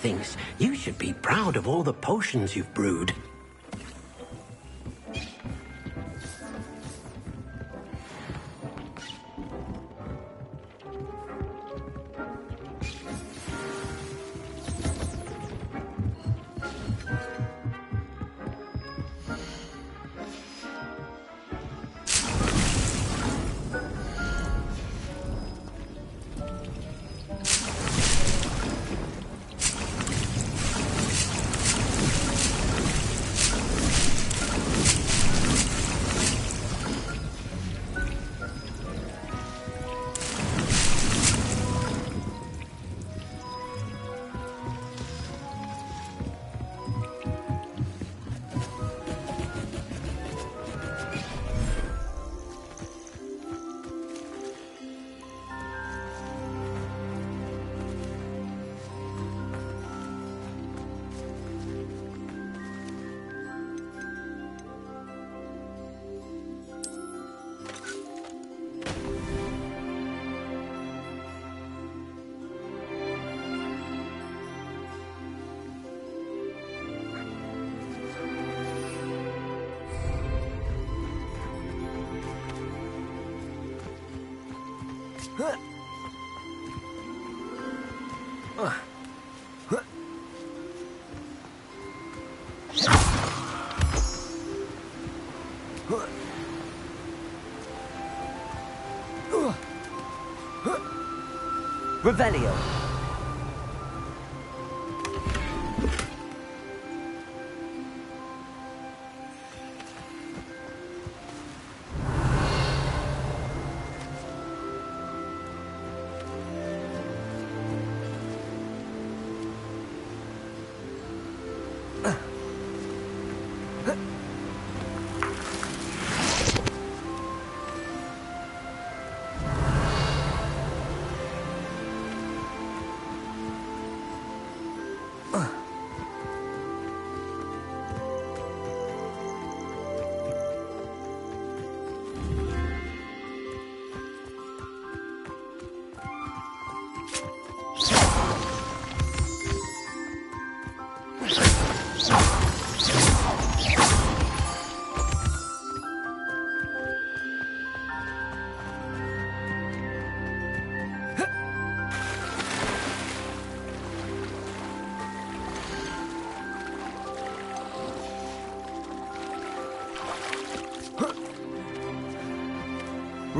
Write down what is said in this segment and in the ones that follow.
thinks you should be proud of all the potions you've brewed. Revelio.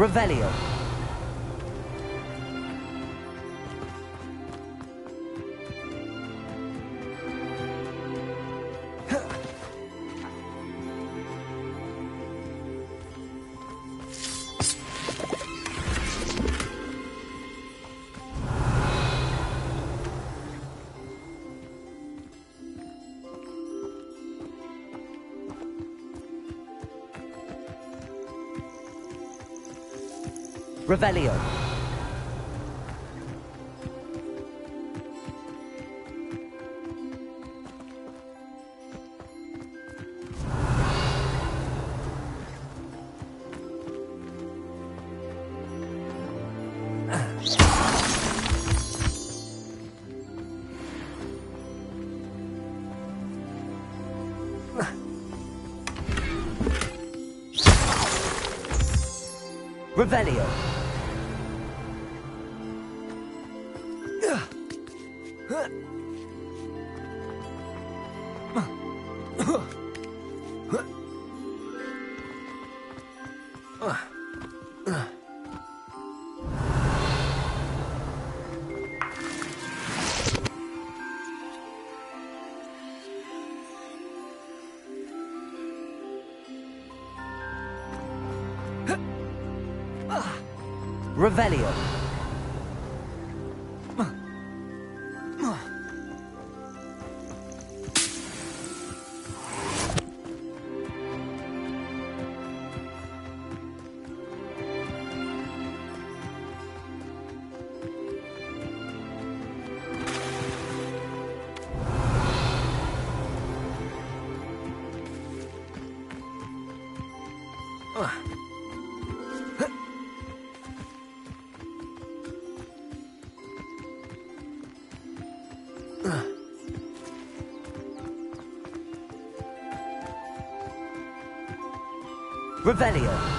Revelio. Revelio. Revelio. Revelio. Revelio.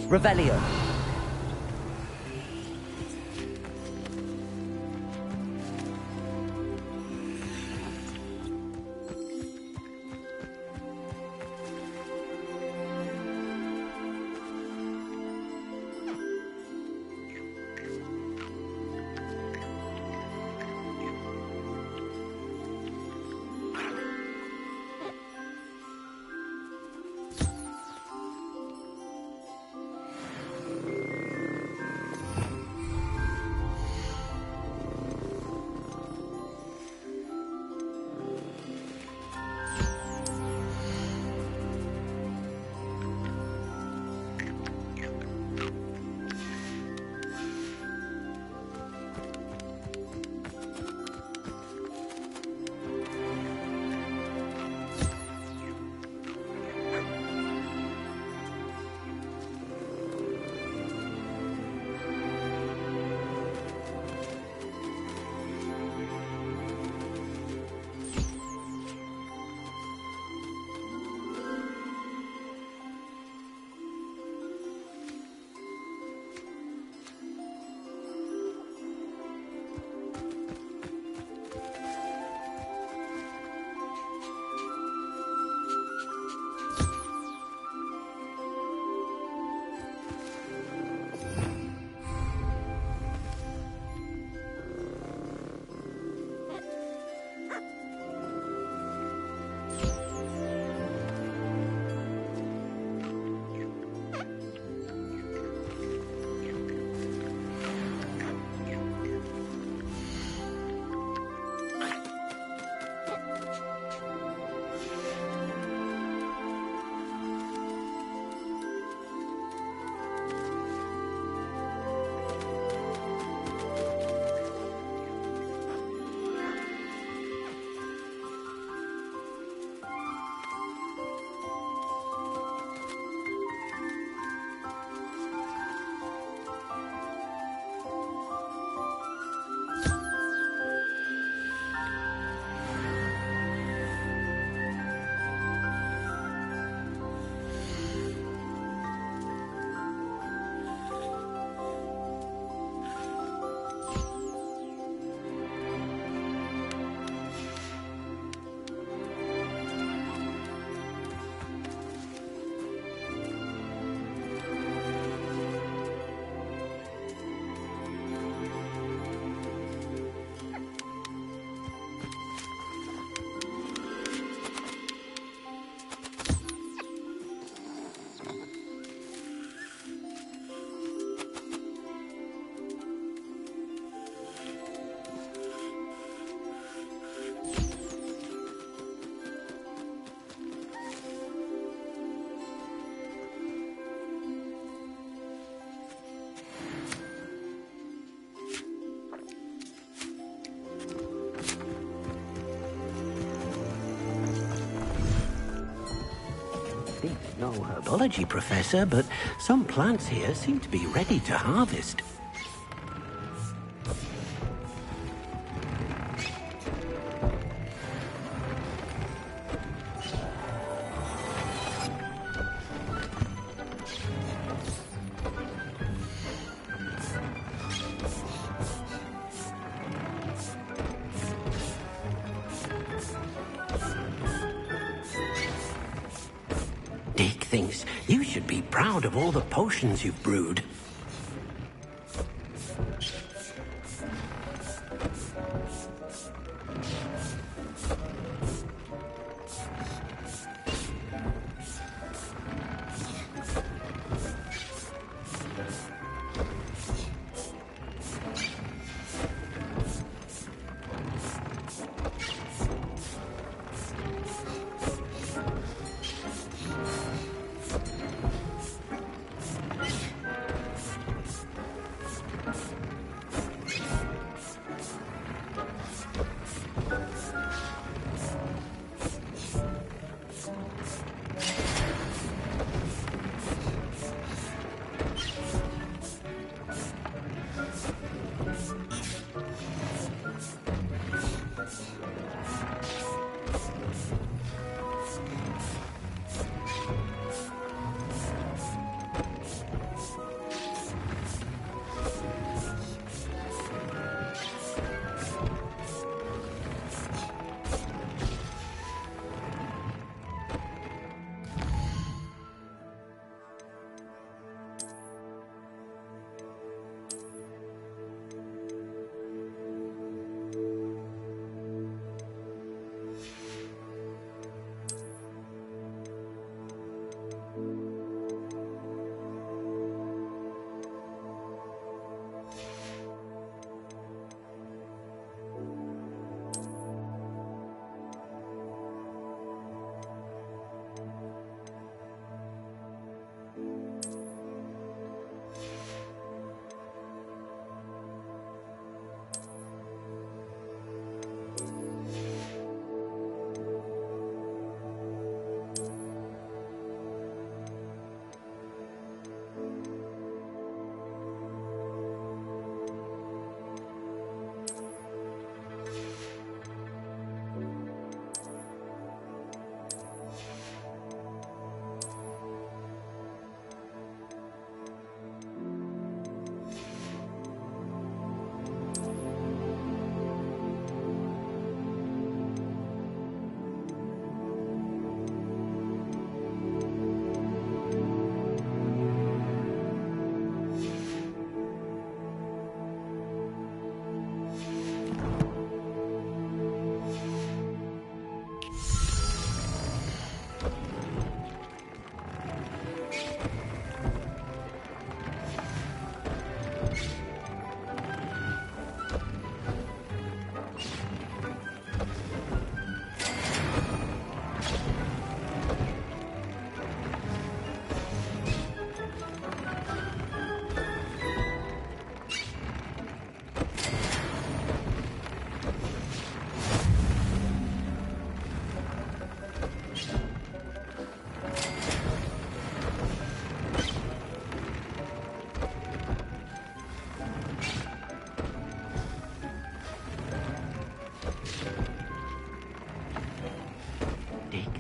Revelio. Dick's no herbology professor, but some plants here seem to be ready to harvest. Dick thinks you should be proud of all the potions you've brewed.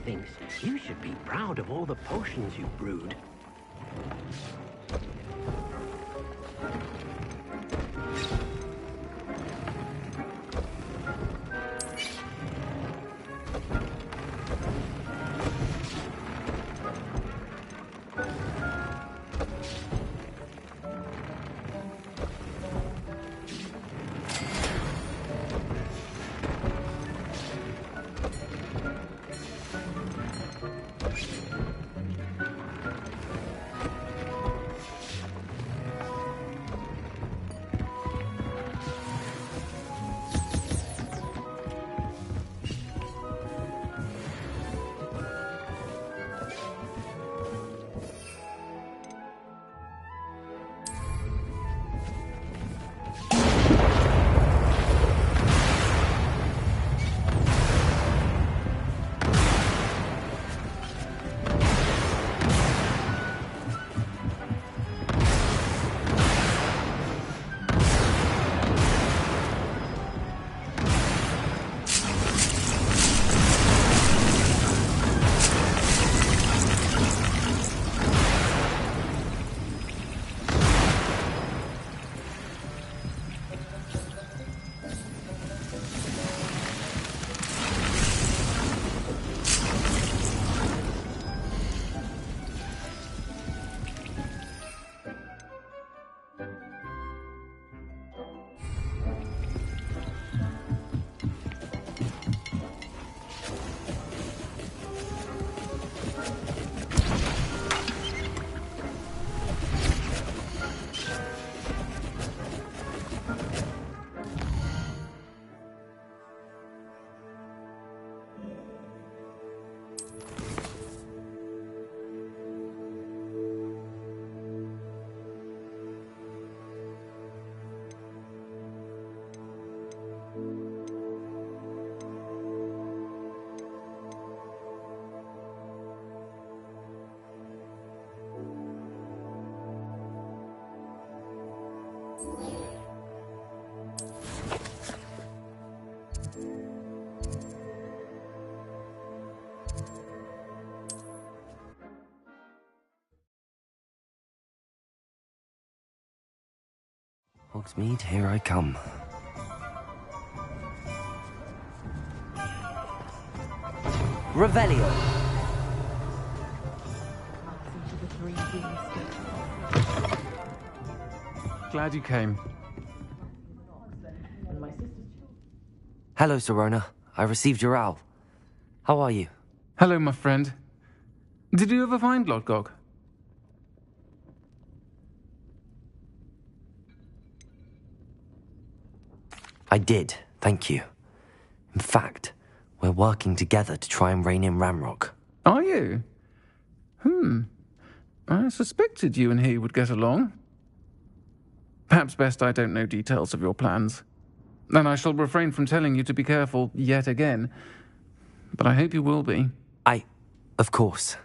Thinks you should be proud of all the potions you've brewed. Hogsmeade, here I come. Revelio. Glad you came. Hello, Serona. I received your owl. How are you? Hello, my friend. Did you ever find Lodgok? I did, thank you. In fact, we're working together to try and rein in Ramrock. Are you? I suspected you and he would get along. Perhaps best I don't know details of your plans. And I shall refrain from telling you to be careful yet again. But I hope you will be. Of course.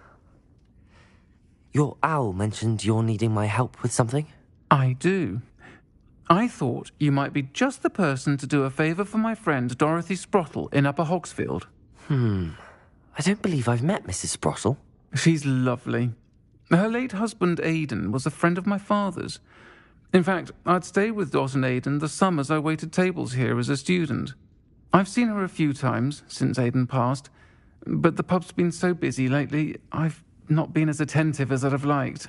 Your owl mentioned you're needing my help with something? I do. I thought you might be just the person to do a favour for my friend Dorothy Sprottle in Upper Hogsfield. I don't believe I've met Mrs. Sprottle. She's lovely. Her late husband Aidan was a friend of my father's. In fact, I'd stay with Dot and Aidan the summers I waited tables here as a student. I've seen her a few times since Aidan passed, but the pub's been so busy lately, I've not been as attentive as I'd have liked.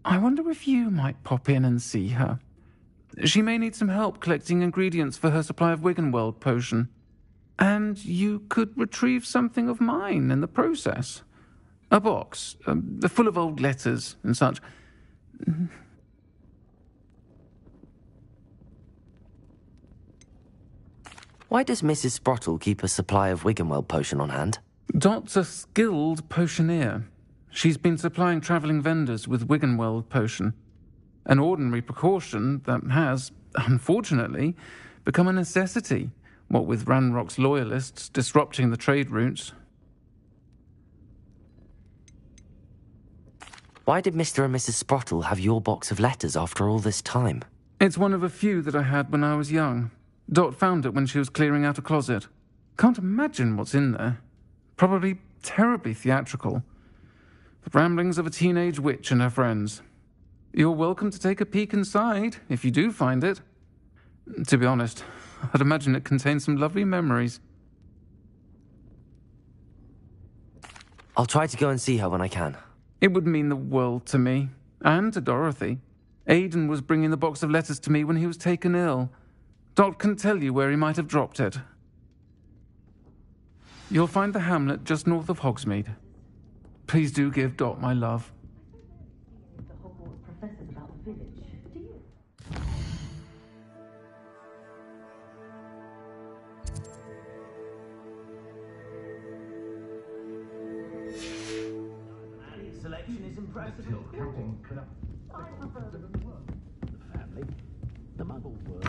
I wonder if you might pop in and see her. She may need some help collecting ingredients for her supply of Wiggenweld potion. And you could retrieve something of mine in the process. A box, full of old letters and such. Why does Mrs. Sprottle keep a supply of Wiggenweld potion on hand? Dot's a skilled potioneer. She's been supplying travelling vendors with Wiggenweld potion. An ordinary precaution that has, unfortunately, become a necessity, what with Ranrock's loyalists disrupting the trade routes. Why did Mr. and Mrs. Sprottle have your box of letters after all this time? It's one of a few that I had when I was young. Dot found it when she was clearing out a closet. Can't imagine what's in there. Probably terribly theatrical. The ramblings of a teenage witch and her friends. You're welcome to take a peek inside, if you do find it. To be honest, I'd imagine it contains some lovely memories. I'll try to go and see her when I can. It would mean the world to me, and to Dorothy. Aidan was bringing the box of letters to me when he was taken ill. Dot can tell you where he might have dropped it. You'll find the hamlet just north of Hogsmeade. Please do give Dot my love. The Hogwarts professors about the village. Do you? Selection is impressive. Family. The Muggle world.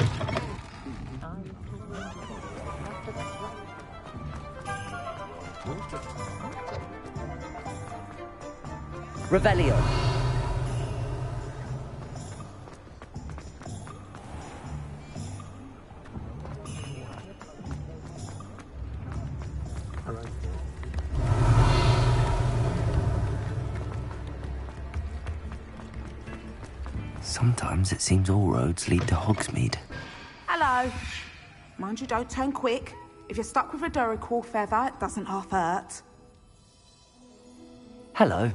Revelio. Sometimes it seems all roads lead to Hogsmeade. Hello. Mind you, don't turn quick. If you're stuck with a Duracell feather, it doesn't half hurt. Hello.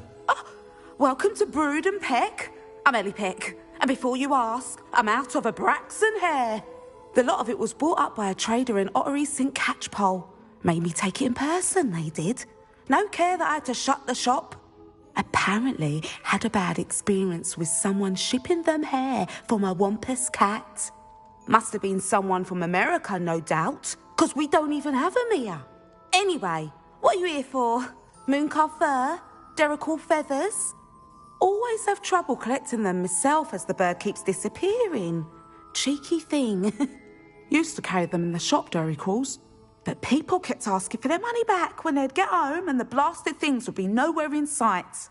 Welcome to Brood and Peck. I'm Ellie Peck. And before you ask, I'm out of a Braxton hair. The lot of it was bought up by a trader in Ottery St. Catchpole. Made me take it in person, they did. No care that I had to shut the shop. Apparently had a bad experience with someone shipping them hair from a Wampus cat. Must have been someone from America, no doubt, because we don't even have them here. Anyway, what are you here for? Mooncar fur? Duracell feathers? Always have trouble collecting them myself as the bird keeps disappearing. Cheeky thing. Used to carry them in the shop, Duracalls. But people kept asking for their money back when they'd get home and the blasted things would be nowhere in sight.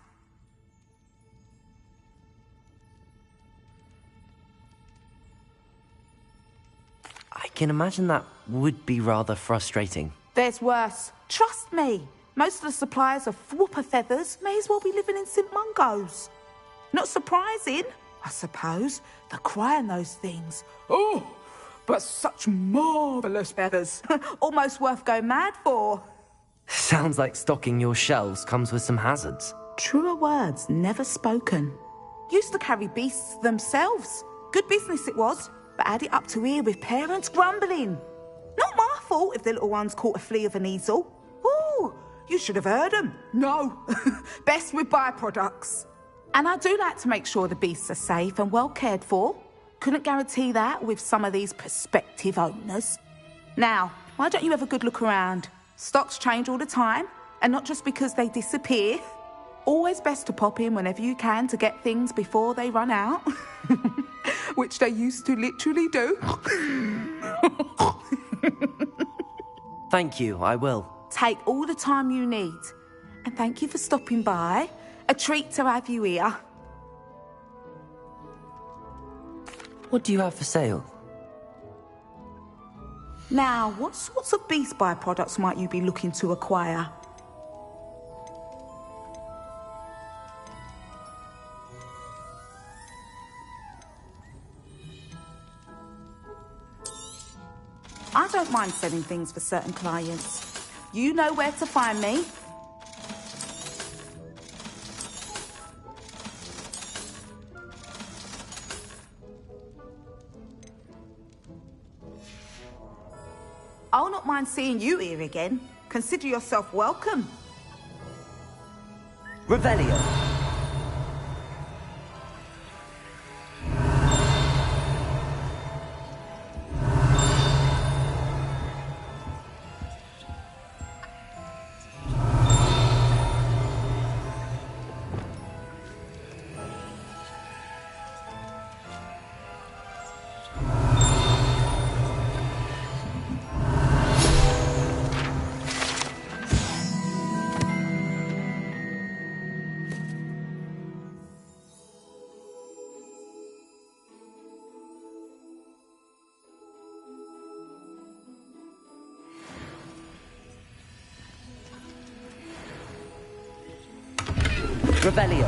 can imagine that would be rather frustrating. There's worse. Trust me. Most of the suppliers of whooper feathers may as well be living in St Mungo's. Not surprising, I suppose. The cry on those things. Oh, but such marvellous feathers. Almost worth going mad for. Sounds like stocking your shelves comes with some hazards. Truer words never spoken. Used to carry beasts themselves. Good business it was, but had it up to here with parents grumbling. Not my fault if the little ones caught a flea of an easel. Ooh, you should have heard them. No, best with byproducts. And I do like to make sure the beasts are safe and well cared for. Couldn't guarantee that with some of these prospective owners. Now, why don't you have a good look around? Stocks change all the time, and not just because they disappear. Always best to pop in whenever you can to get things before they run out. Which they used to literally do. Thank you, I will. Take all the time you need. And thank you for stopping by. A treat to have you here. What do you have for sale? Now, what sorts of beast byproducts might you be looking to acquire? I don't mind selling things for certain clients. You know where to find me. I'll not mind seeing you here again. Consider yourself welcome. Revelio. Revelio.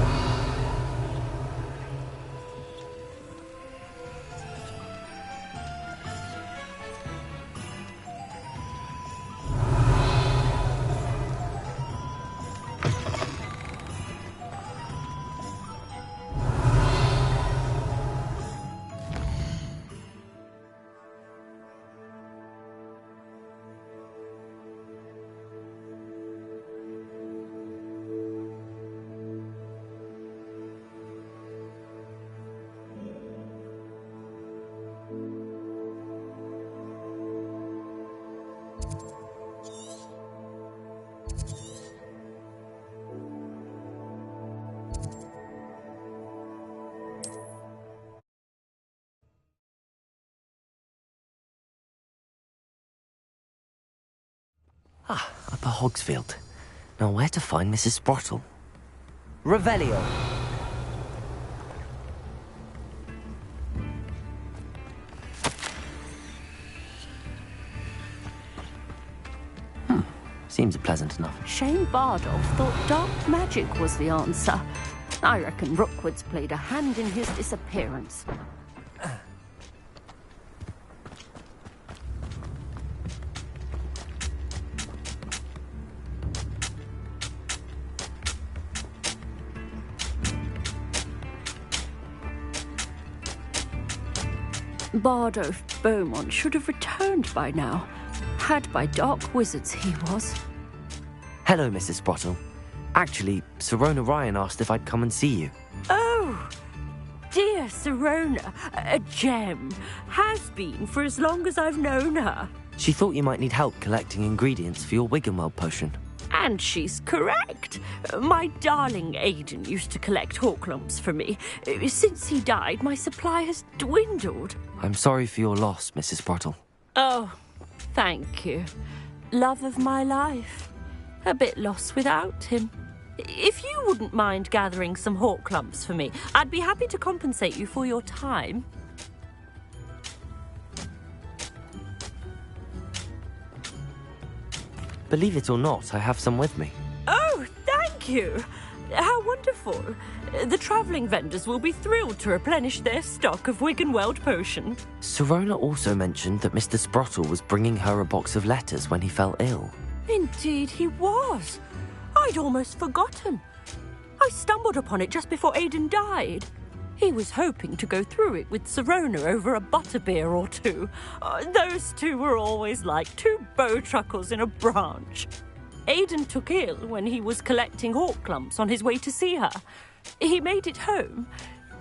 Upper Hogsfield. Now where to find Mrs. Sprottle? Revelio. Seems pleasant enough. Shane Bardolph thought dark magic was the answer. I reckon Rookwood's played a hand in his disappearance. Bardolph Beaumont should have returned by now. Had by dark wizards he was. Hello, Mrs. Sprottle. Actually, Sirona Ryan asked if I'd come and see you. Oh, dear Sirona, a gem. Has been for as long as I've known her. She thought you might need help collecting ingredients for your Wiggenweld potion. And she's correct. My darling Aidan used to collect hawklumps for me. Since he died, my supply has dwindled. I'm sorry for your loss, Mrs. Sprottle. Oh, thank you. Love of my life. A bit lost without him. If you wouldn't mind gathering some hawklumps for me, I'd be happy to compensate you for your time. Believe it or not, I have some with me. Oh, thank you. How wonderful. The travelling vendors will be thrilled to replenish their stock of Wiggenweld potion. Sirona also mentioned that Mr. Sprottle was bringing her a box of letters when he fell ill. Indeed he was. I'd almost forgotten. I stumbled upon it just before Aidan died. He was hoping to go through it with Sirona over a butterbeer or two. Those two were always like two bowtruckles in a branch. Aidan took ill when he was collecting hawk clumps on his way to see her. He made it home,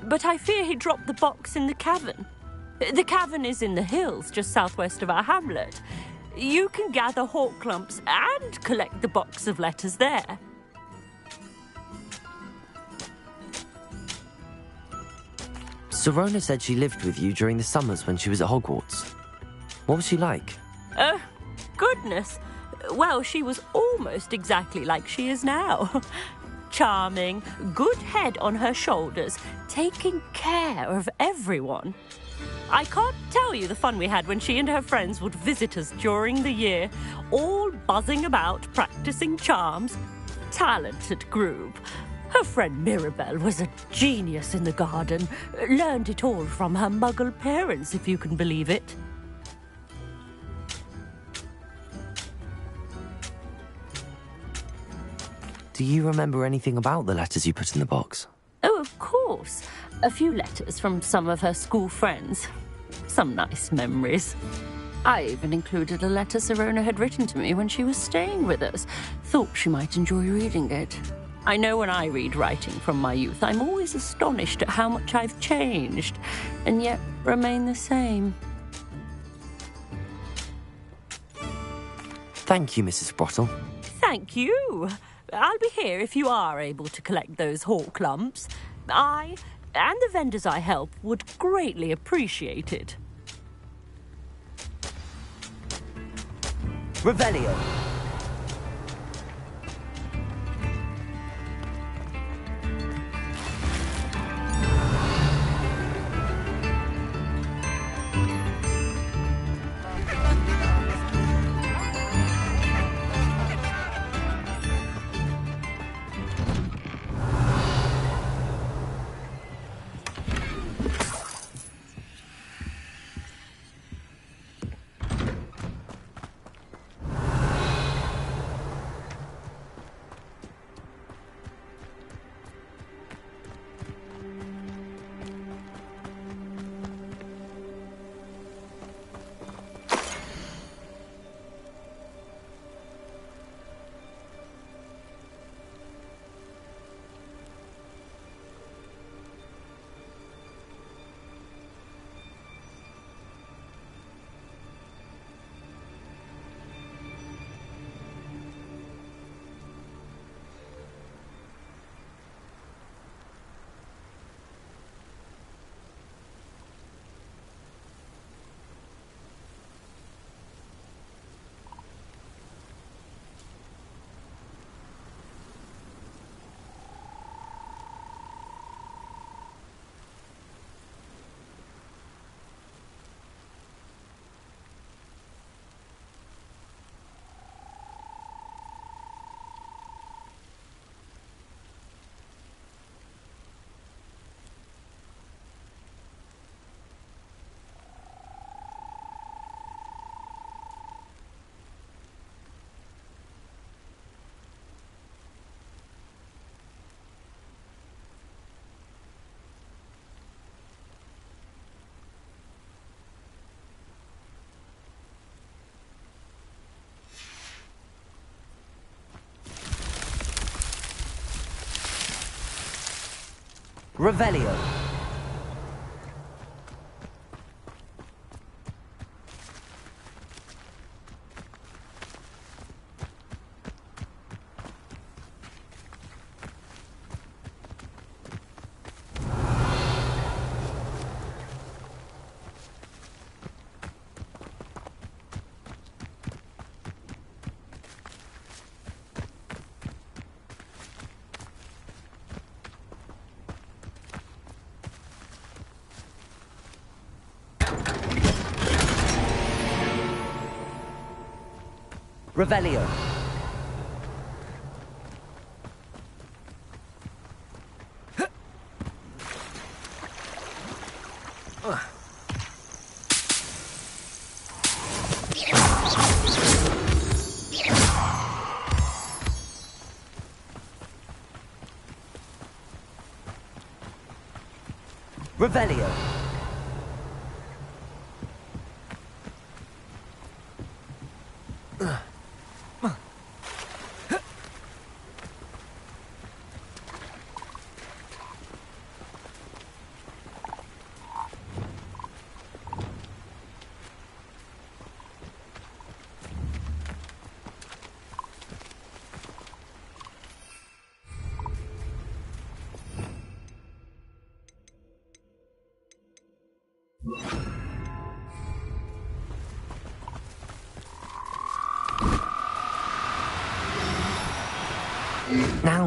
but I fear he dropped the box in the cavern. The cavern is in the hills just southwest of our hamlet. You can gather hawk clumps and collect the box of letters there. Sirona said she lived with you during the summers when she was at Hogwarts. What was she like? Oh, goodness. Well, she was almost exactly like she is now. Charming, good head on her shoulders, taking care of everyone. I can't tell you the fun we had when she and her friends would visit us during the year, all buzzing about, practicing charms. Talented group. Her friend Mirabelle was a genius in the garden. Learned it all from her muggle parents, if you can believe it. Do you remember anything about the letters you put in the box? Oh, of course. A few letters from some of her school friends. Some nice memories. I even included a letter Sirona had written to me when she was staying with us. Thought she might enjoy reading it. I know when I read writing from my youth, I'm always astonished at how much I've changed, and yet remain the same. Thank you, Mrs. Sprottle. Thank you. I'll be here if you are able to collect those hawk lumps. I, and the vendors I help, would greatly appreciate it. Revelio. Revelio. Revelio. Revelio.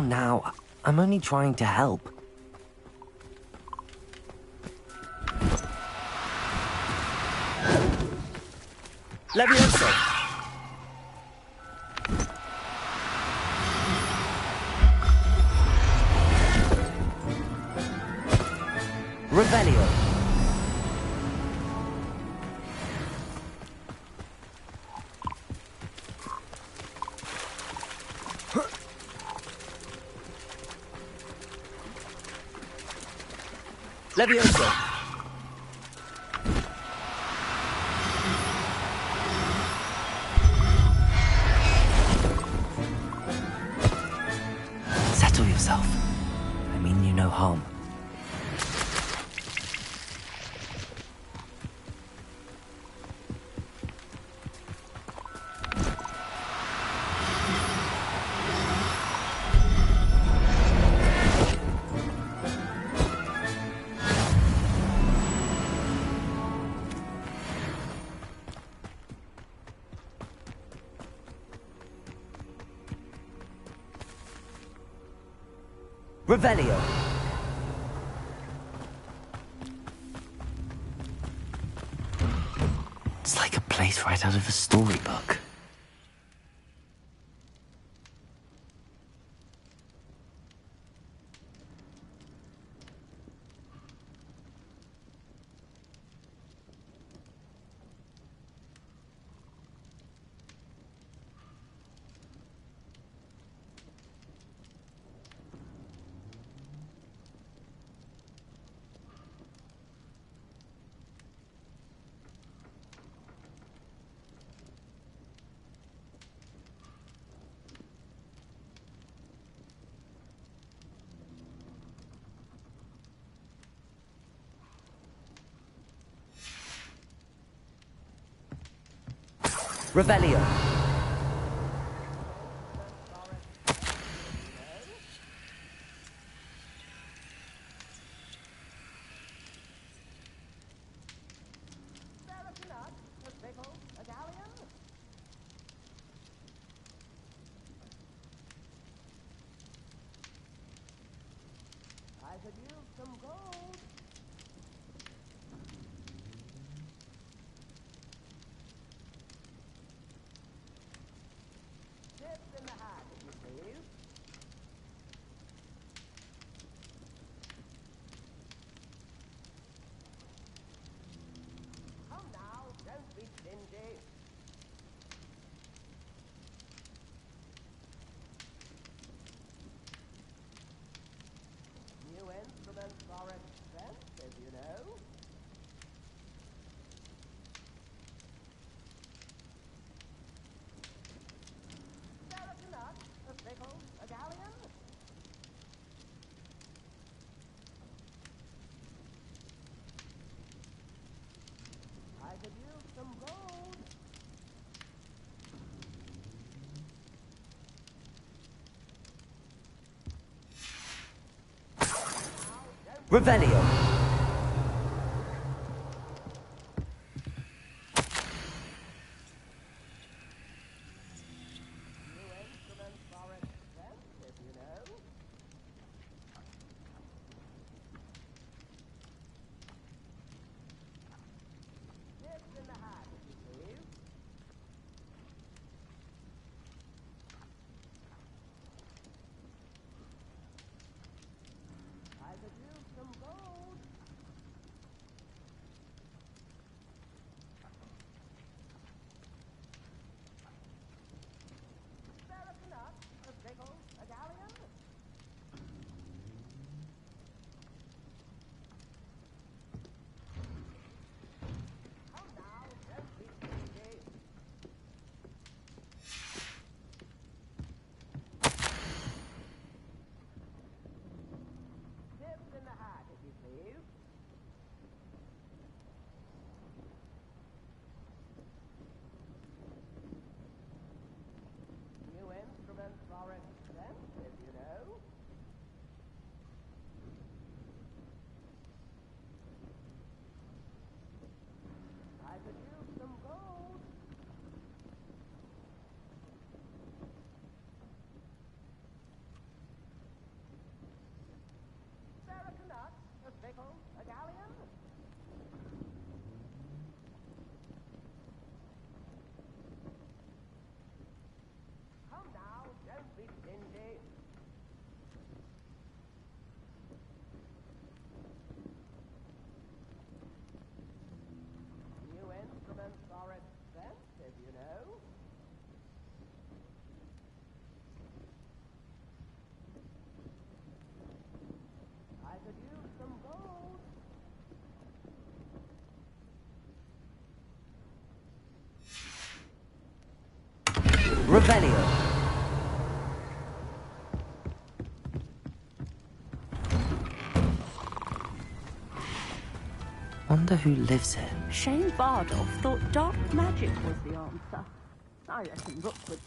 Now, I'm only trying to help. Levioso! Revelio! Levioso! Settle yourself. I mean you no harm. Revelio. It's like a place right out of a storybook. Revelio. I could use some gold. Tips in the hat, if you please. Come now, don't be stingy. New instruments are expensive, you know. Carrot a nut, a pickle, a galleon. I could use some gold. Revelio. New instruments are expensive, you know. Tips in the hat, if you please. I could use some gold. Revelio. Wonder who lives here. Shane Bardolph thought dark magic was the answer. I reckon Rookwood's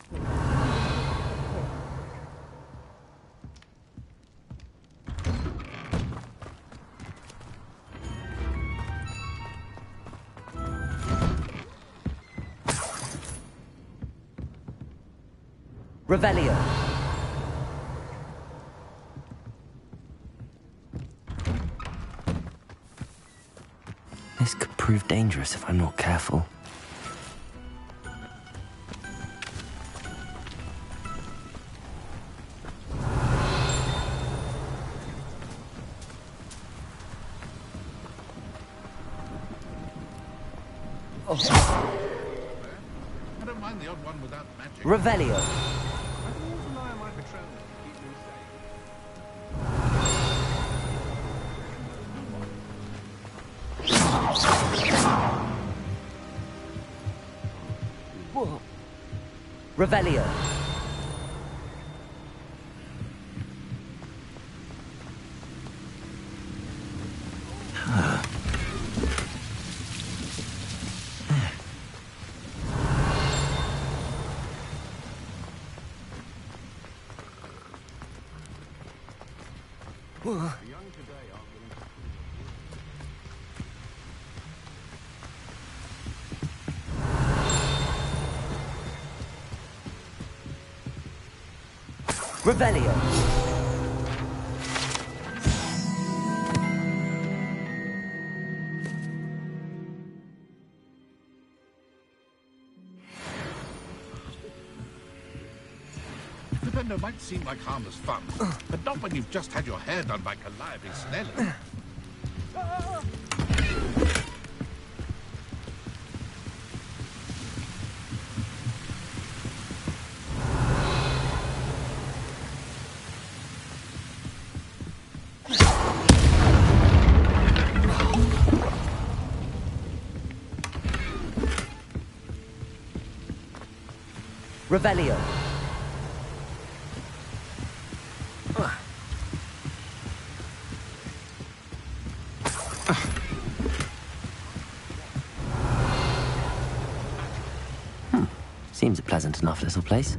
Revelio. This could prove dangerous if I'm not careful. I don't mind the odd one without magic. Revelio. Revelio. Revelio. Defender might seem like harmless fun, but not when you've just had your hair done by Calliope Snelling. Revelio. Seems a pleasant enough little place.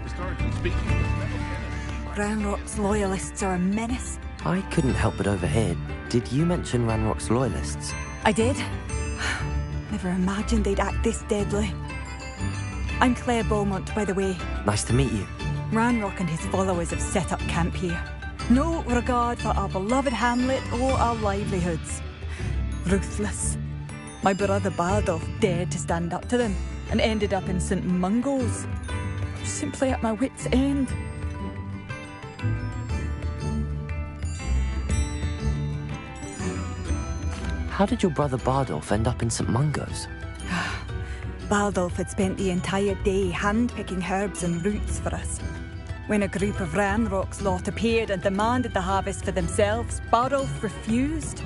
Historically speaking, it's never been Ranrock's loyalists are a menace. I couldn't help but overhear. Did you mention Ranrock's loyalists? I did. Never imagined they'd act this deadly. I'm Claire Beaumont, by the way. Nice to meet you. Ranrock and his followers have set up camp here. No regard for our beloved hamlet or our livelihoods. Ruthless. My brother Bardolph dared to stand up to them and ended up in St. Mungo's. Simply at my wit's end. How did your brother Bardolph end up in St. Mungo's? Bardolph had spent the entire day hand-picking herbs and roots for us. When a group of Ranrock's lot appeared and demanded the harvest for themselves, Bardolph refused.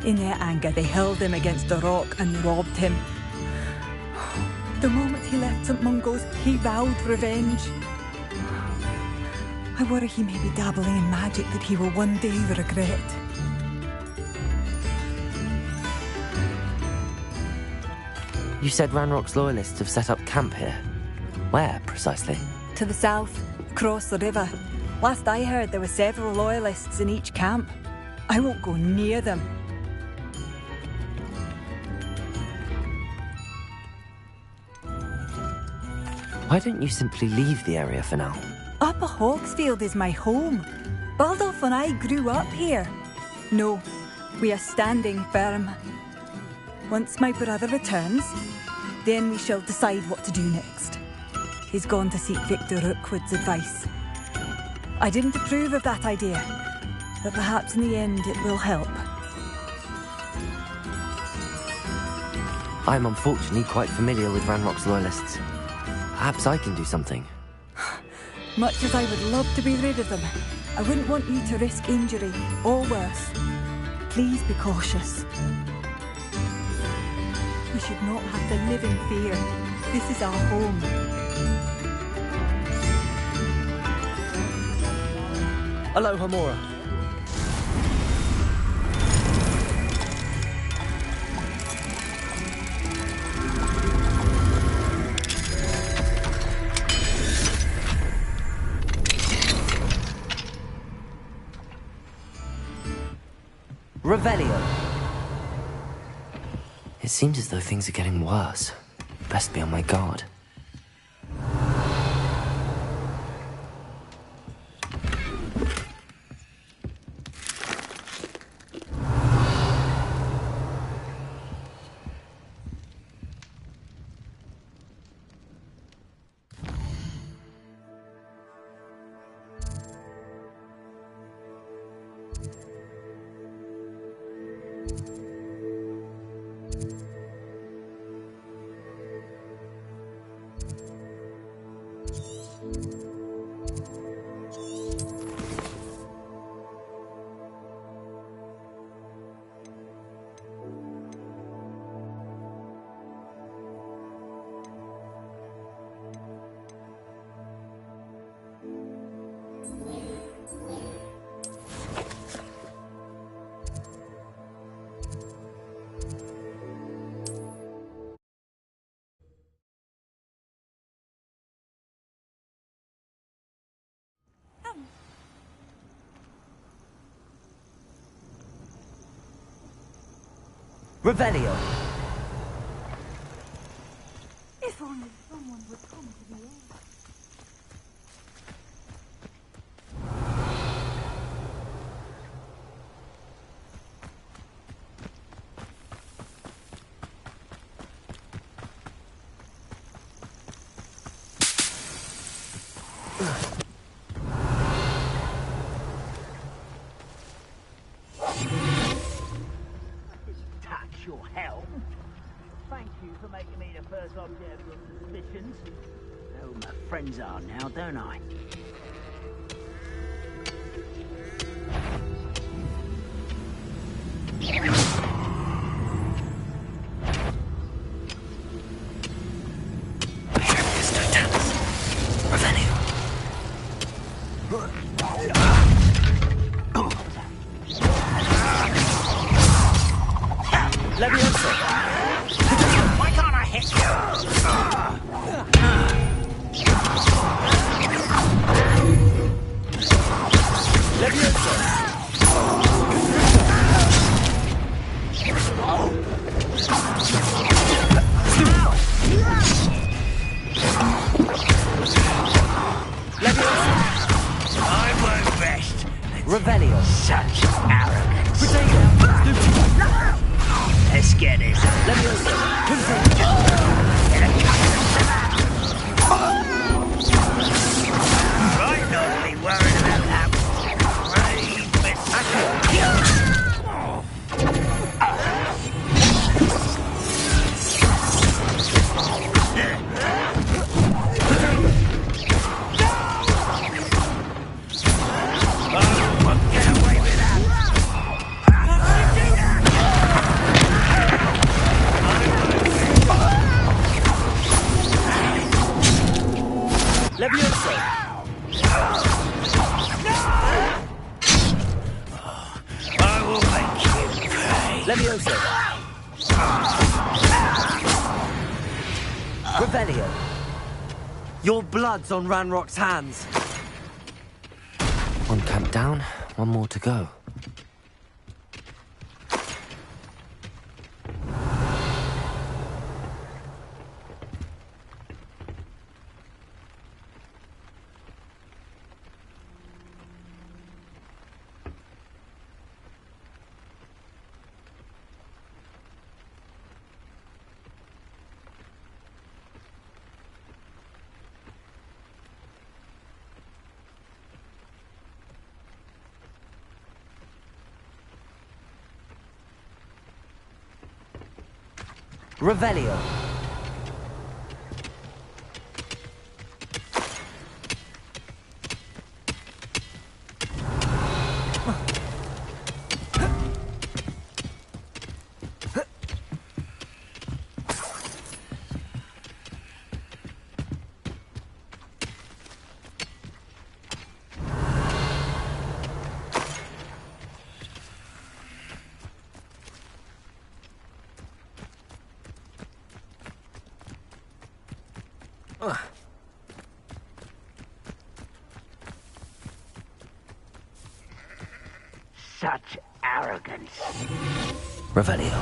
In their anger, they hurled him against a rock and robbed him. The moment he left St. Mungo's, he vowed revenge. I worry he may be dabbling in magic that he will one day regret. You said Ranrock's loyalists have set up camp here. Where, precisely? To the south, across the river. Last I heard, there were several loyalists in each camp. I won't go near them. Why don't you simply leave the area for now? Upper Hogsfield is my home. Bardolph and I grew up here. No, we are standing firm. Once my brother returns, then we shall decide what to do next. He's gone to seek Victor Rookwood's advice. I didn't approve of that idea, but perhaps in the end it will help. I'm unfortunately quite familiar with Ranrock's loyalists. Perhaps I can do something. Much as I would love to be rid of them, I wouldn't want you to risk injury or worse. Please be cautious. should not have to live in fear. This is our home. Aloha, Mora. Revelio. It seems as though things are getting worse. Best be on my guard. Revelio. If only someone would come to the aid. Your help. Thank you for making me the first object of suspicions. Know who my friends are now, don't I? Why can't I hit you? I work best. Revelio. Such arrogance. Let's get it. Right, not be worried about that. Get away with that. Levioso! I will make you pay. Levioso! Revelio! Your blood's on Ranrock's hands! One camp down, one more to go. Revelio. Such arrogance. Revelio.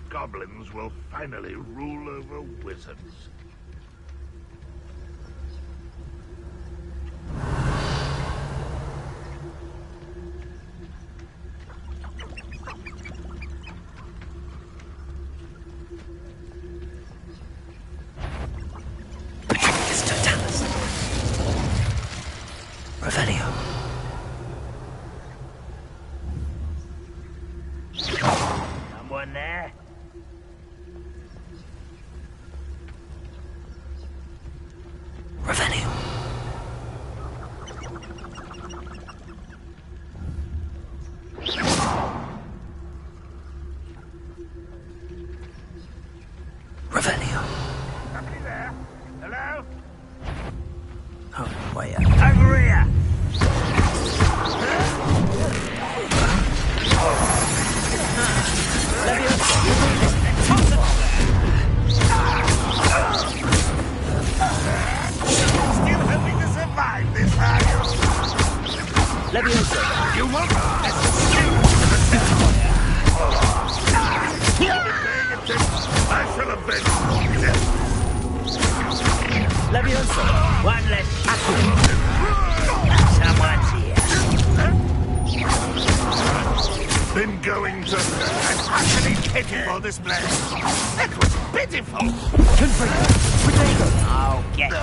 Goblins will finally rule over wizards. Revelio. Someone there? Revelio. Revelio. Somebody there? Hello? Oh, wait. Over here! Still hoping to survive this, are you? Levioso. You won't. I shall avenge you. Levioso. One less action. Someone's here. Been going to an utterly pitiful display. That was pitiful. I'll get you.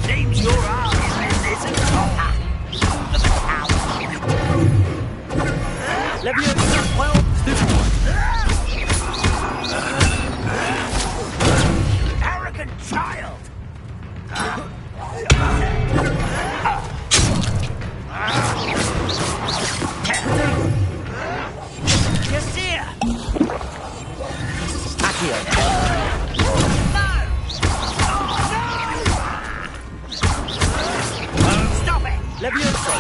Seems your arm is in this copper. Levioso. Well, stupid one. Arrogant child. You see her? Accio. Stop it! Levioso.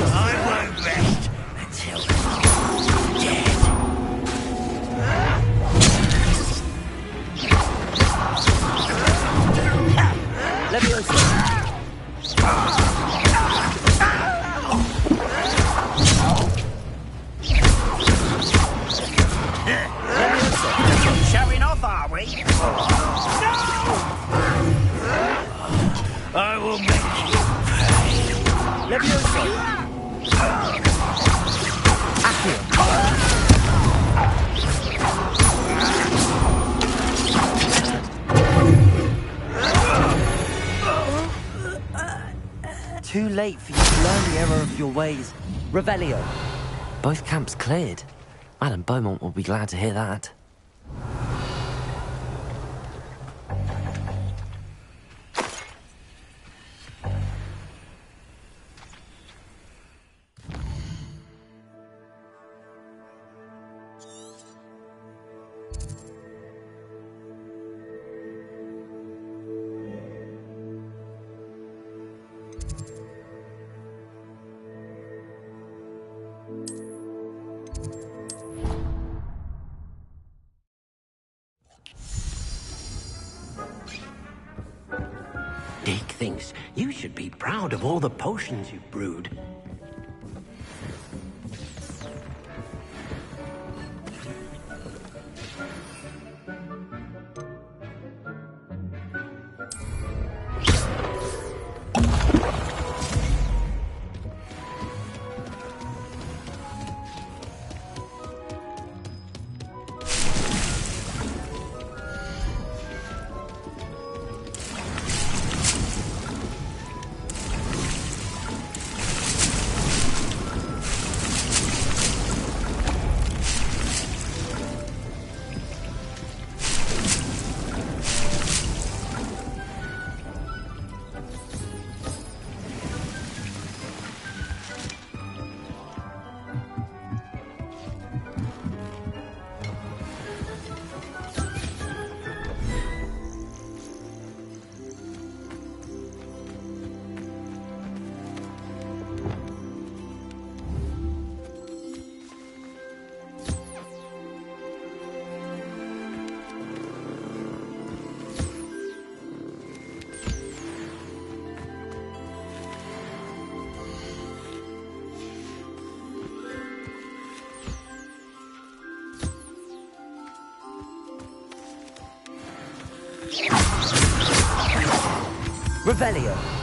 I won't rest until you're dead. Levioso. Showing off, are we? No! I will make you pay. Levioso. Accio. Too late for you to learn the error of your ways. Revelio. Both camps cleared. Madam Beaumont will be glad to hear that. Dick thinks you should be proud of all the potions you've brewed. Revelio.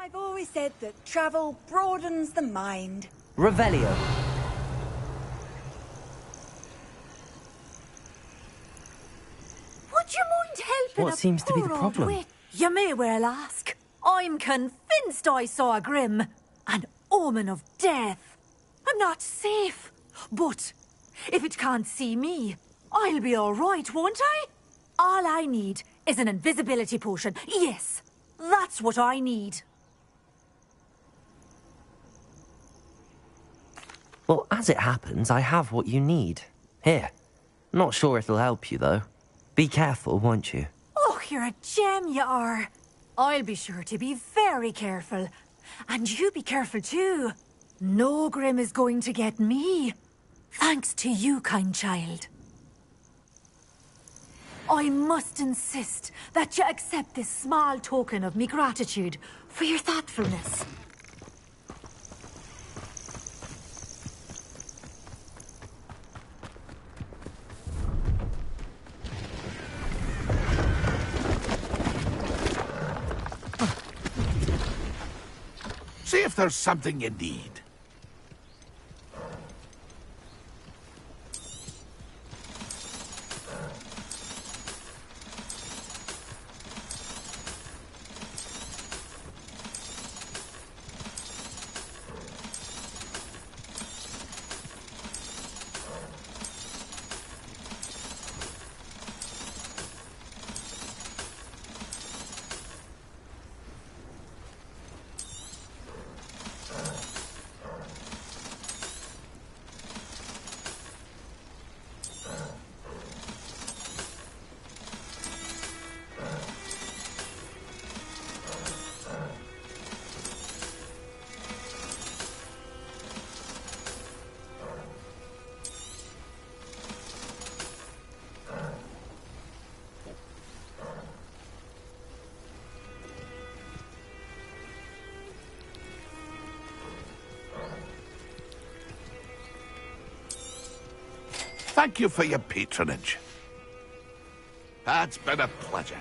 I've always said that travel broadens the mind. Revelio. Would you mind helping What seems to be the poor old problem? witch? You may well ask. I'm convinced I saw a grim, an omen of death. I'm not safe, but if it can't see me, I'll be all right, won't I? All I need is an invisibility potion. Yes, that's what I need. Well, as it happens, I have what you need. Here. Not sure it'll help you, though. Be careful, won't you? Oh, you're a gem, you are. I'll be sure to be very careful. And you be careful, too. No grim is going to get me. Thanks to you, kind child. I must insist that you accept this small token of me gratitude for your thoughtfulness. See if there's something you need. thank you for your patronage. It's been a pleasure.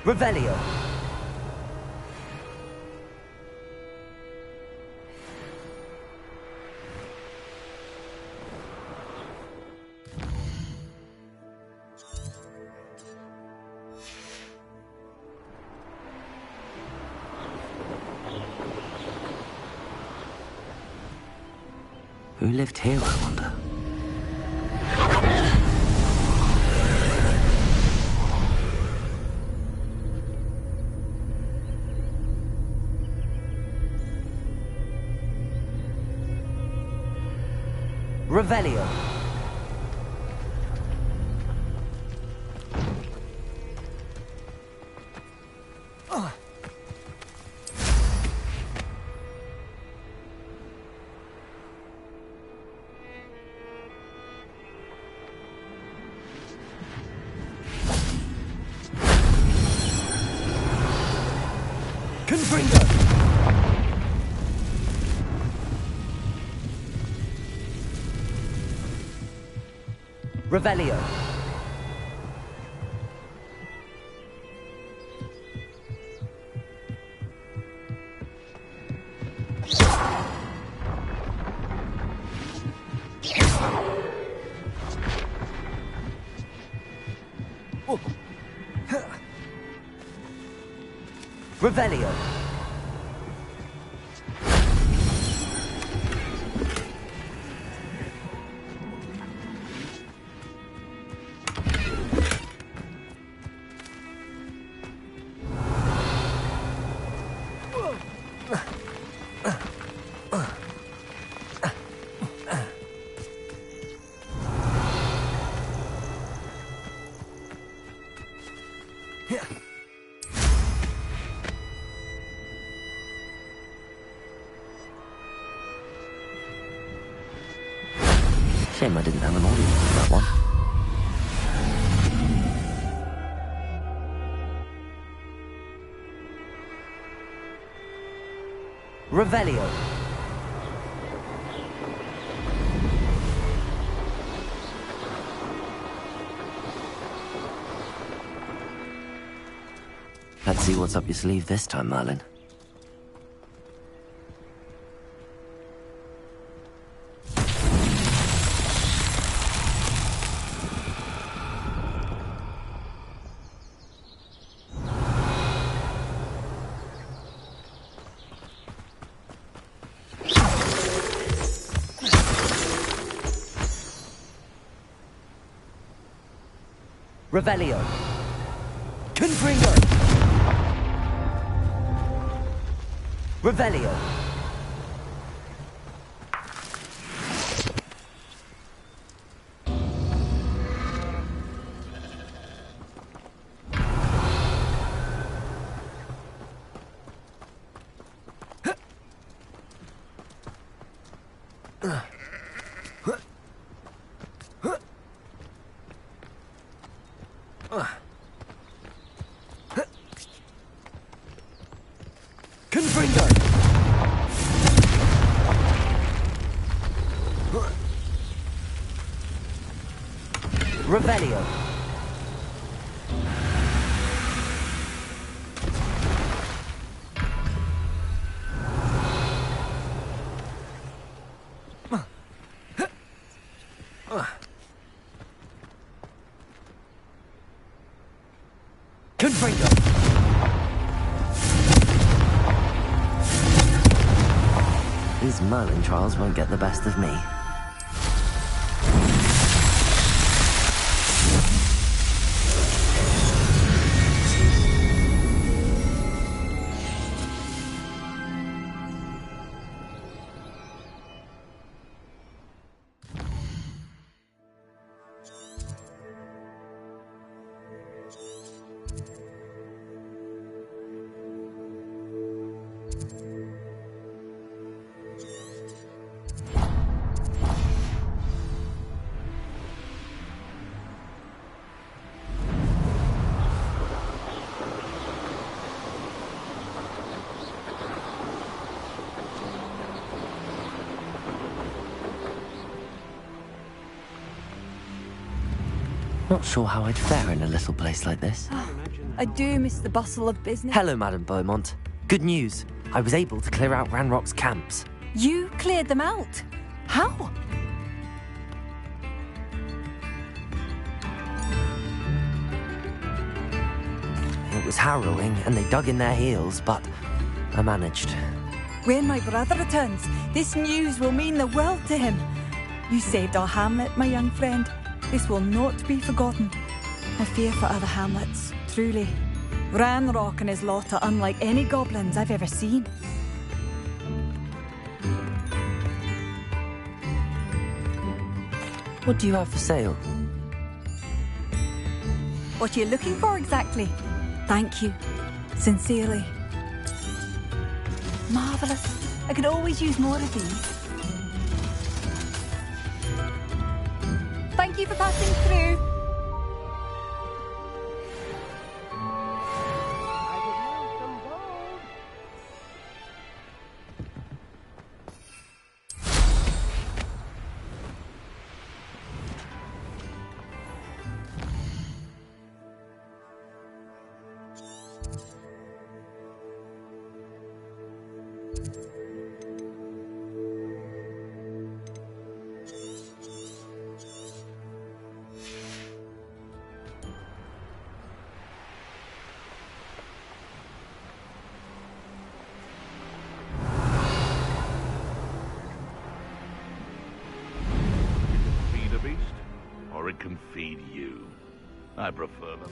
Revelio. Who lived here, I wonder? Revelio. Revelio. Revelio. Shame I didn't have an audience for that one. Revelio. Let's see what's up your sleeve this time, Merlin. Revelio. Confringo. Revelio. Confringo. Revelio. Confringo. These Merlin trials won't get the best of me. Not sure how I'd fare in a little place like this. I do miss the bustle of business. Hello, Madam Beaumont. Good news. I was able to clear out Ranrock's camps. You cleared them out? How? It was harrowing, and they dug in their heels, but I managed. When my brother returns, this news will mean the world to him. You saved our hamlet, my young friend. This will not be forgotten. I fear for other hamlets, truly. Ranrock and his lot are unlike any goblins I've ever seen. What do you have for sale? What are you looking for exactly? Thank you. Sincerely. Marvellous. I could always use more of these. Thank you for passing through. I could use some gold. Feed a beast, or it can feed you. I prefer them.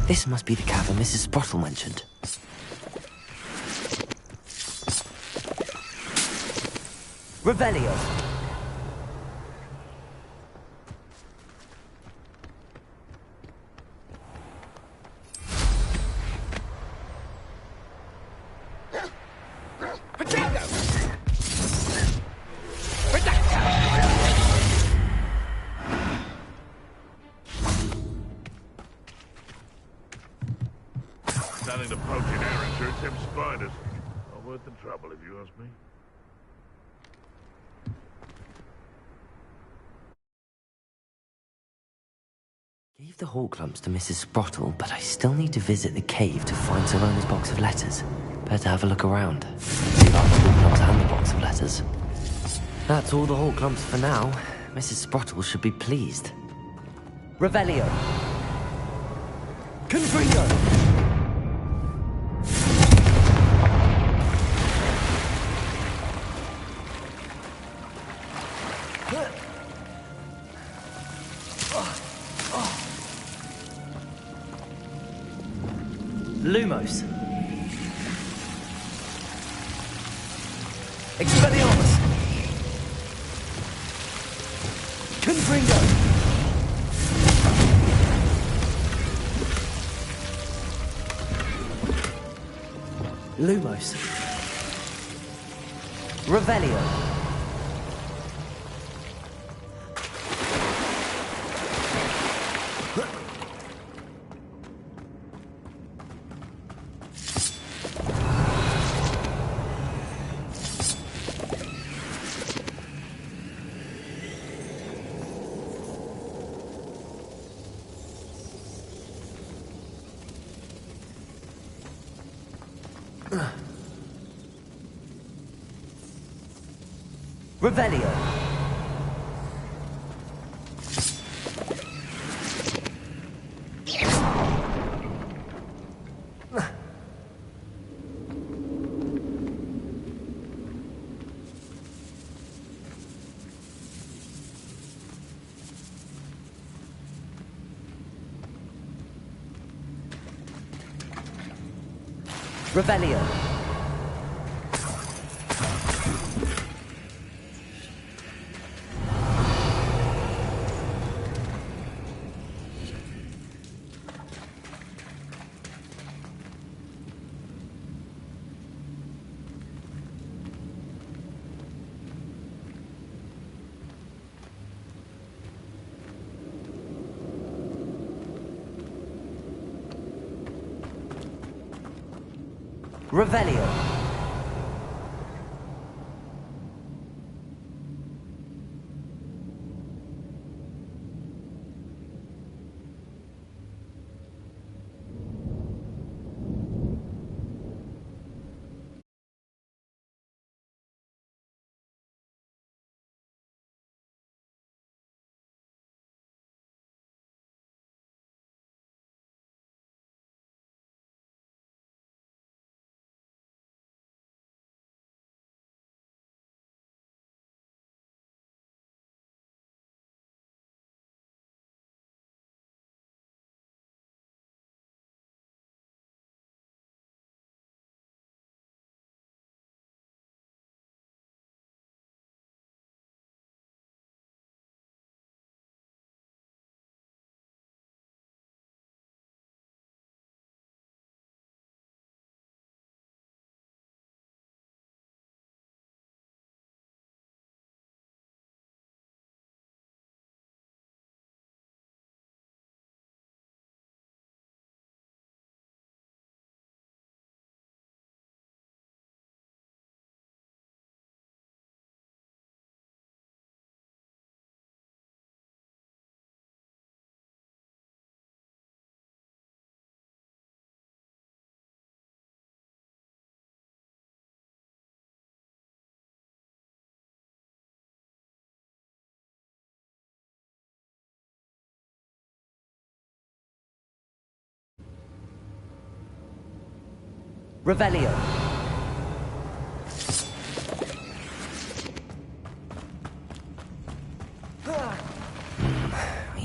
This must be the cavern Mrs. Sprottle mentioned. Revelio! Selling the protein air insurance, them spiders. Not worth the trouble, if you ask me. Gave the hawk lumps to Mrs. Sprottle, but I still need to visit the cave to find Sorona's box of letters. Better have a look around. See about the hawk lumps and the box of letters. That's all the hawk lumps for now. Mrs. Sprottle should be pleased. Revelio! Confringo! Lumos. Expelliarmus. Confringo. Lumos. Revelio. Revelio. Revelio. Revelio. Revelio.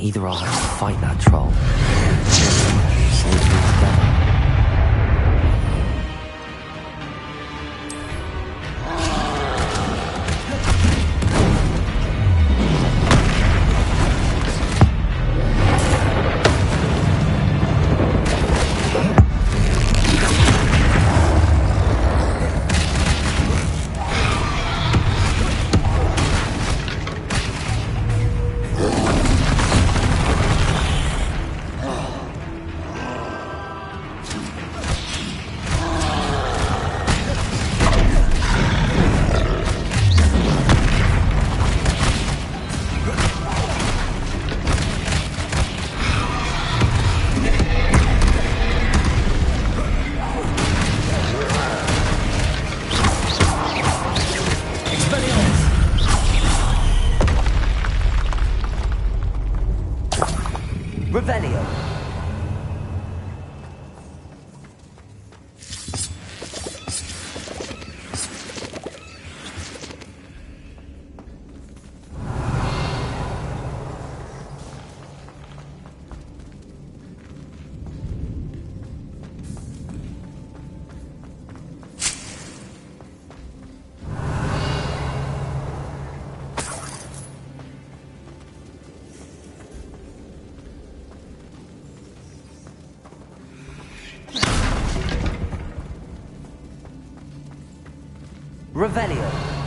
Either I'll have to fight that troll, or save me together. Revelio. Revelio.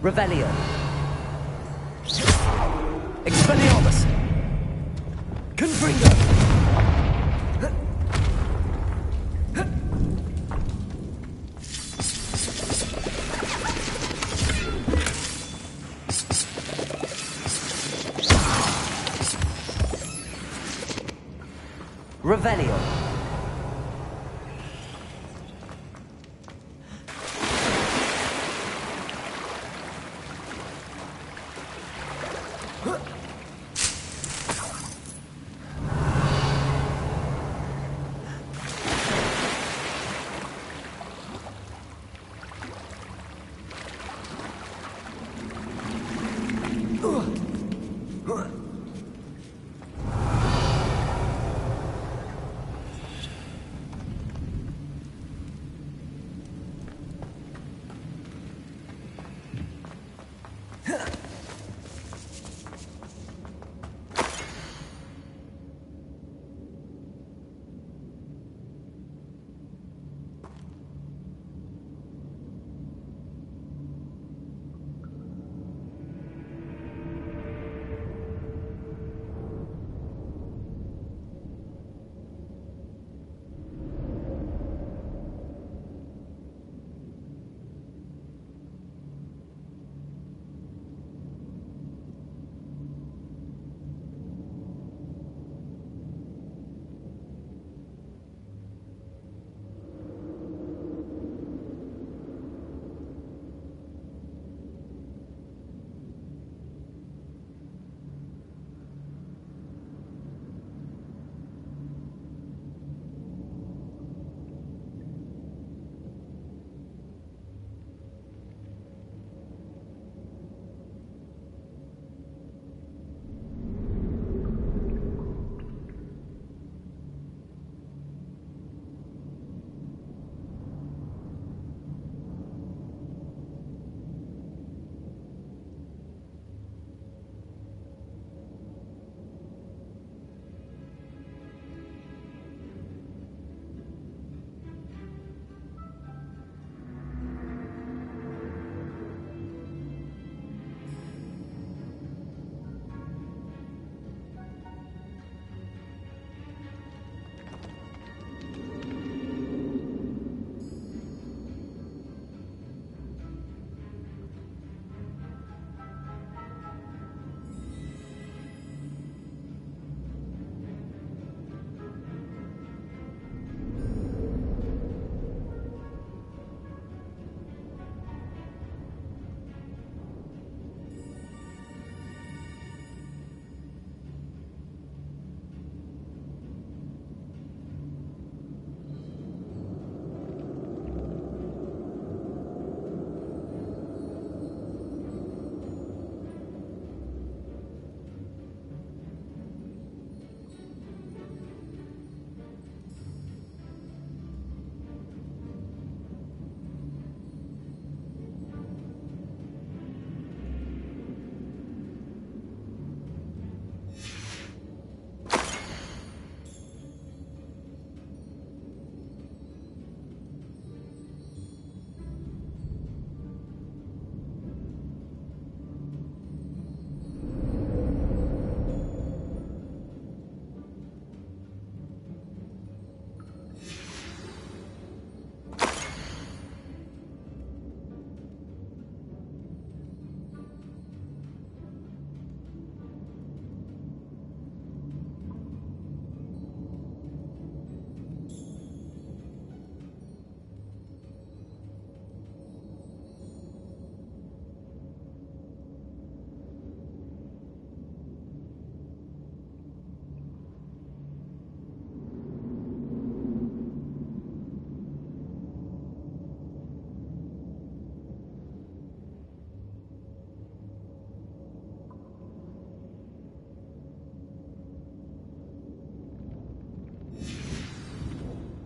Revelio. Expelliarmus. Confringo. Revelio.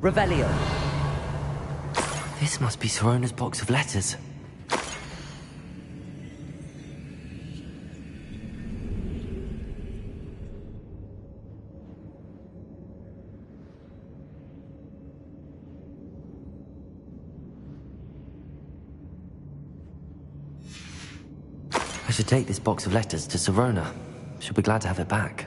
Revelio. This must be Sirona's box of letters. I should take this box of letters to Sirona. She'll be glad to have it back.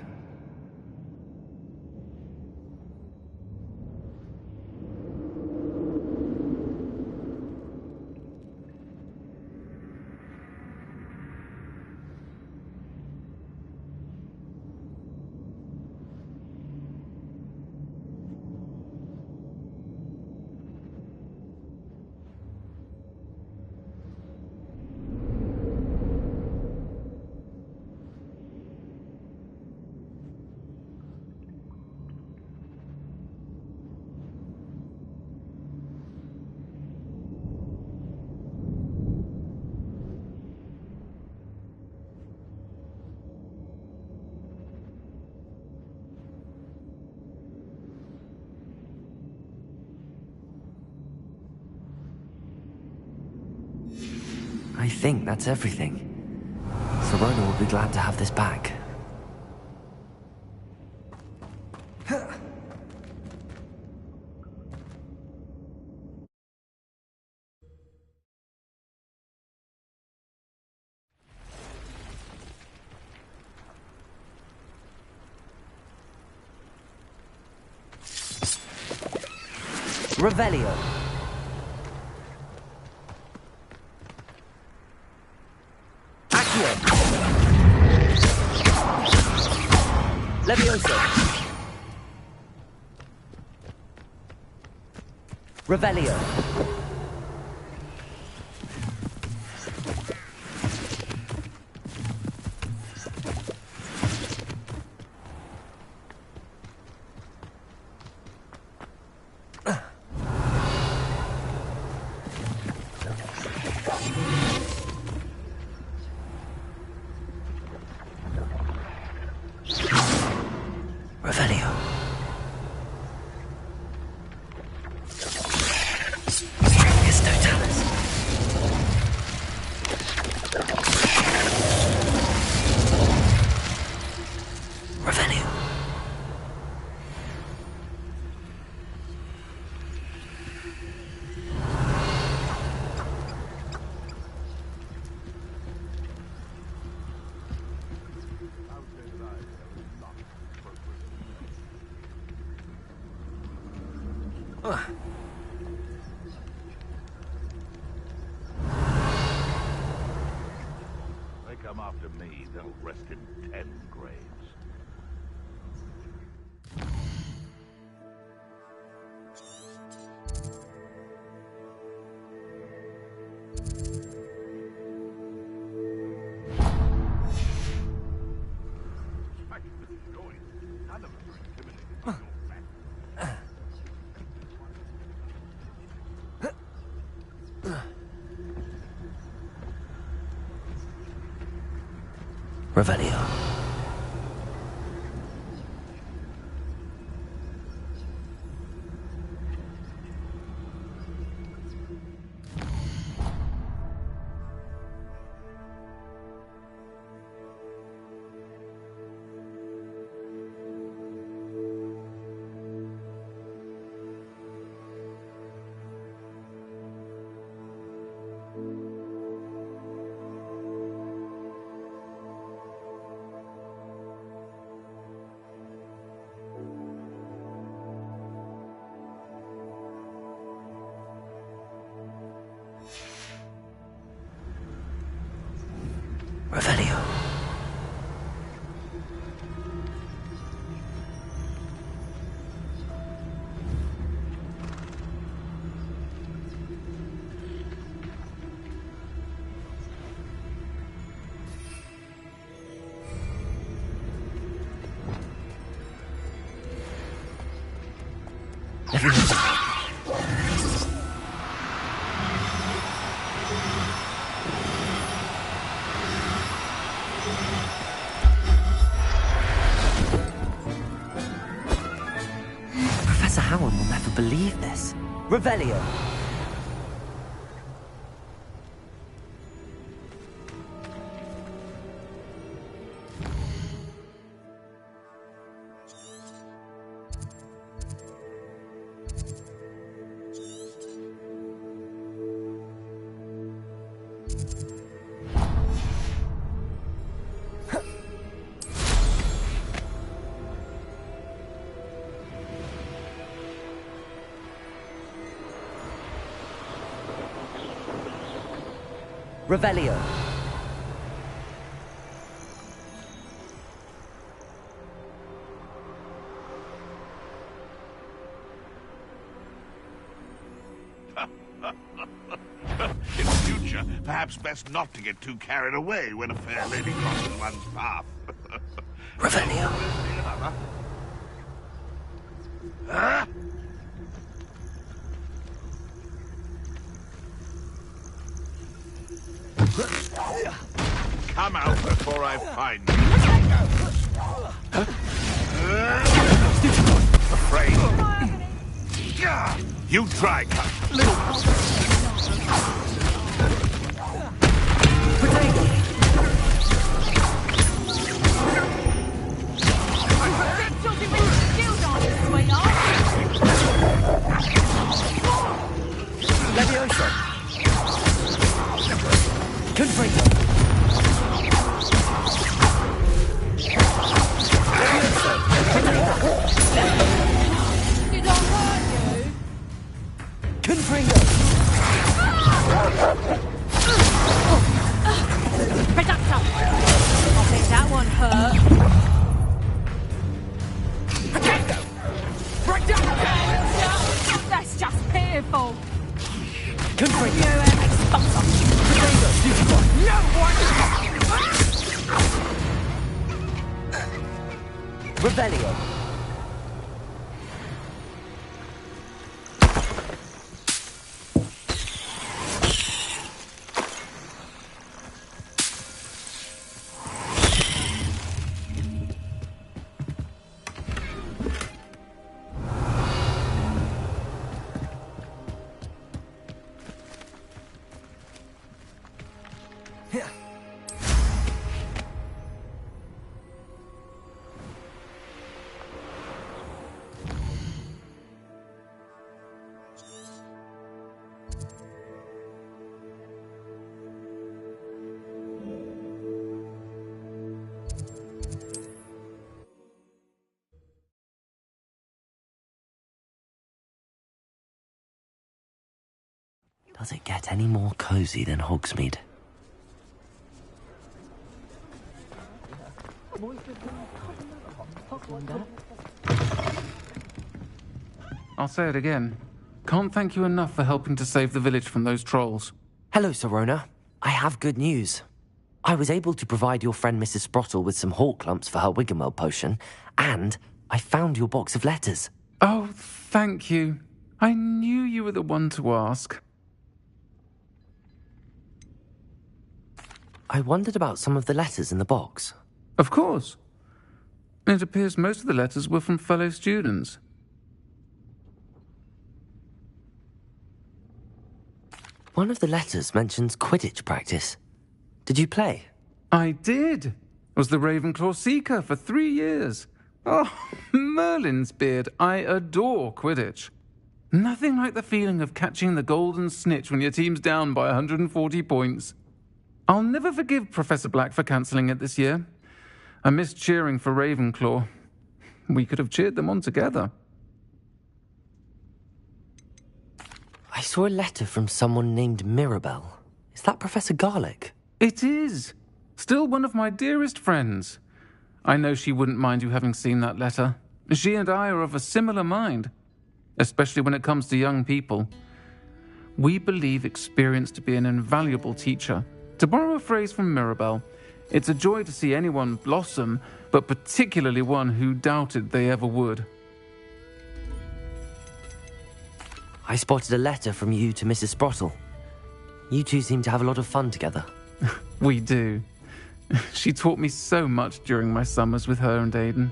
I think that's everything. Sirona will be glad to have this back. Revelio. Levioso. Revelio. Revelio. It's Totalis. Revelio. They come after me, they'll rest in 10 graves. None of us are intimidated. Revelio. Revelio. Professor Howard will never believe this. Revelio. Revelio. In future, perhaps best not to get too carried away when a fair lady crosses one's path. Revelio. Huh? Come out before I find you. Afraid? You try, cut. Leviosa. Confringo. Did I hurt you? Confringo. Reducto. I think that one hurt. That's just pitiful. Confringo. You exposure. No one. Revelio. Does it get any more cozy than Hogsmeade? I'll say it again. Can't thank you enough for helping to save the village from those trolls. Hello, Sirona. I have good news. I was able to provide your friend Mrs. Sprottle with some hawk lumps for her Wiggenweld potion, and I found your box of letters. Oh, thank you. I knew you were the one to ask. I wondered about some of the letters in the box. Of course. It appears most of the letters were from fellow students. One of the letters mentions Quidditch practice. Did you play? I did. Was the Ravenclaw Seeker for 3 years. Oh, Merlin's beard. I adore Quidditch. Nothing like the feeling of catching the golden snitch when your team's down by 140 points. I'll never forgive Professor Black for cancelling it this year. I missed cheering for Ravenclaw. We could have cheered them on together. I saw a letter from someone named Mirabelle. Is that Professor Garlick? It is. Still one of my dearest friends. I know she wouldn't mind you having seen that letter. She and I are of a similar mind, especially when it comes to young people. We believe experience to be an invaluable teacher. To borrow a phrase from Mirabelle, it's a joy to see anyone blossom, but particularly one who doubted they ever would. I spotted a letter from you to Mrs. Sprottle. You two seem to have a lot of fun together. We do. She taught me so much during my summers with her and Aidan.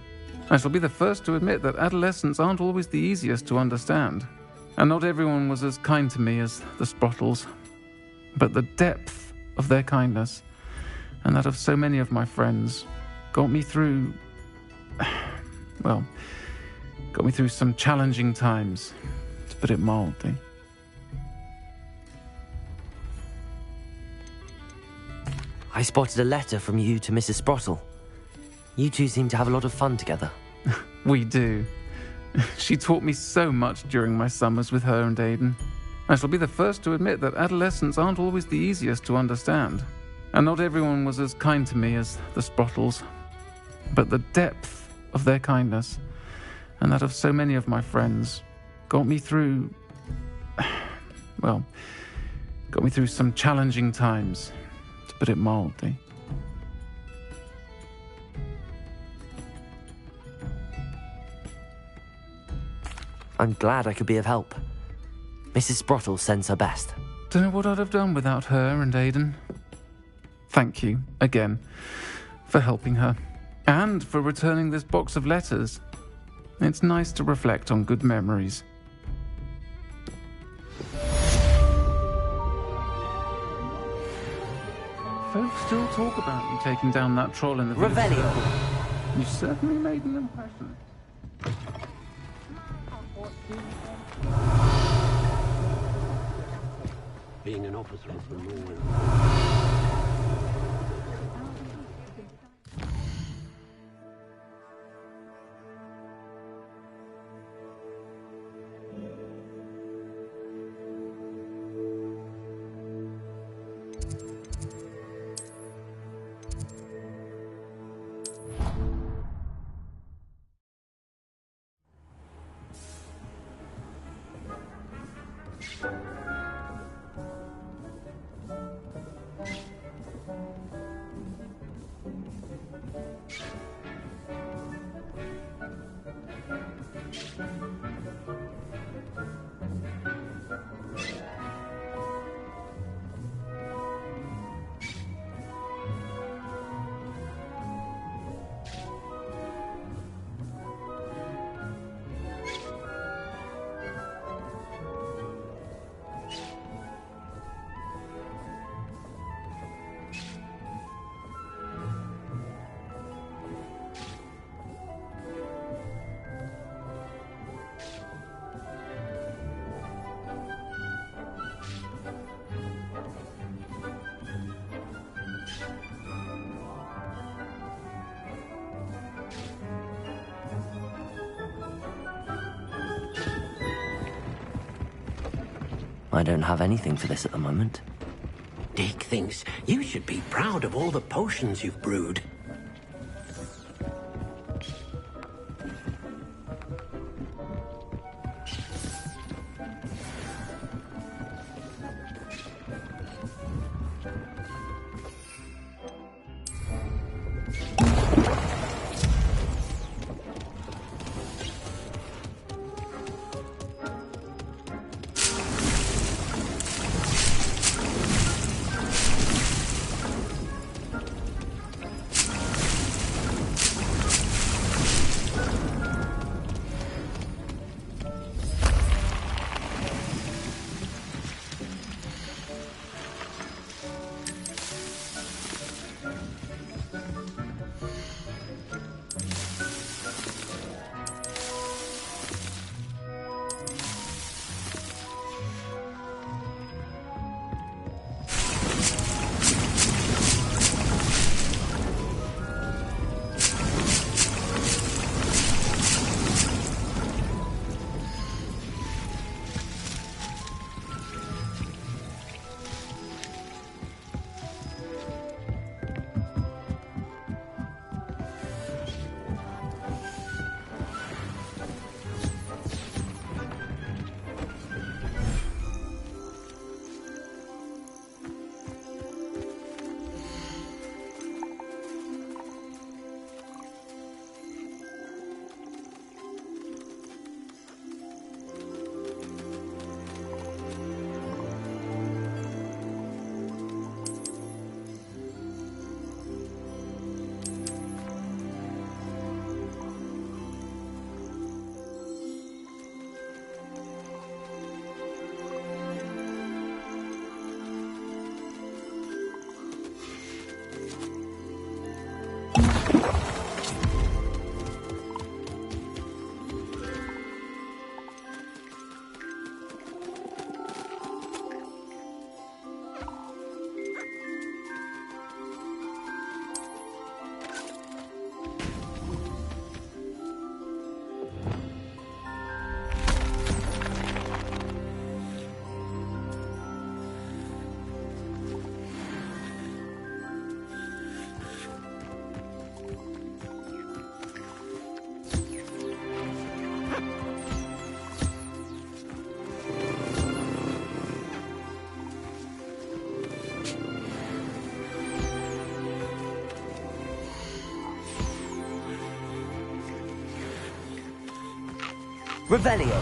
I shall be the first to admit that adolescents aren't always the easiest to understand, and not everyone was as kind to me as the Sprottles. But the depth of their kindness, and that of so many of my friends, got me through some challenging times, to put it mildly. I spotted a letter from you to Mrs. Sprottle. You two seem to have a lot of fun together. We do. She taught me so much during my summers with her and Aidan. I shall be the first to admit that adolescents aren't always the easiest to understand, and not everyone was as kind to me as the Sprottles. But the depth of their kindness, and that of so many of my friends, got me through some challenging times, to put it mildly. I'm glad I could be of help. Mrs. Sprottle sends her best. Don't know what I'd have done without her and Aidan. Thank you, again, for helping her, and for returning this box of letters. It's nice to reflect on good memories. Folks still talk about you taking down that troll in the village. Revelio! You certainly made an impression. Being an officer of the law. I don't have anything for this at the moment. Dick thinks you should be proud of all the potions you've brewed. Revelio.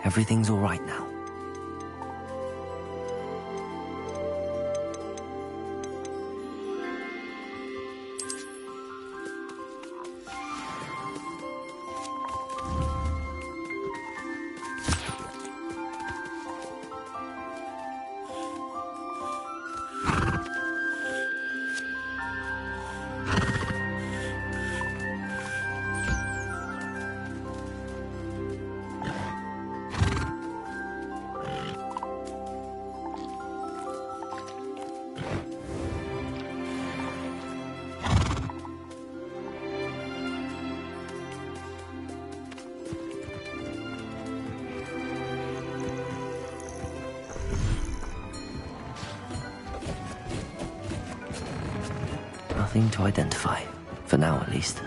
Everything's all right now. Nothing to identify, for now at least.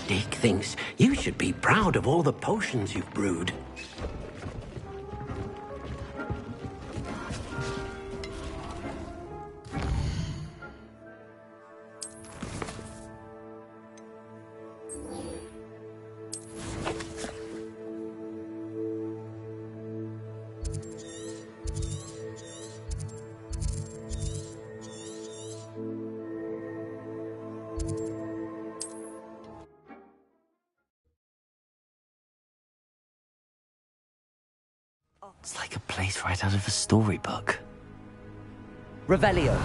Dick thinks you should be proud of all the potions you've brewed. It's like a place right out of a storybook. Revelio.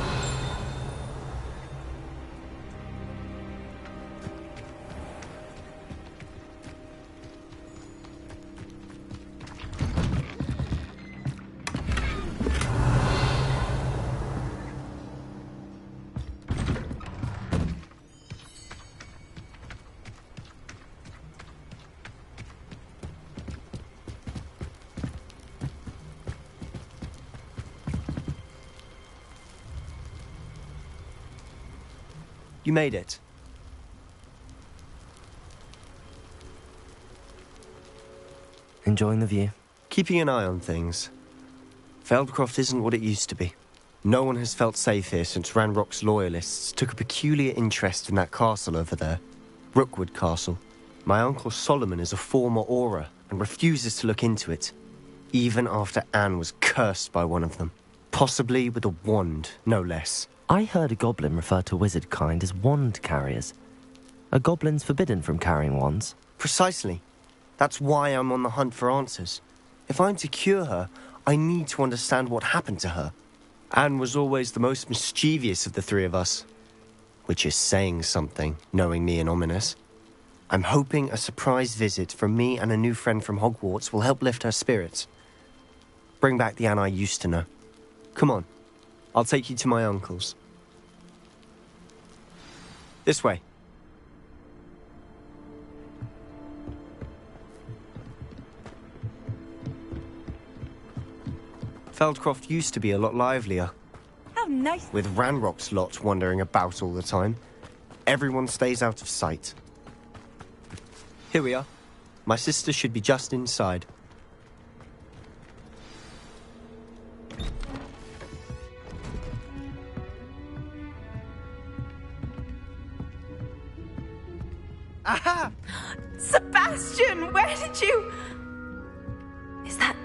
You made it. Enjoying the view? Keeping an eye on things. Feldcroft isn't what it used to be. No one has felt safe here since Ranrock's loyalists took a peculiar interest in that castle over there. Rookwood Castle. My uncle Solomon is a former Auror and refuses to look into it, even after Anne was cursed by one of them. Possibly with a wand, no less. I heard a goblin refer to wizard kind as wand carriers. Are goblins forbidden from carrying wands? Precisely. That's why I'm on the hunt for answers. If I'm to cure her, I need to understand what happened to her. Anne was always the most mischievous of the three of us. Which is saying something, knowing me and Ominous. I'm hoping a surprise visit from me and a new friend from Hogwarts will help lift her spirits. Bring back the Anne I used to know. Come on. I'll take you to my uncle's. This way. Feldcroft used to be a lot livelier. How nice. With Ranrock's lot wandering about all the time. Everyone stays out of sight. Here we are. My sister should be just inside. Aha! Sebastian, where did you... Is that...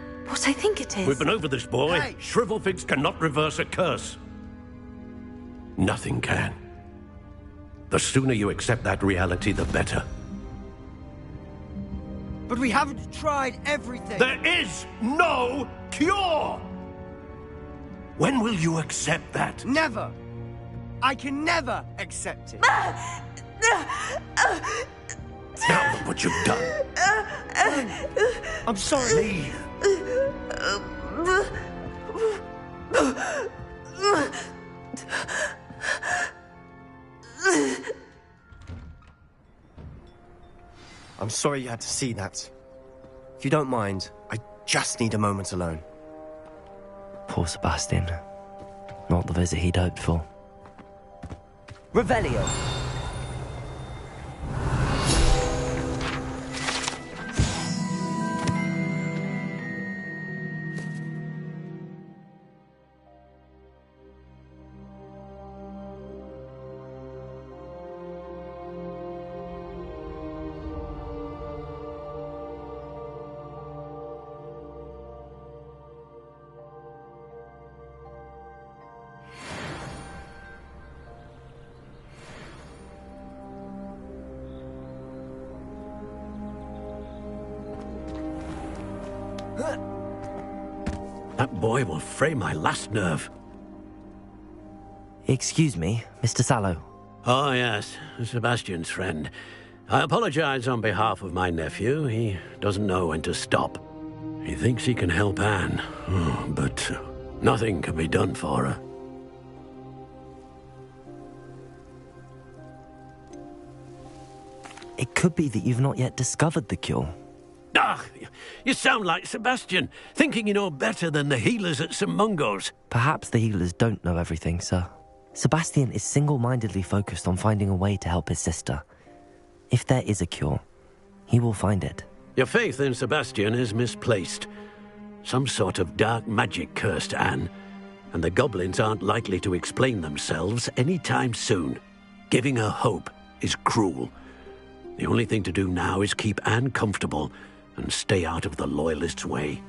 what I think it is. We've been over this, boy. Hey. Shrivelfigs cannot reverse a curse. Nothing can. The sooner you accept that reality, the better. But we haven't tried everything. There is no cure! When will you accept that? Never. I can never accept it. Now look what you've done. I'm sorry. Leave. I'm sorry you had to see that. If you don't mind, I just need a moment alone. Poor Sebastian. Not the visit he'd hoped for. Revelio. That boy will fray my last nerve. Excuse me, Mr. Sallow. Oh, yes, Sebastian's friend. I apologize on behalf of my nephew. He doesn't know when to stop. He thinks he can help Anne, but nothing can be done for her. It could be that you've not yet discovered the cure. Ah, you sound like Sebastian, thinking you know better than the healers at St. Mungo's. Perhaps the healers don't know everything, sir. Sebastian is single-mindedly focused on finding a way to help his sister. If there is a cure, he will find it. Your faith in Sebastian is misplaced. Some sort of dark magic cursed Anne, and the goblins aren't likely to explain themselves anytime soon. Giving her hope is cruel. The only thing to do now is keep Anne comfortable and stay out of the Loyalists' way.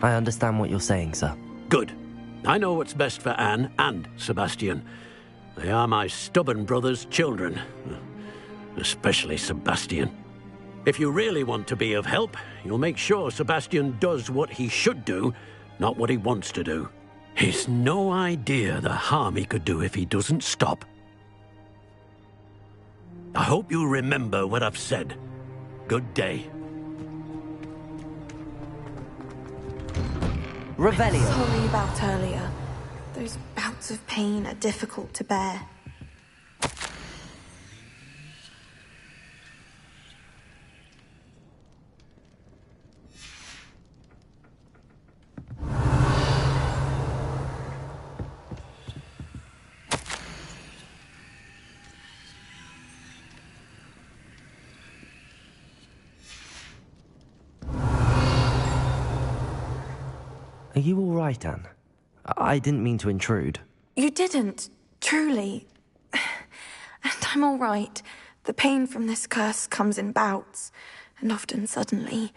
I understand what you're saying, sir. Good. I know what's best for Anne and Sebastian. They are my stubborn brother's children. Especially Sebastian. If you really want to be of help, you'll make sure Sebastian does what he should do, not what he wants to do. He's no idea the harm he could do if he doesn't stop. I hope you remember what I've said. Good day. Revelio. Sorry about earlier. Those bouts of pain are difficult to bear. Are you all right, Anne? I didn't mean to intrude. You didn't, truly. And I'm all right. The pain from this curse comes in bouts, and often suddenly.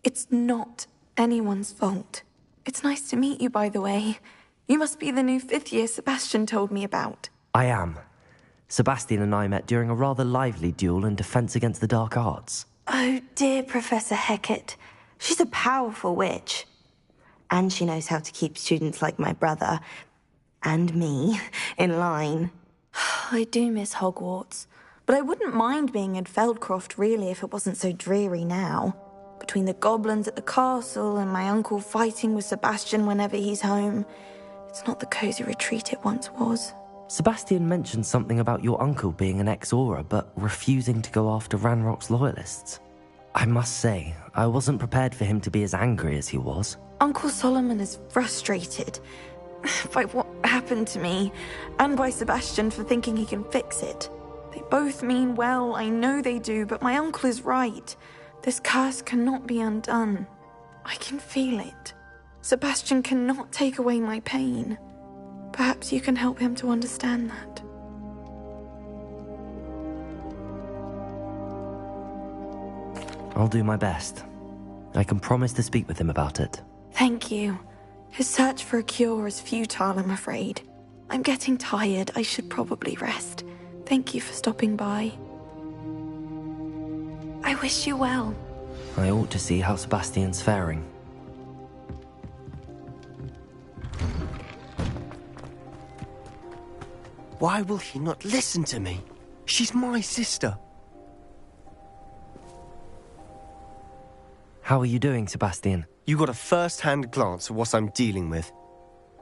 It's not anyone's fault. It's nice to meet you, by the way. You must be the new 5th year Sebastian told me about. I am. Sebastian and I met during a rather lively duel in Defense Against the Dark Arts. Oh, dear Professor Hecat. She's a powerful witch. And she knows how to keep students like my brother, and me, in line. I do miss Hogwarts, but I wouldn't mind being in Feldcroft, really, if it wasn't so dreary now. Between the goblins at the castle and my uncle fighting with Sebastian whenever he's home, it's not the cosy retreat it once was. Sebastian mentioned something about your uncle being an ex-Auror, but refusing to go after Ranrock's loyalists. I must say, I wasn't prepared for him to be as angry as he was. Uncle Solomon is frustrated by what happened to me, and by Sebastian for thinking he can fix it. They both mean well, I know they do, but my uncle is right. This curse cannot be undone. I can feel it. Sebastian cannot take away my pain. Perhaps you can help him to understand that. I'll do my best. I can promise to speak with him about it. Thank you. His search for a cure is futile, I'm afraid. I'm getting tired. I should probably rest. Thank you for stopping by. I wish you well. I ought to see how Sebastian's faring. Why will he not listen to me? She's my sister. How are you doing, Sebastian? You got a first-hand glance at what I'm dealing with.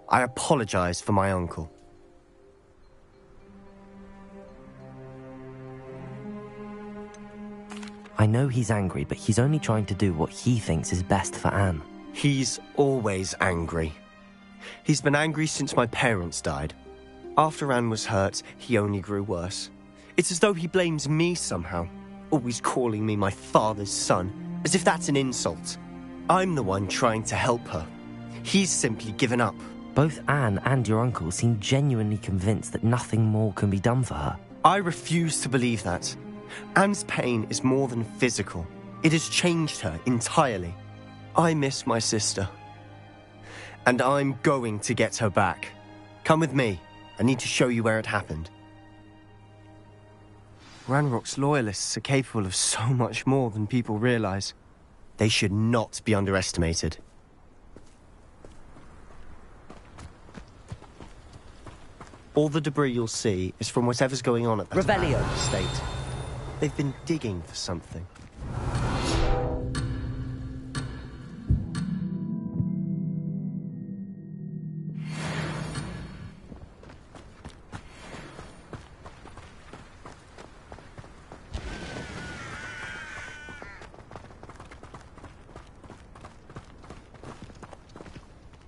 I apologize for my uncle. I know he's angry, but he's only trying to do what he thinks is best for Anne. He's always angry. He's been angry since my parents died. After Anne was hurt, he only grew worse. It's as though he blames me somehow, always calling me my father's son, as if that's an insult. I'm the one trying to help her. He's simply given up. Both Anne and your uncle seem genuinely convinced that nothing more can be done for her. I refuse to believe that. Anne's pain is more than physical. It has changed her entirely. I miss my sister. And I'm going to get her back. Come with me. I need to show you where it happened. Ranrock's loyalists are capable of so much more than people realize. They should not be underestimated. All the debris you'll see is from whatever's going on at that Revelio estate. They've been digging for something.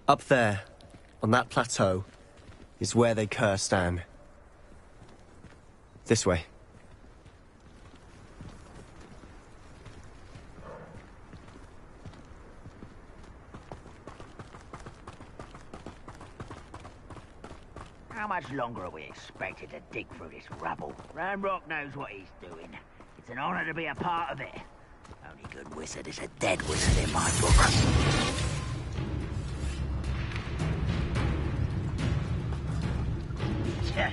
Up there, on that plateau, is where they cursed Anne. This way. How much longer are we expected to dig through this rubble? Ranrock knows what he's doing. It's an honor to be a part of it. Only good wizard is a dead wizard in my book. Who's there?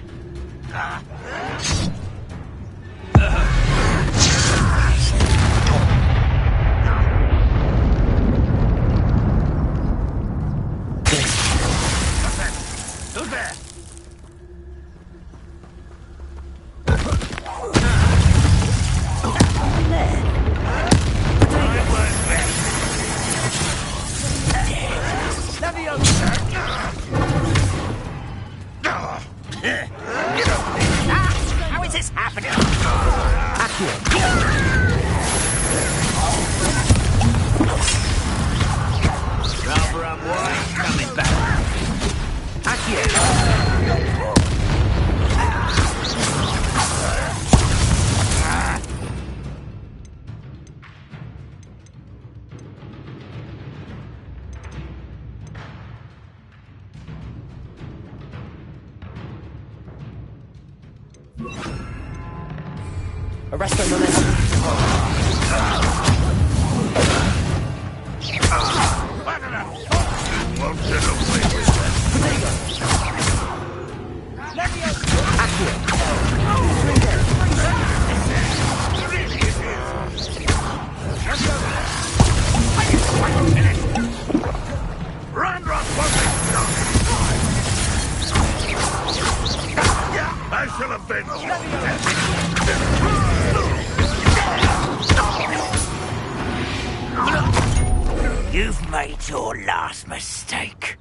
How is this happening? Rather unwise coming back. Arrest them, momentum. Won't get away with that. Ranrock won't be stopped. I shall avenge you. You've made your last mistake.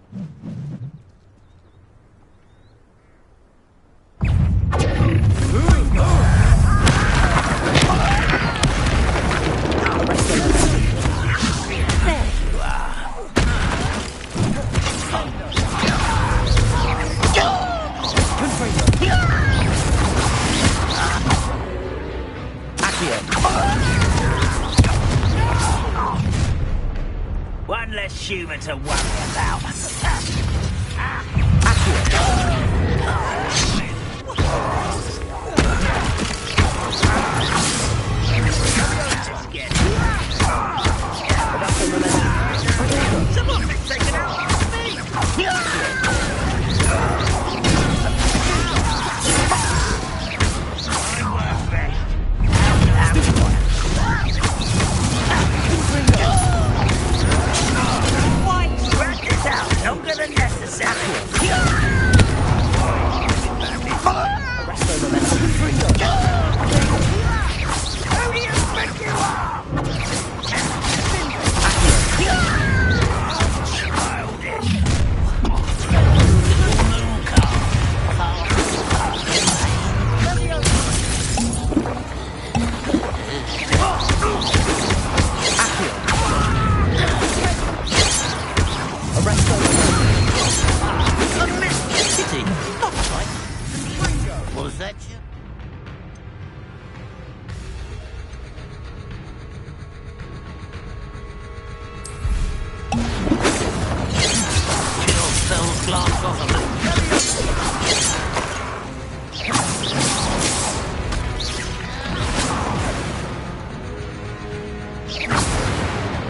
One less human to worry about. Just get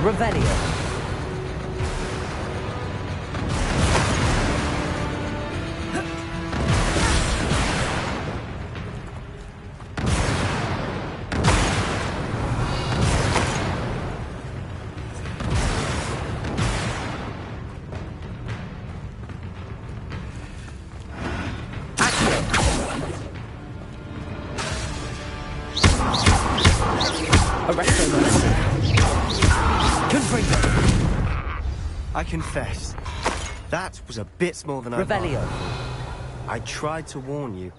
Revelio. I confess, that was a bit more than I Revelio. I tried to warn you.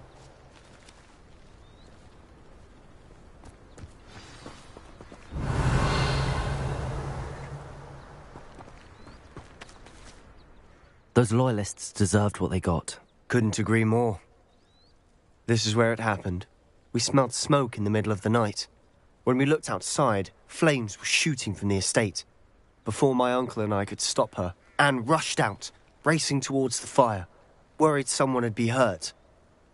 Those loyalists deserved what they got. Couldn't agree more. This is where it happened. We smelled smoke in the middle of the night. When we looked outside, flames were shooting from the estate. Before my uncle and I could stop her, Anne rushed out, racing towards the fire, worried someone had been hurt.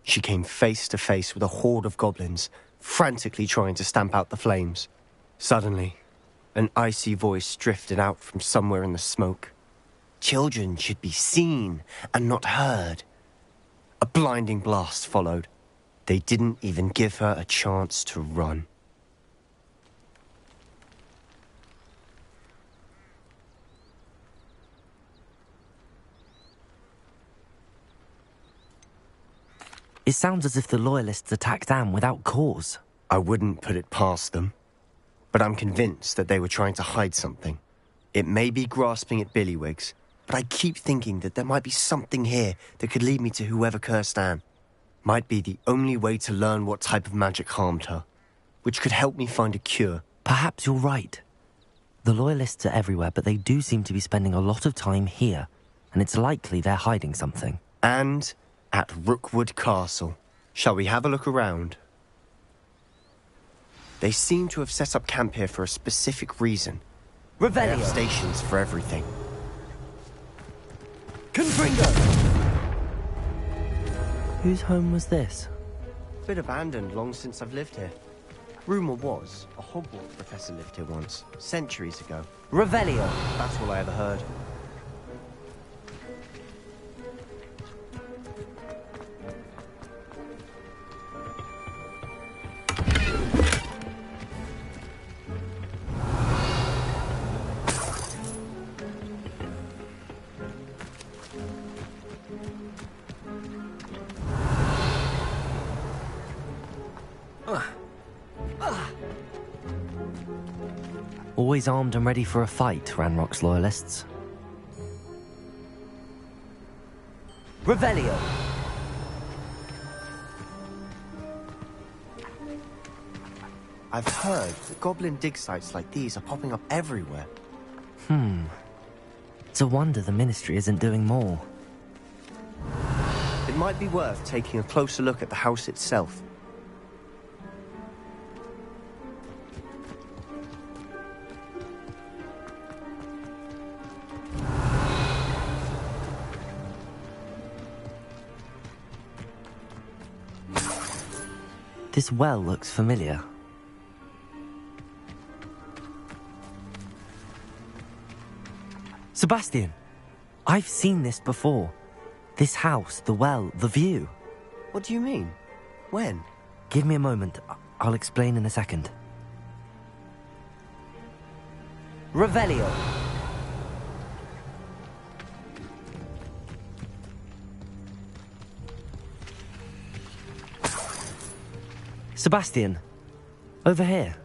She came face to face with a horde of goblins, frantically trying to stamp out the flames. Suddenly, an icy voice drifted out from somewhere in the smoke. Children should be seen and not heard. A blinding blast followed. They didn't even give her a chance to run. It sounds as if the Loyalists attacked Anne without cause. I wouldn't put it past them. But I'm convinced that they were trying to hide something. It may be grasping at Billywigs, but I keep thinking that there might be something here that could lead me to whoever cursed Anne. Might be the only way to learn what type of magic harmed her, which could help me find a cure. Perhaps you're right. The Loyalists are everywhere, but they do seem to be spending a lot of time here, and it's likely they're hiding something. And at Rookwood Castle. Shall we have a look around? They seem to have set up camp here for a specific reason. They have stations for everything. Confringo! Whose home was this? Bit abandoned long since I've lived here. Rumour was, a Hogwarts professor lived here once, centuries ago. Revelio! That's all I ever heard. Always armed and ready for a fight, Ranrock's Loyalists. Revelio! I've heard that goblin dig sites like these are popping up everywhere. It's a wonder the Ministry isn't doing more. It might be worth taking a closer look at the house itself. This well looks familiar. Sebastian! I've seen this before. This house, the well, the view. What do you mean? When? Give me a moment. I'll explain in a second. Revelio! Sebastian, over here.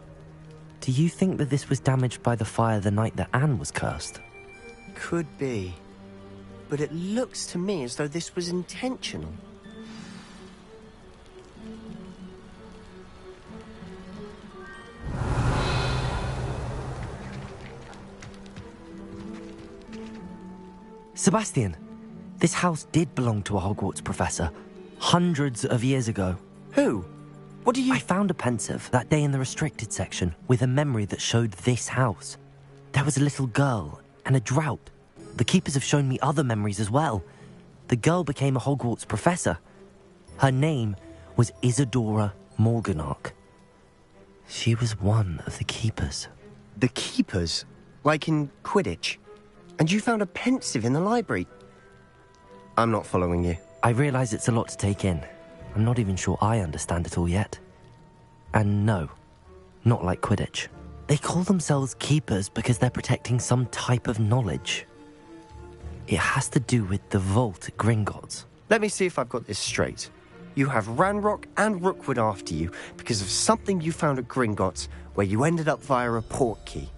Do you think that this was damaged by the fire the night that Anne was cursed? Could be. But it looks to me as though this was intentional. Sebastian, this house did belong to a Hogwarts professor, hundreds of years ago. Who? What do you... I found a pensive that day in the restricted section with a memory that showed this house. There was a little girl and a drought. The keepers have shown me other memories as well. the girl became a Hogwarts professor. Her name was Isadora Morganach. She was one of the Keepers. The Keepers? Like in Quidditch? And you found a pensive in the library? I'm not following you. I realise it's a lot to take in. I'm not even sure I understand it all yet. And no, not like Quidditch. They call themselves Keepers because they're protecting some type of knowledge. It has to do with the vault at Gringotts. Let me see if I've got this straight. You have Ranrock and Rookwood after you because of something you found at Gringotts where you ended up via a portkey.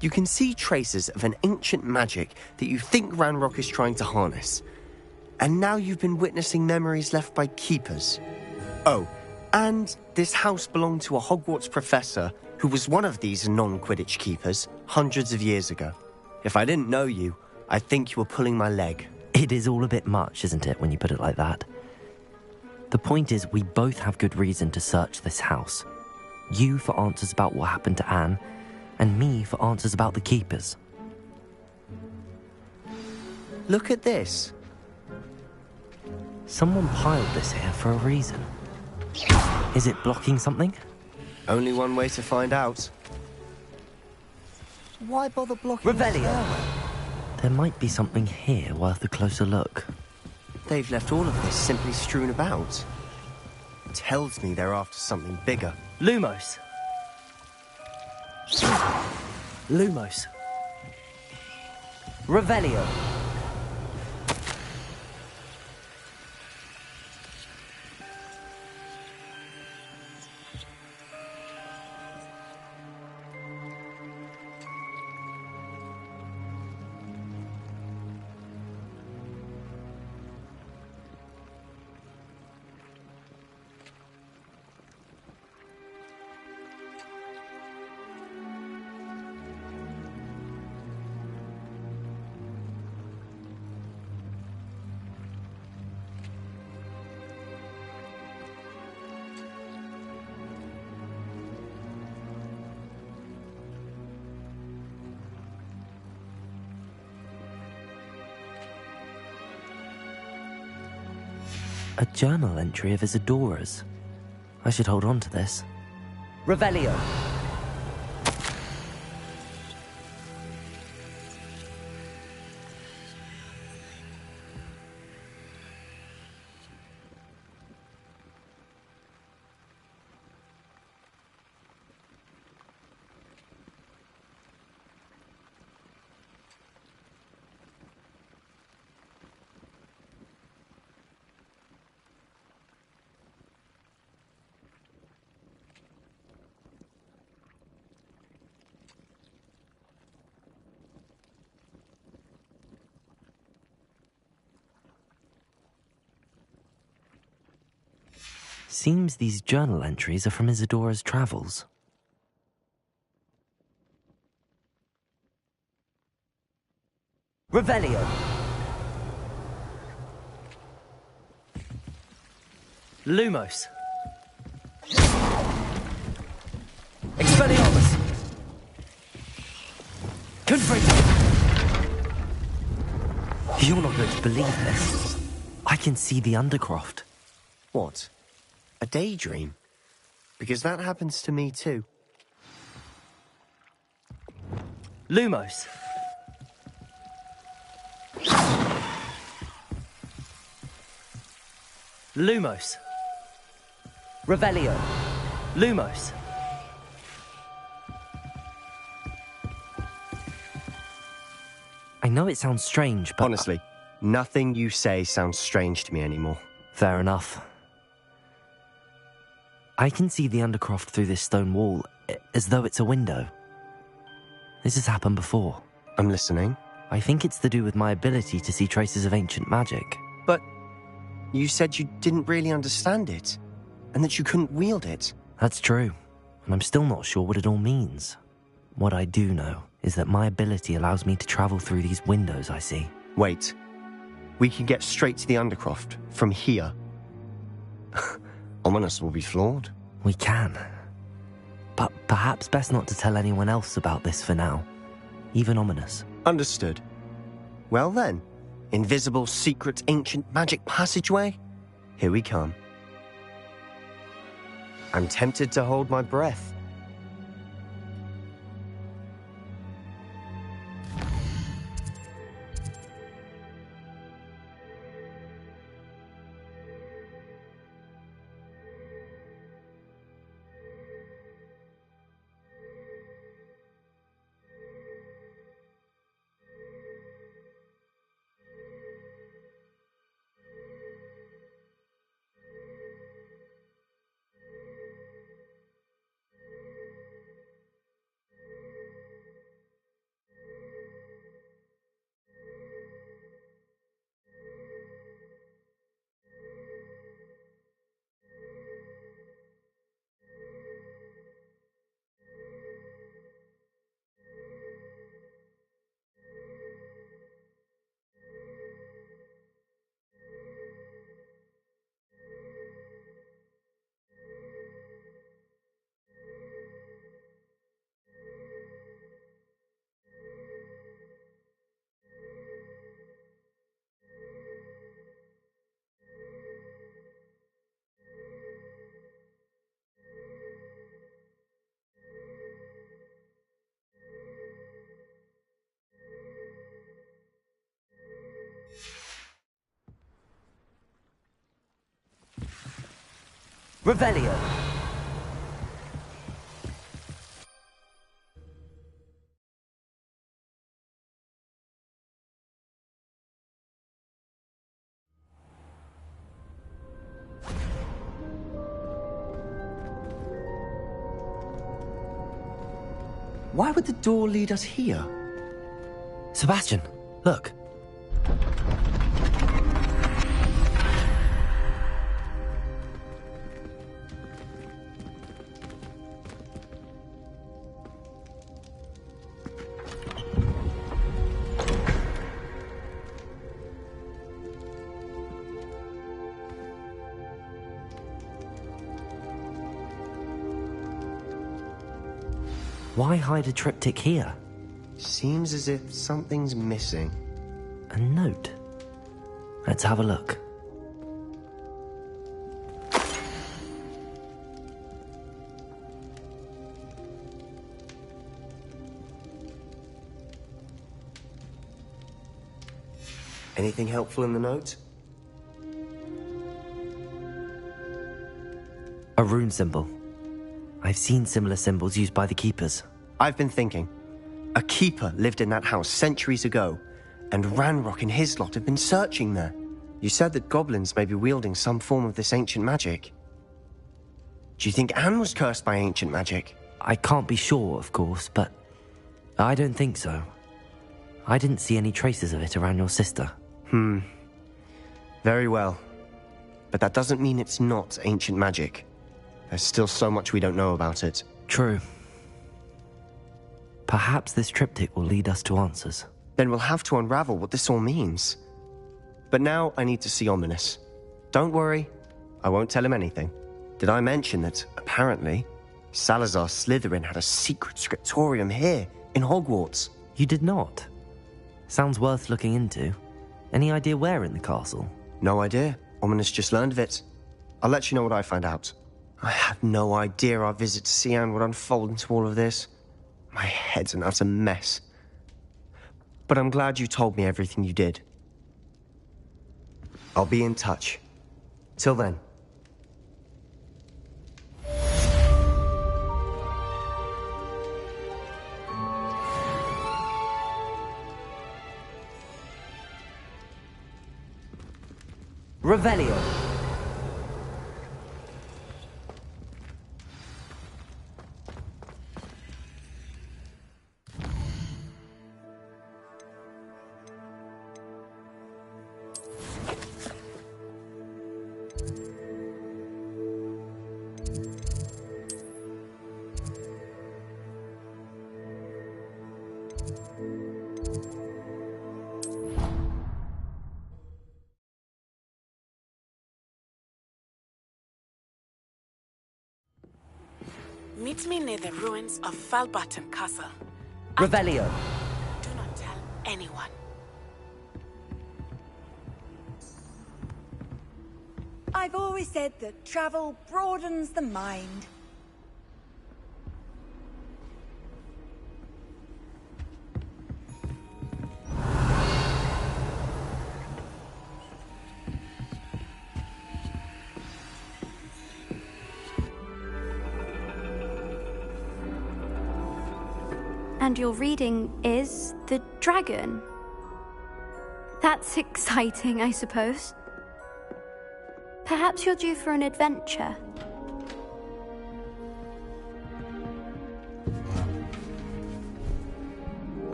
You can see traces of an ancient magic that you think Ranrock is trying to harness. And now you've been witnessing memories left by Keepers. Oh, and this house belonged to a Hogwarts professor who was one of these non-Quidditch Keepers hundreds of years ago. If I didn't know you, I'd think you were pulling my leg. It is all a bit much, isn't it, when you put it like that? The point is, we both have good reason to search this house. You for answers about what happened to Anne, and me for answers about the Keepers. Look at this. Someone piled this here for a reason. Is it blocking something? Only one way to find out. Why bother blocking Revelio! There might be something here worth a closer look. They've left all of this simply strewn about. Tells me they're after something bigger. Lumos! Lumos. Revelio. A journal entry of Isadora's. I should hold on to this. Revelio. Seems these journal entries are from Isadora's travels. Revelio. Lumos. Expelliarmus. Confringo. You're not going to believe this. I can see the Undercroft. What? A daydream? Because that happens to me too. Lumos. Lumos. Revelio. Lumos. I know it sounds strange, but... Honestly, nothing you say sounds strange to me anymore. Fair enough. I can see the Undercroft through this stone wall, as though it's a window. This has happened before. I'm listening. I think it's to do with my ability to see traces of ancient magic. But you said you didn't really understand it, and that you couldn't wield it. That's true, and I'm still not sure what it all means. What I do know is that my ability allows me to travel through these windows I see. Wait. We can get straight to the Undercroft from here. Ominous will be flawed. We can. But perhaps best not to tell anyone else about this for now. Even Ominous. Understood. Well then, Invisible, secret, ancient magic passageway? Here we come. I'm tempted to hold my breath. Revelio. Why would the door lead us here? Sebastian, look. Why hide a triptych here? Seems as if something's missing. A note. Let's have a look. Anything helpful in the note? A rune symbol. I've seen similar symbols used by the keepers. I've been thinking. A keeper lived in that house centuries ago, and Ranrock and his lot have been searching there. You said that goblins may be wielding some form of this ancient magic. Do you think Anne was cursed by ancient magic? I can't be sure, of course, but I don't think so. I didn't see any traces of it around your sister. Very well. But that doesn't mean it's not ancient magic. There's still so much we don't know about it. True. Perhaps this triptych will lead us to answers. Then we'll have to unravel what this all means. But now I need to see Ominous. Don't worry, I won't tell him anything. Did I mention that, apparently, Salazar Slytherin had a secret scriptorium here, in Hogwarts? You did not? Sounds worth looking into. Any idea where in the castle? No idea. Ominous just learned of it. I'll let you know what I find out. I had no idea our visit to Cian would unfold into all of this. My head's an utter mess. But I'm glad you told me everything you did. I'll be in touch. Till then. Revelio. Meet me near the ruins of Falbaton Castle. Revelio. Do not tell anyone. I've always said that travel broadens the mind. And your reading is The Dragon. That's exciting, I suppose. Perhaps you're due for an adventure.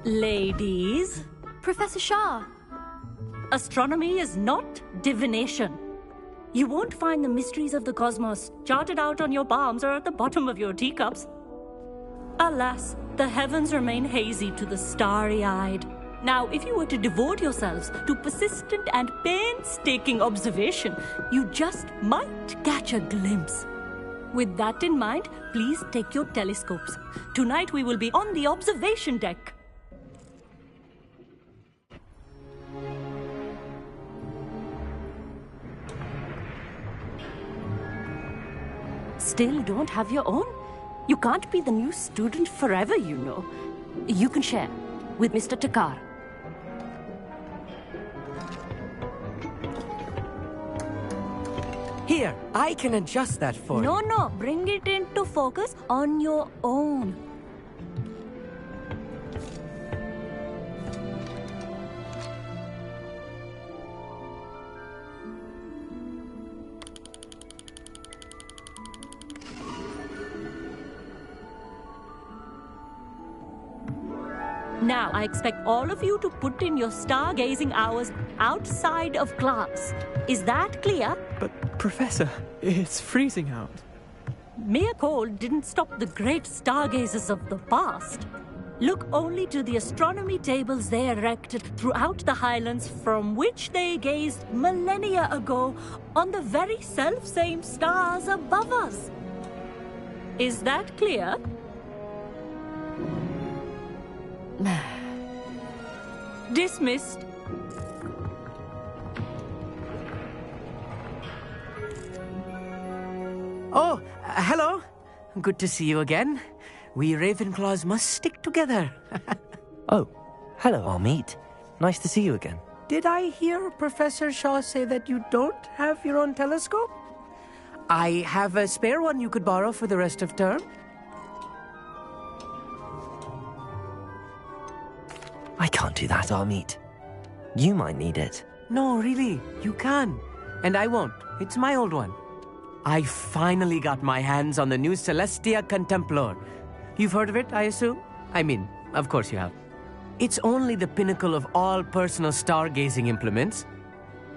Ladies. Professor Shah. Astronomy is not divination. You won't find the mysteries of the cosmos charted out on your palms or at the bottom of your teacups. Alas, the heavens remain hazy to the starry-eyed. Now, if you were to devote yourselves to persistent and painstaking observation, you just might catch a glimpse. With that in mind, please take your telescopes. Tonight we will be on the observation deck. Still don't have your own? You can't be the new student forever, you know. You can share with Mr. Takar. Here, I can adjust that for you. No, bring it into focus on your own. Now, I expect all of you to put in your stargazing hours outside of class. Is that clear? But, Professor, it's freezing out. Mere cold didn't stop the great stargazers of the past. Look only to the astronomy tables they erected throughout the highlands from which they gazed millennia ago on the very self-same stars above us. Is that clear? Dismissed. Oh, hello. Good to see you again. We Ravenclaws must stick together. Oh, hello, Amit. Nice to see you again. Did I hear Professor Shaw say that you don't have your own telescope? I have a spare one you could borrow for the rest of term. I can't do that, Amit. You might need it. No, really, you can. And I won't. It's my old one. I finally got my hands on the new Celestia Contemplar. You've heard of it, I assume? I mean, of course you have. It's only the pinnacle of all personal stargazing implements.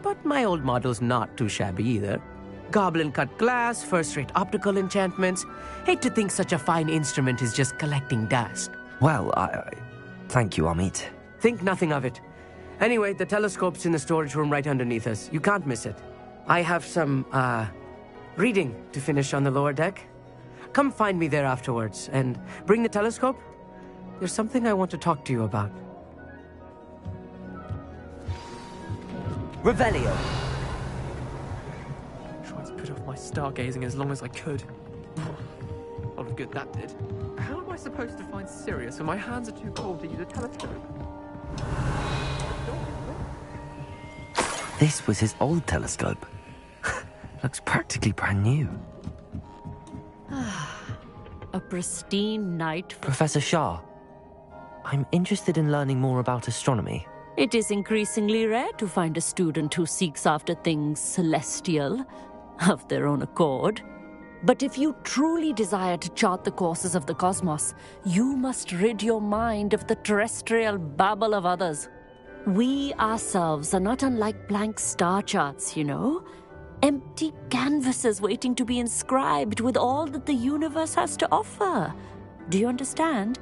But my old model's not too shabby either. Goblin-cut glass, first-rate optical enchantments. Hate to think such a fine instrument is just collecting dust. Well, thank you, Amit. Think nothing of it. Anyway, the telescope's in the storage room right underneath us. You can't miss it. I have some, reading to finish on the lower deck. Come find me there afterwards, and bring the telescope. There's something I want to talk to you about. Revelio. Tried to put off my stargazing as long as I could. A lot of good that did. How am I supposed to find Sirius when my hands are too cold to use a telescope? This was his old telescope. Looks practically brand new. A pristine night. Professor Shah, I'm interested in learning more about astronomy. It is increasingly rare to find a student who seeks after things celestial, of their own accord. But if you truly desire to chart the courses of the cosmos, you must rid your mind of the terrestrial babble of others. We ourselves are not unlike blank star charts, you know. Empty canvases waiting to be inscribed with all that the universe has to offer. Do you understand?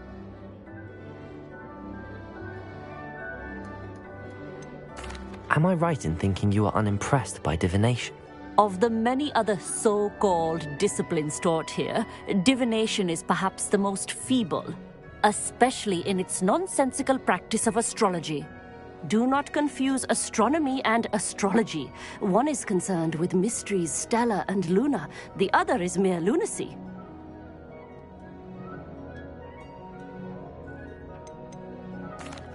Am I right in thinking you are unimpressed by divination? Of the many other so-called disciplines taught here, divination is perhaps the most feeble, especially in its nonsensical practice of astrology. Do not confuse astronomy and astrology. One is concerned with mysteries, Stella and Luna. The other is mere lunacy.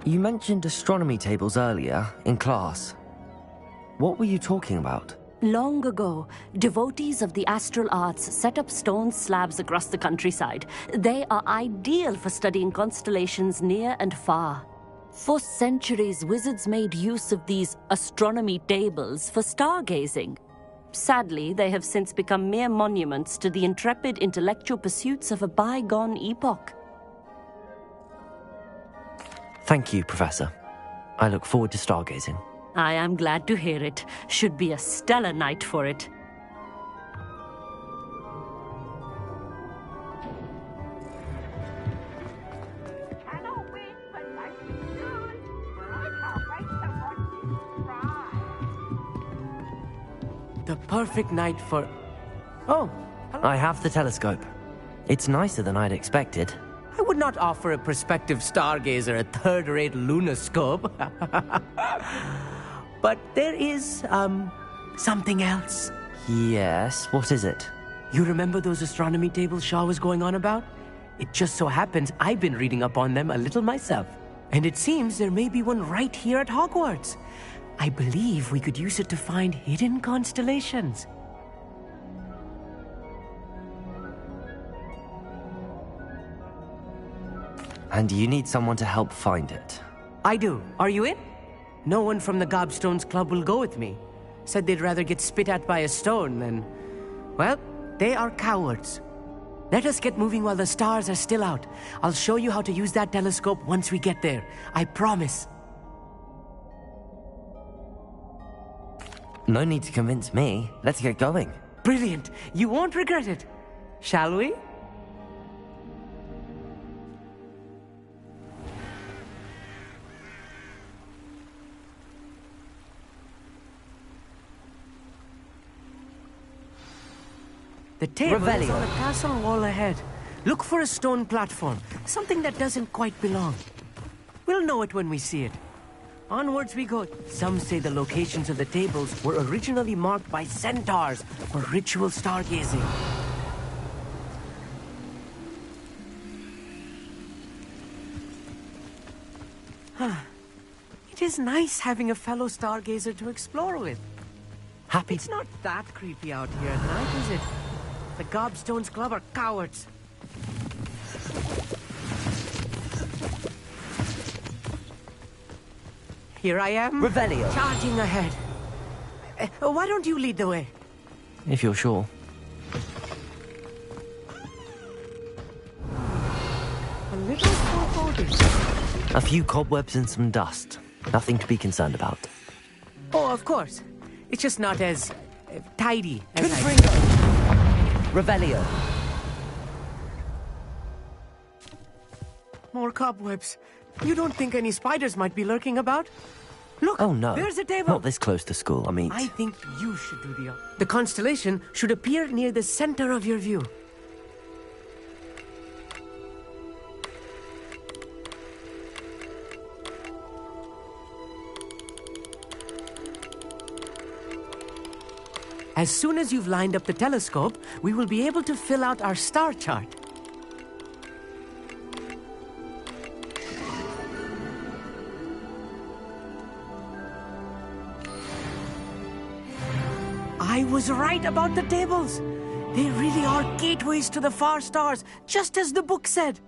You mentioned astronomy tables earlier, in class. What were you talking about? Long ago, devotees of the astral arts set up stone slabs across the countryside. They are ideal for studying constellations near and far. For centuries, wizards made use of these astronomy tables for stargazing. Sadly, they have since become mere monuments to the intrepid intellectual pursuits of a bygone epoch. Thank you, Professor. I look forward to stargazing. I am glad to hear it. Should be a stellar night for it. The perfect night for... Oh, I have the telescope. It's nicer than I'd expected. I would not offer a prospective stargazer a third-rate lunoscope. But there is, something else. Yes, what is it? You remember those astronomy tables Shaw was going on about? It just so happens I've been reading up on them a little myself. And it seems there may be one right here at Hogwarts. I believe we could use it to find hidden constellations. And you need someone to help find it. I do. Are you in? No one from the Gobstones Club will go with me. Said they'd rather get spit at by a stone than... Well, they are cowards. Let us get moving while the stars are still out. I'll show you how to use that telescope once we get there. I promise. No need to convince me. Let's get going. Brilliant. You won't regret it. Shall we? The table is on the castle wall ahead. Look for a stone platform, something that doesn't quite belong. We'll know it when we see it. Onwards we go. Some say the locations of the tables were originally marked by centaurs for ritual stargazing. It is nice having a fellow stargazer to explore with. Happy. It's not that creepy out here at night, is it? The Gobstones Club are cowards. Here I am. Revelio. Charging ahead. Why don't you lead the way? If you're sure. A little foreboding. A few cobwebs and some dust. Nothing to be concerned about. Oh, of course. It's just not as tidy as Revelio. More cobwebs. You don't think any spiders might be lurking about? Look, oh no, there's a table. Not this close to school, I mean. I think you should do the constellation should appear near the center of your view. As soon as you've lined up the telescope, we will be able to fill out our star chart. I was right about the tables. They really are gateways to the far stars, just as the book said.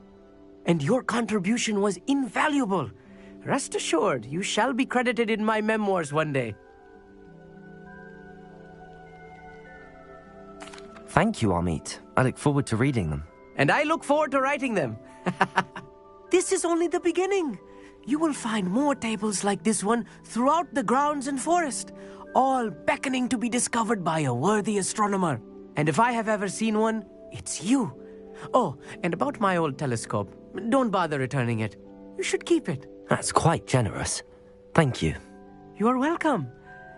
And your contribution was invaluable. Rest assured, you shall be credited in my memoirs one day. Thank you, Amit. I look forward to reading them. And I look forward to writing them. This is only the beginning. You will find more tables like this one throughout the grounds and forest, all beckoning to be discovered by a worthy astronomer. And if I have ever seen one, it's you. Oh, and about my old telescope, don't bother returning it. You should keep it. That's quite generous. Thank you. You are welcome.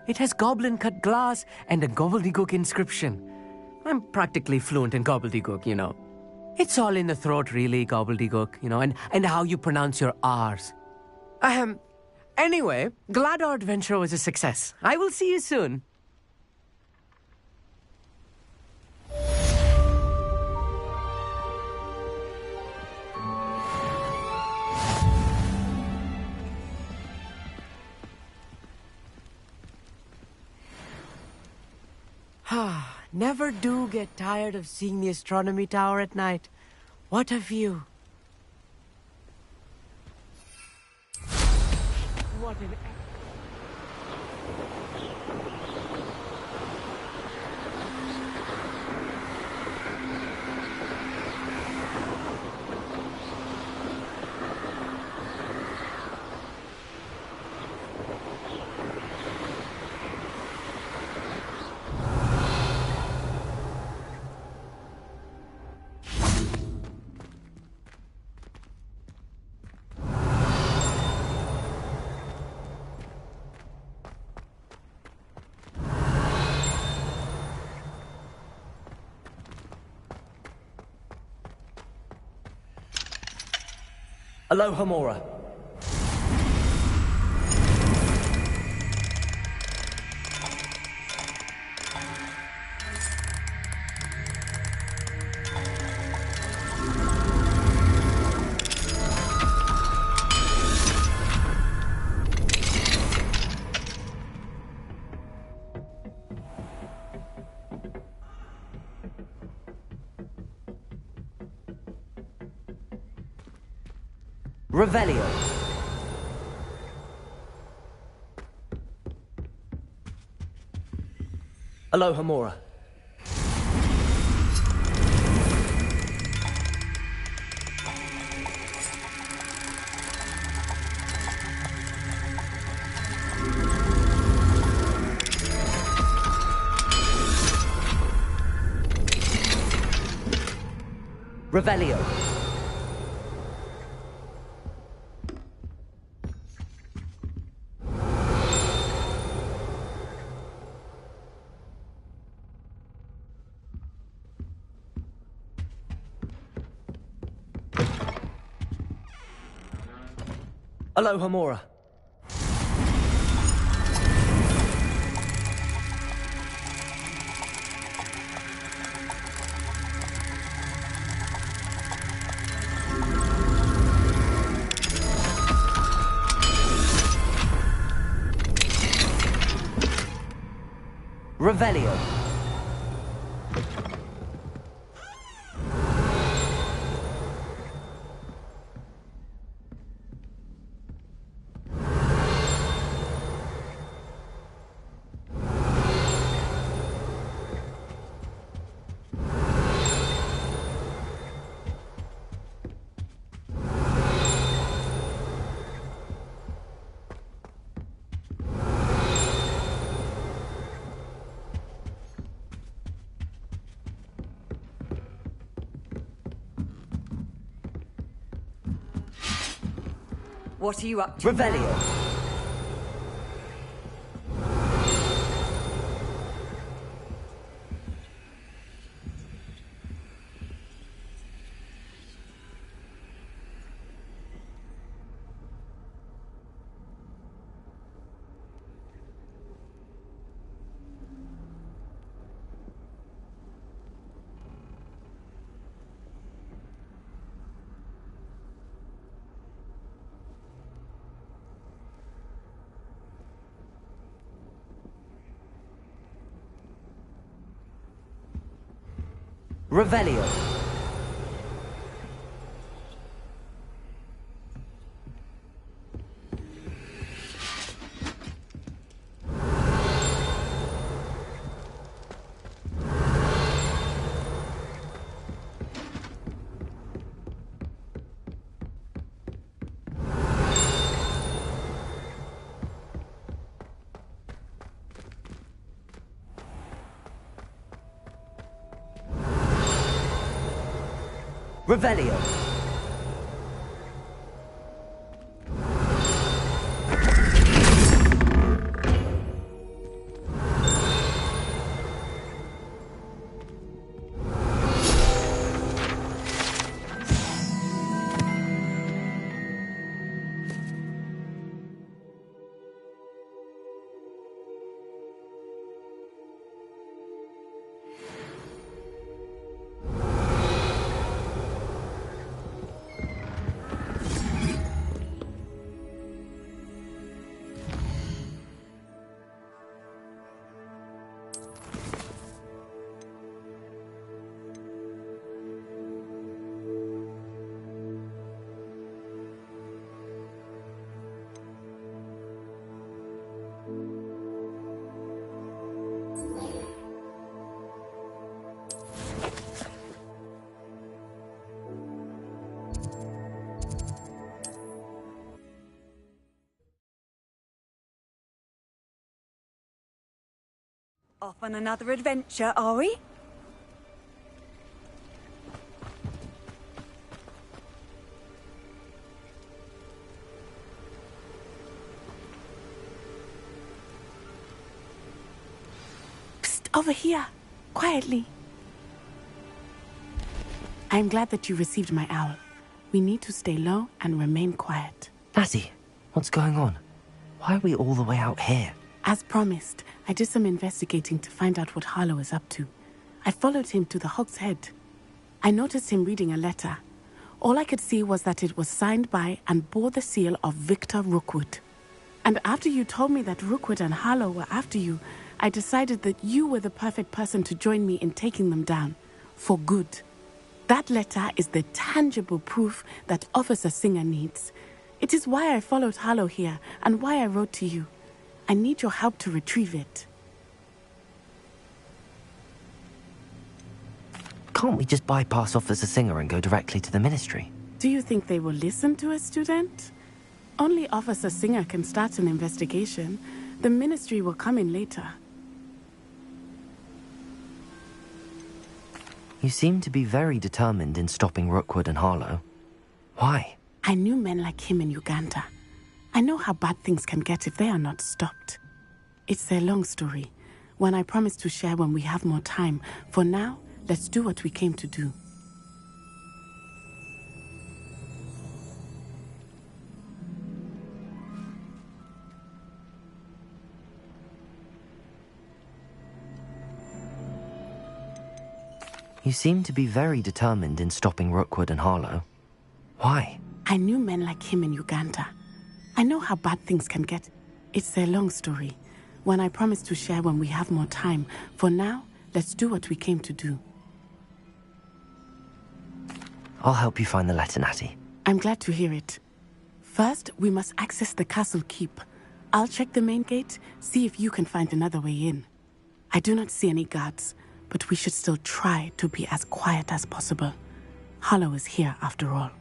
It has goblin-cut glass and a gobbledygook inscription. I'm practically fluent in gobbledygook, you know. It's all in the throat, really, gobbledygook, you know, and how you pronounce your R's. Anyway, glad our adventure was a success. I will see you soon. Never do get tired of seeing the astronomy tower at night. What a view. What an... Aloha Mora. Revelio. Aloha Mora. Revelio. Aloha Mora. Revelio. What are you up to? Revelio. Revelio. Revelio. Off on another adventure, are we? Psst, over here. Quietly. I'm glad that you received my owl. We need to stay low and remain quiet. Natty, what's going on? Why are we all the way out here? As promised, I did some investigating to find out what Harlow is up to. I followed him to the Hog's Head. I noticed him reading a letter. All I could see was that it was signed by and bore the seal of Victor Rookwood. And after you told me that Rookwood and Harlow were after you, I decided that you were the perfect person to join me in taking them down. For good. That letter is the tangible proof that Officer Singer needs. It is why I followed Harlow here and why I wrote to you. I need your help to retrieve it. Can't we just bypass Officer Singer and go directly to the Ministry? Do you think they will listen to a student? Only Officer Singer can start an investigation. The Ministry will come in later. You seem to be very determined in stopping Rookwood and Harlow. Why? I knew men like him in Uganda. I know how bad things can get if they are not stopped. It's a long story, one I promise to share when we have more time. For now, let's do what we came to do. You seem to be very determined in stopping Rookwood and Harlow. Why? I knew men like him in Uganda. I know how bad things can get. It's a long story, one I promise to share when we have more time. For now, let's do what we came to do. I'll help you find the letter, Natty. I'm glad to hear it. First, we must access the castle keep. I'll check the main gate, see if you can find another way in. I do not see any guards, but we should still try to be as quiet as possible. Harlow is here after all.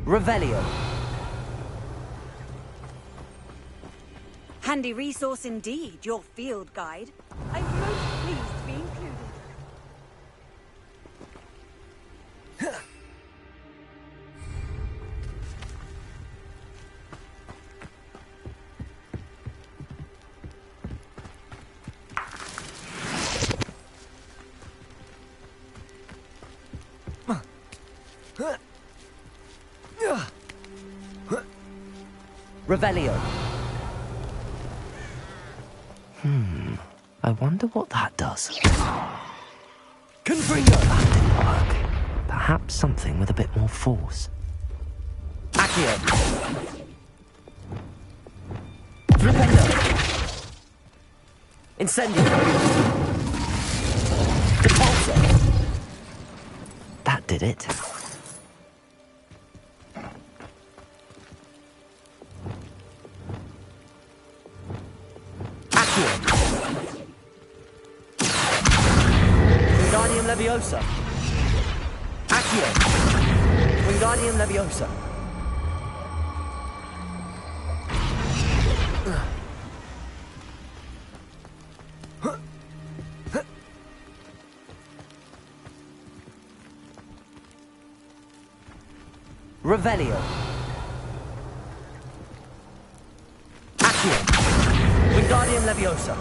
Revelio. Handy resource indeed, your field guide. I'm most pleased to be included. Revelio. I wonder what that does. Confringo! That didn't work. Perhaps something with a bit more force. Accio! Rependo! Incendio! Repulsor! That did it. Wingardium Leviosa. Accio. Wingardium Leviosa. Revelio. Accio. Wingardium Leviosa.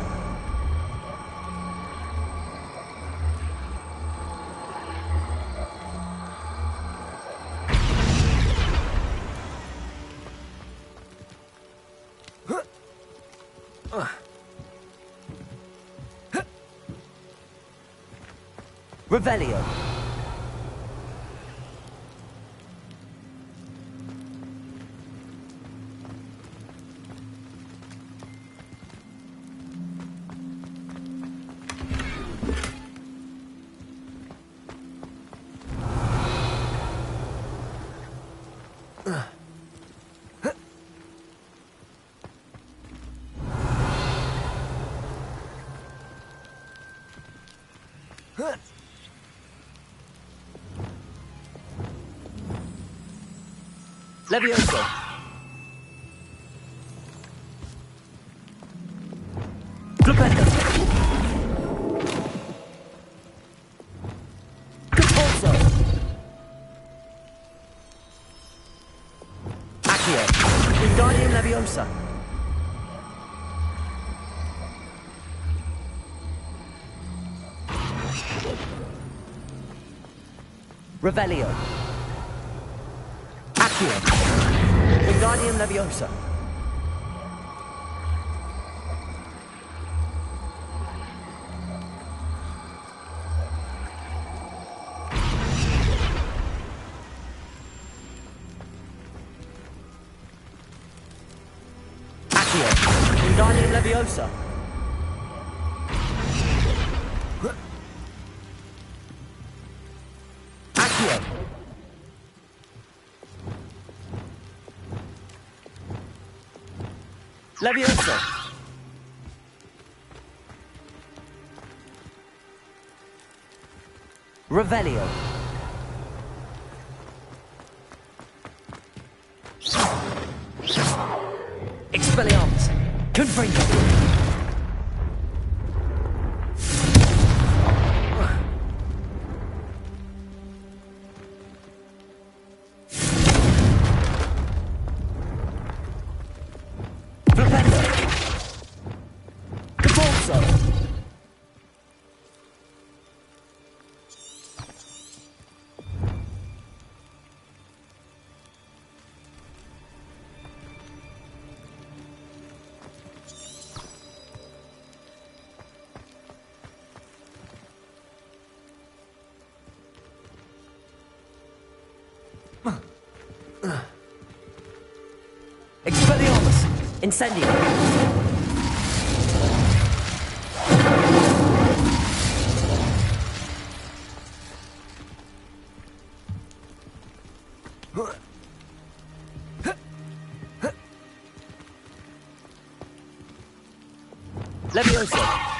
Revelio. Levioso. Leviosa. Revelio. Accio. Wingardium Leviosa. Accio. Wingardium Leviosa. Accio. Leviosa. Revelio. Expelliarmus. Confringo. Flipendo. Convulso. Expelliarmus. Incendio. Leviosa.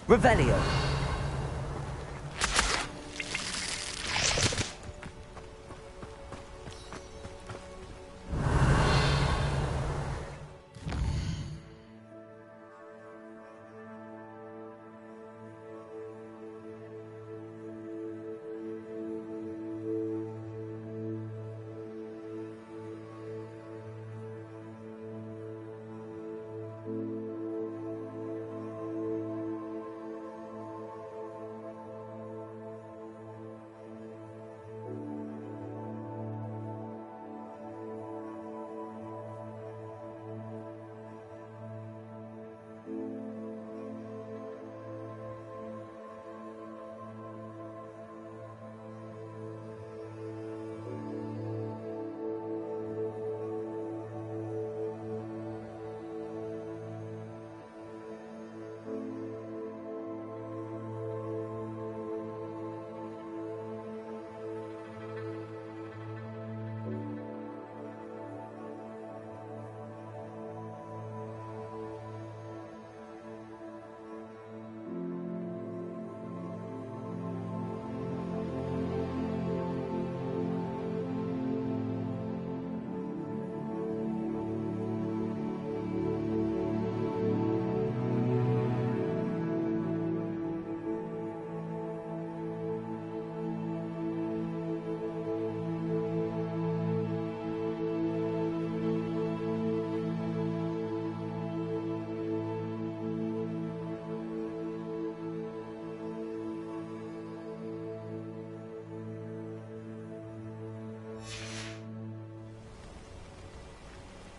Revelio.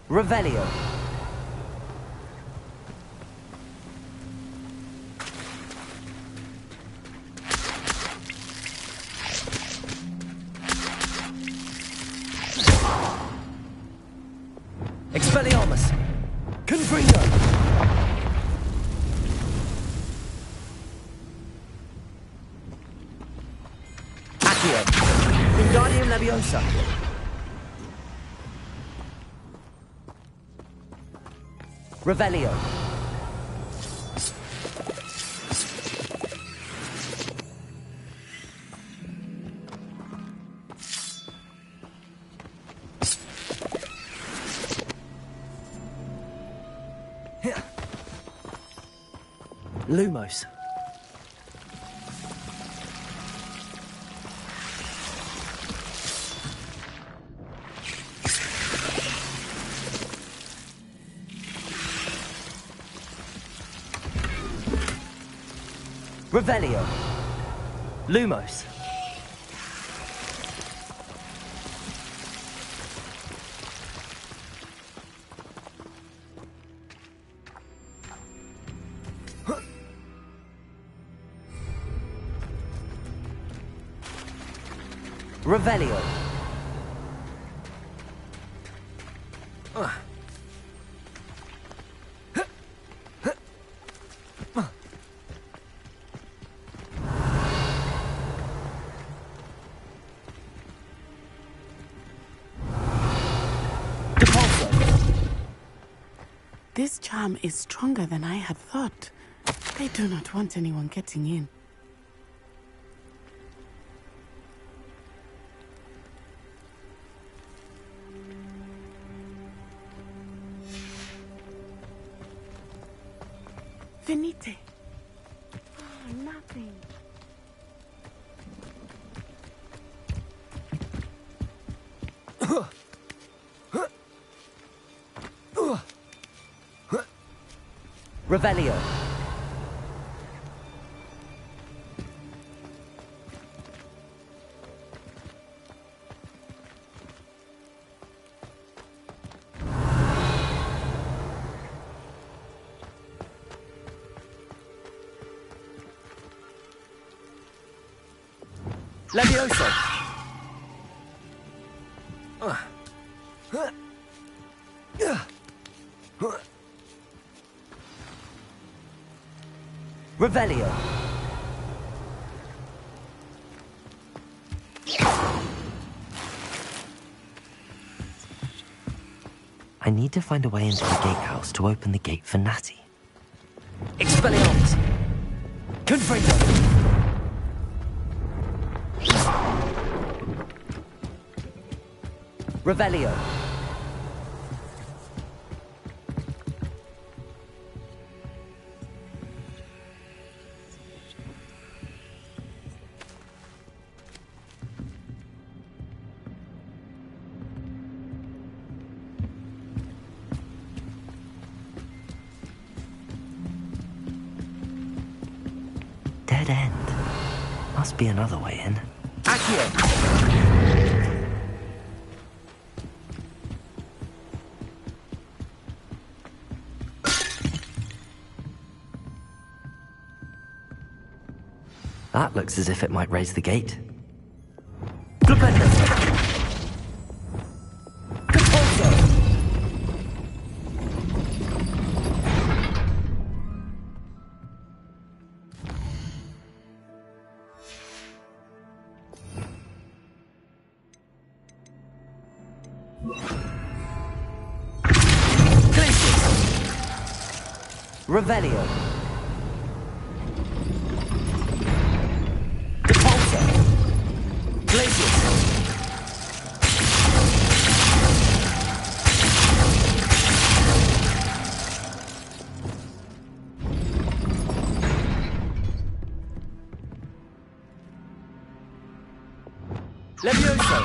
Revelio. Expelliarmus. Confringo. Accio. Wingardium Leviosa. Revelio. Lumos. Revelio. Lumos. Revelio. This charm is stronger than I had thought. They do not want anyone getting in. Venite. Oh, nothing. Revelio. Levioso. Revelio. I need to find a way into the gatehouse to open the gate for Natty. Expelliarmus! Confringo! Revelio. Dead end. Must be another way in. Accio! That looks as if it might raise the gate. Flipendo! Revelio. Depulso. Glacius. Levioso.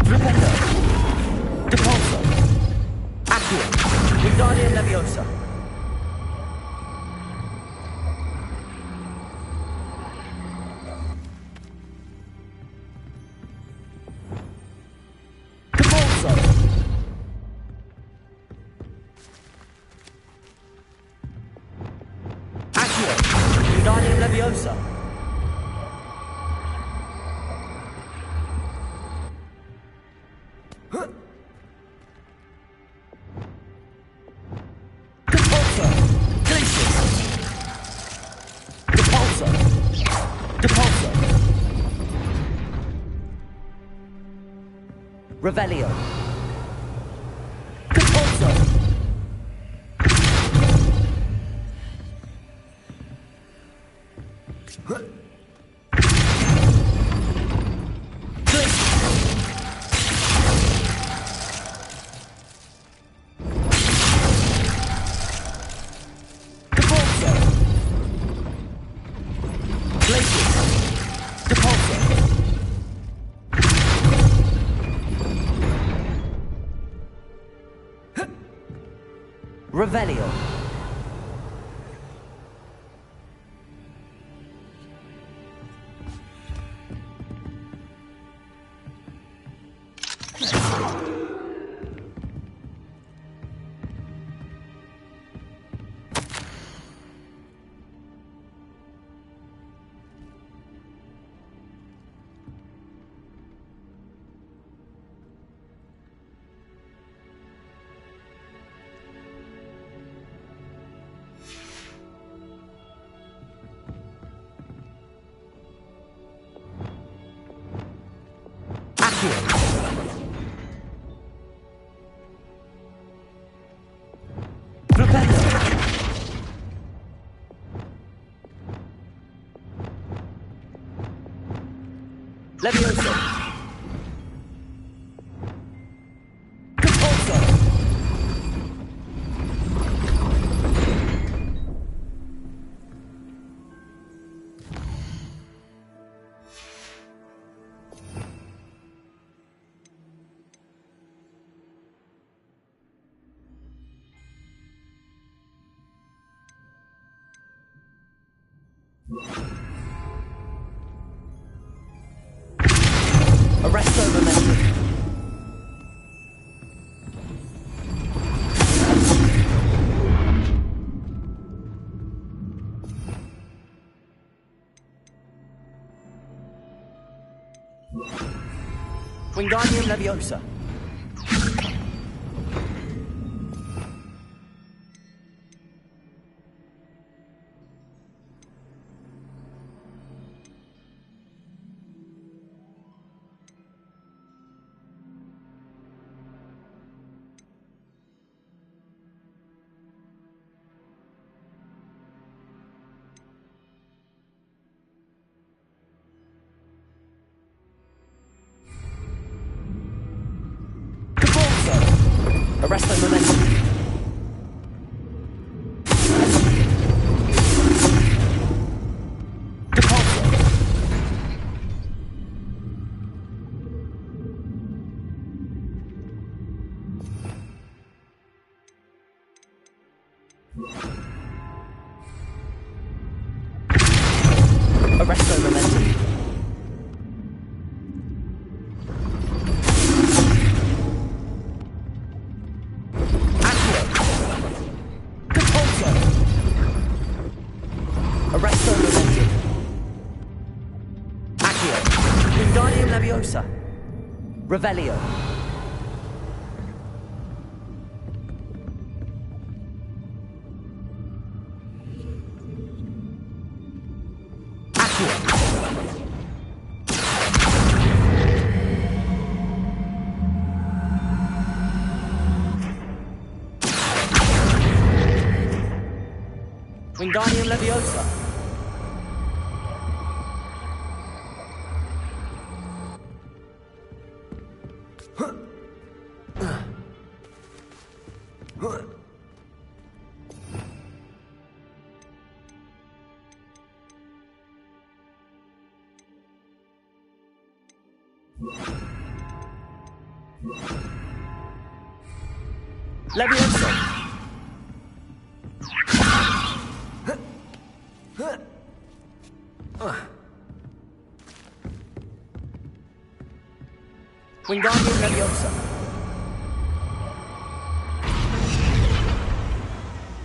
Flipendo. Depulso. Accio. Wingardium Leviosa. Depulso. Accio. Wingardium Leviosa. Revelio. Depulso. Depulso. Revelio. Levioso. Repulso. Arresto momentum. Wingardium Leviosa. Arresto momentum. Arresto momentum. Arresto momentum. Accio. Wingardium Leviosa. Revelio. Wingardium Leviosa. Leviosa. Wingardium Leviosa.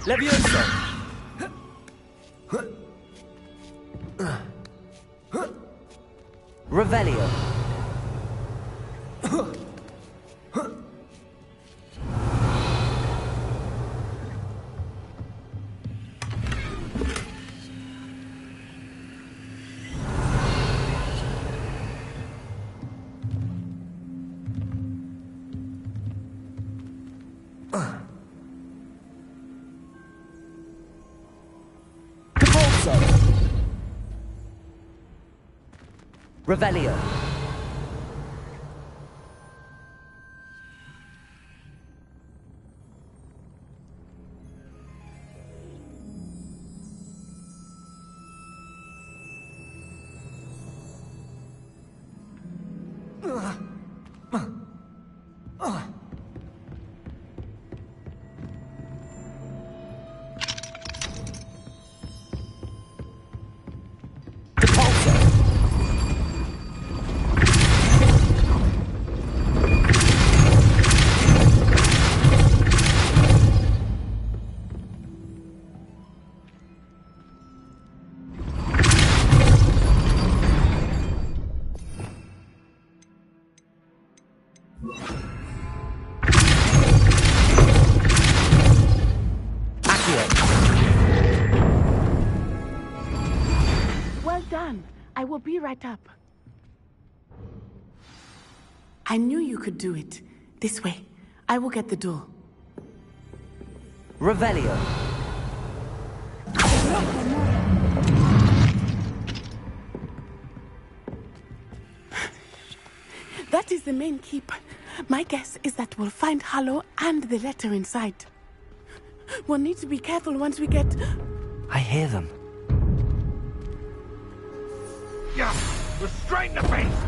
Leviosa. Revelio. Revelio. will be right up. I knew you could do it. This way. I will get the door. Revelio. That is the main keep. My guess is that we'll find Hollow and the letter inside. We'll need to be careful once we get... I hear them. Yeah, restrain the beast!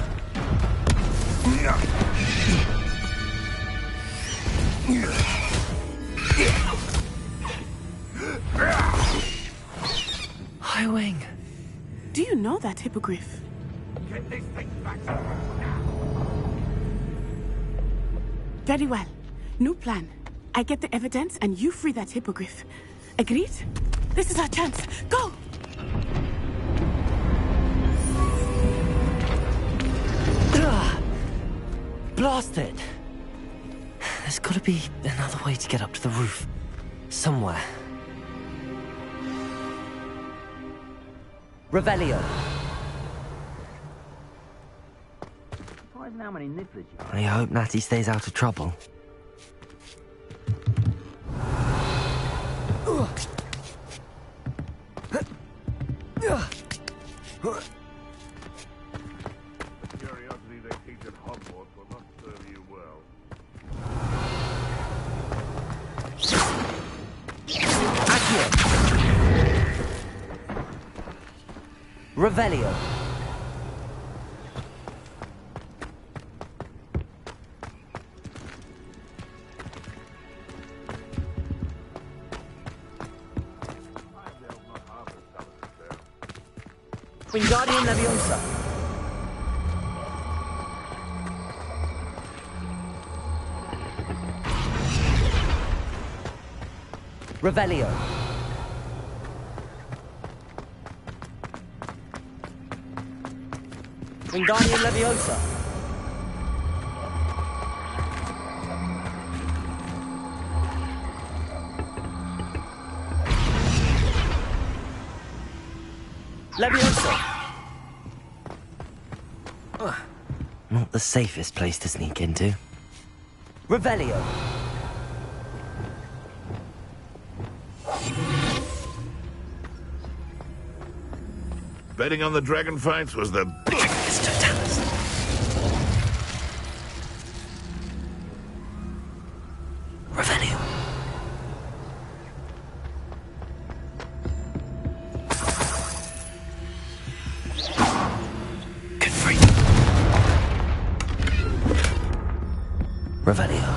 Highwing. Do you know that hippogriff? Get this thing back to Very well. New plan. I get the evidence and you free that hippogriff. Agreed? This is our chance. Go! Blast it! There's gotta be another way to get up to the roof. Somewhere. Revelio. Surprising how many nippers you I hope Natty stays out of trouble. Curiosity they teach at Hogwarts will not serve you well. Revelio. Wingardium Leviosa. Revelio. Wingardium Leviosa. Leviosa. Not the safest place to sneak into. Revelio. Betting on the dragon fights was the biggest totalist. Revelio. Good free. Revelio.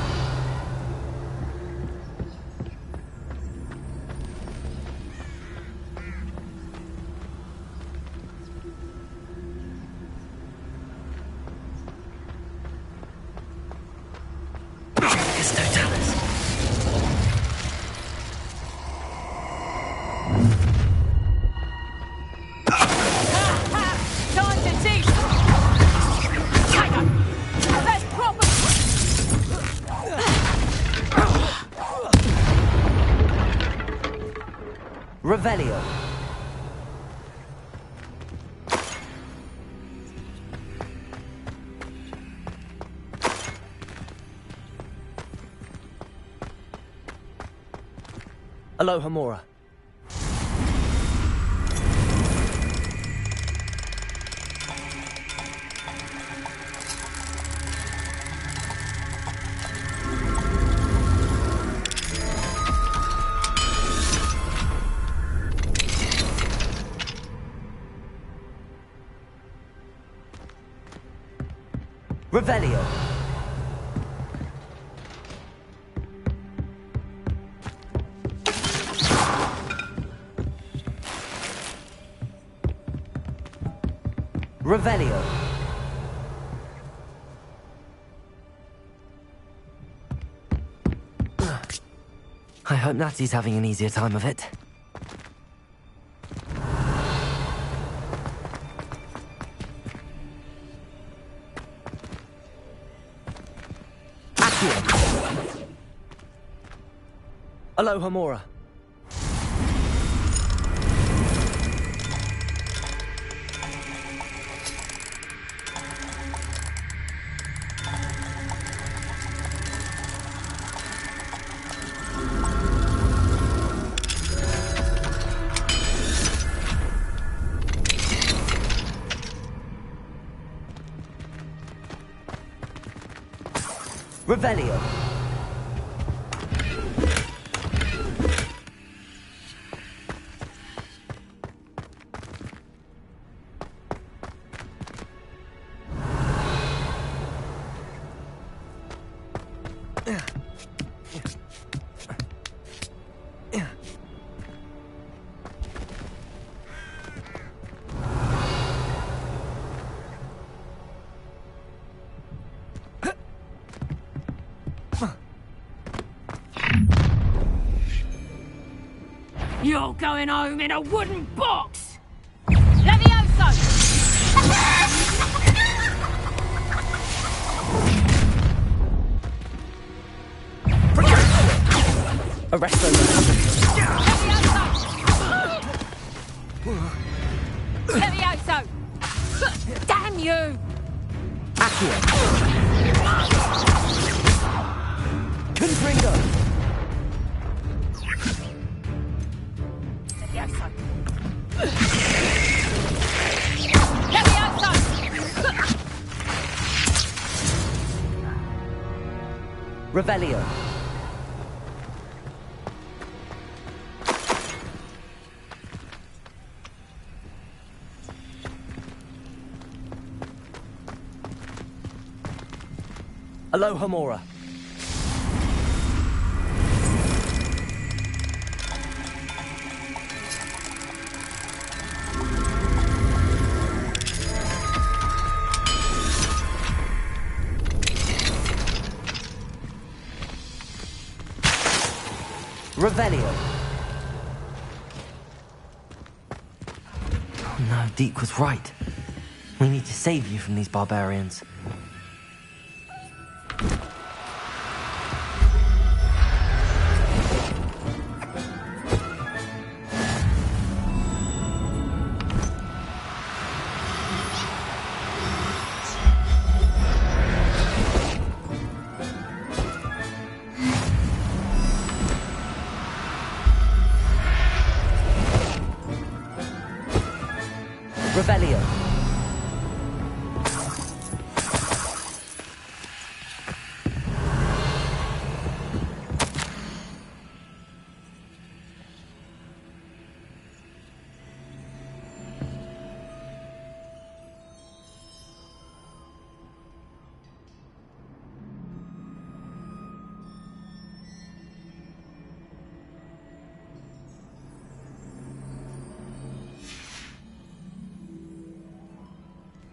Time to teach them! That's proper! Revelio. Aloha Mora. Revelio. Revelio. I hope Natty's having an easier time of it. Aloha Mora. Revelio. You're going home in a wooden box! Levioso! Arrest those. Levioso! Damn you! Accio. Confringo. Revelio. Aloha Mora. Revelio. Oh no, Deke was right. We need to save you from these barbarians. Revelio.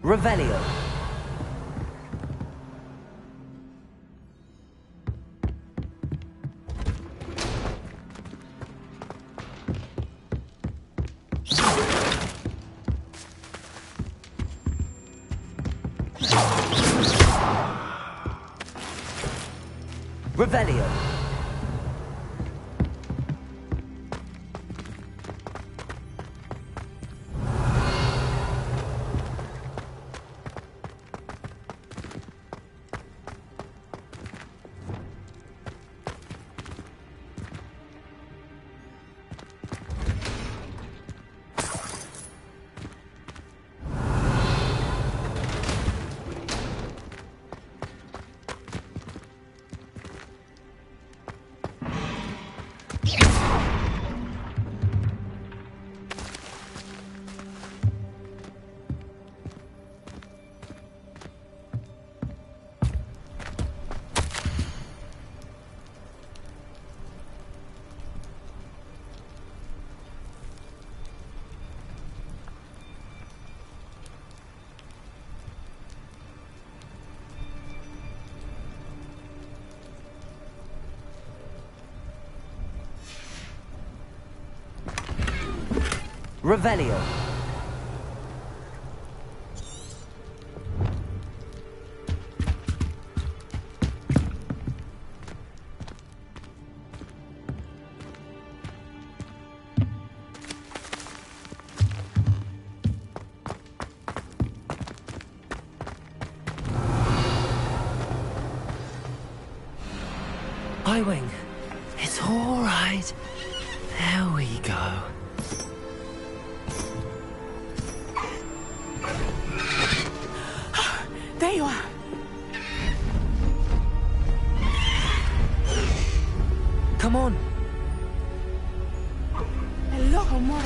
Revelio. Revelio. Revelio. I-Wing. It's all right. There we go. There you are. Come on. Hello, amore.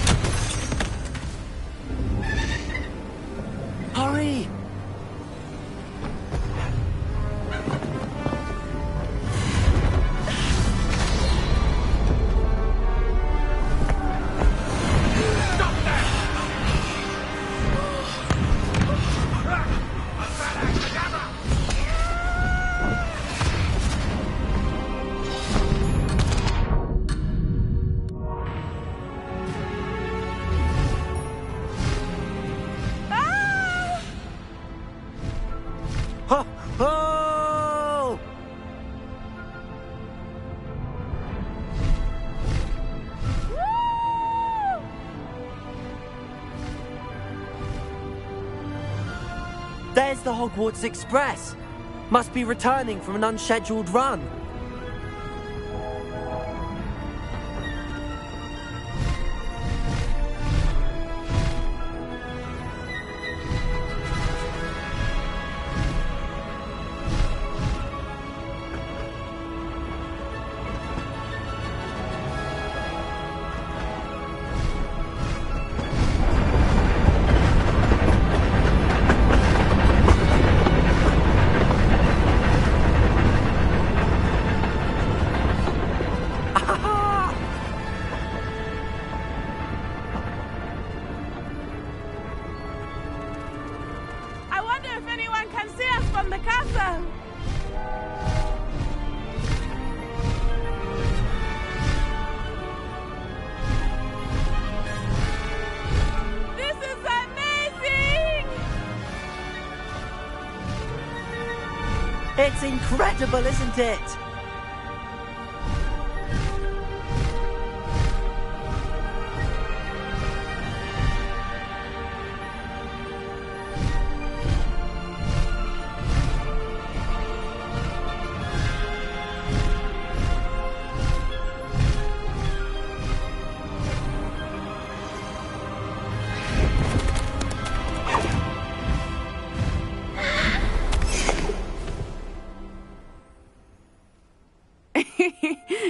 Hurry! Oh! There's the Hogwarts Express. Must be returning from an unscheduled run. I wonder if anyone can see us from the castle. This is amazing! It's incredible, isn't it?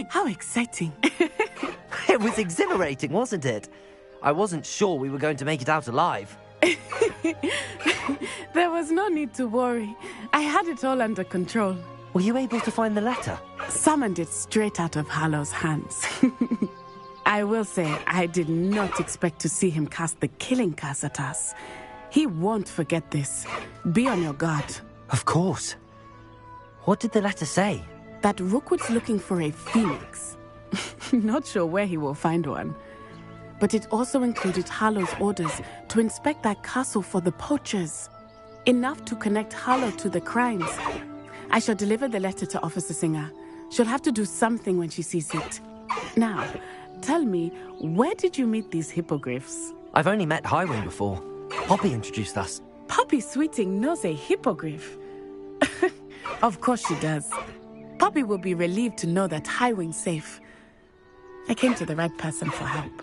How exciting. It was exhilarating, wasn't it? I wasn't sure we were going to make it out alive. There was no need to worry. I had it all under control. Were you able to find the letter? Summoned it straight out of Hallow's hands. I will say, I did not expect to see him cast the killing curse at us. He won't forget this. Be on your guard. Of course. What did the letter say? That Rookwood's looking for a phoenix. Not sure where he will find one. But it also included Harlow's orders to inspect that castle for the poachers. Enough to connect Harlow to the crimes. I shall deliver the letter to Officer Singer. She'll have to do something when she sees it. Now, tell me, where did you meet these hippogriffs? I've only met Highwing before. Poppy introduced us. Poppy Sweeting knows a hippogriff. Of course she does. Poppy will be relieved to know that Highwing's safe. I came to the right person for help.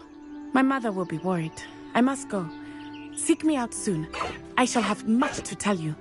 My mother will be worried. I must go. Seek me out soon. I shall have much to tell you.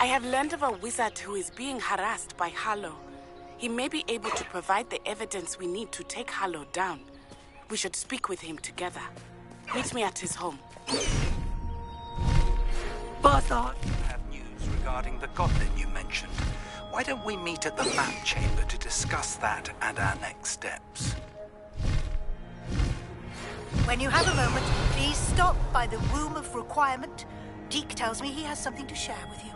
I have learned of a wizard who is being harassed by Harlow. He may be able to provide the evidence we need to take Harlow down. We should speak with him together. Meet me at his home. Bastard! Have news regarding the goblin you mentioned. Why don't we meet at the map chamber to discuss that and our next steps? When you have a moment, please stop by the Room of Requirement. Deke tells me he has something to share with you.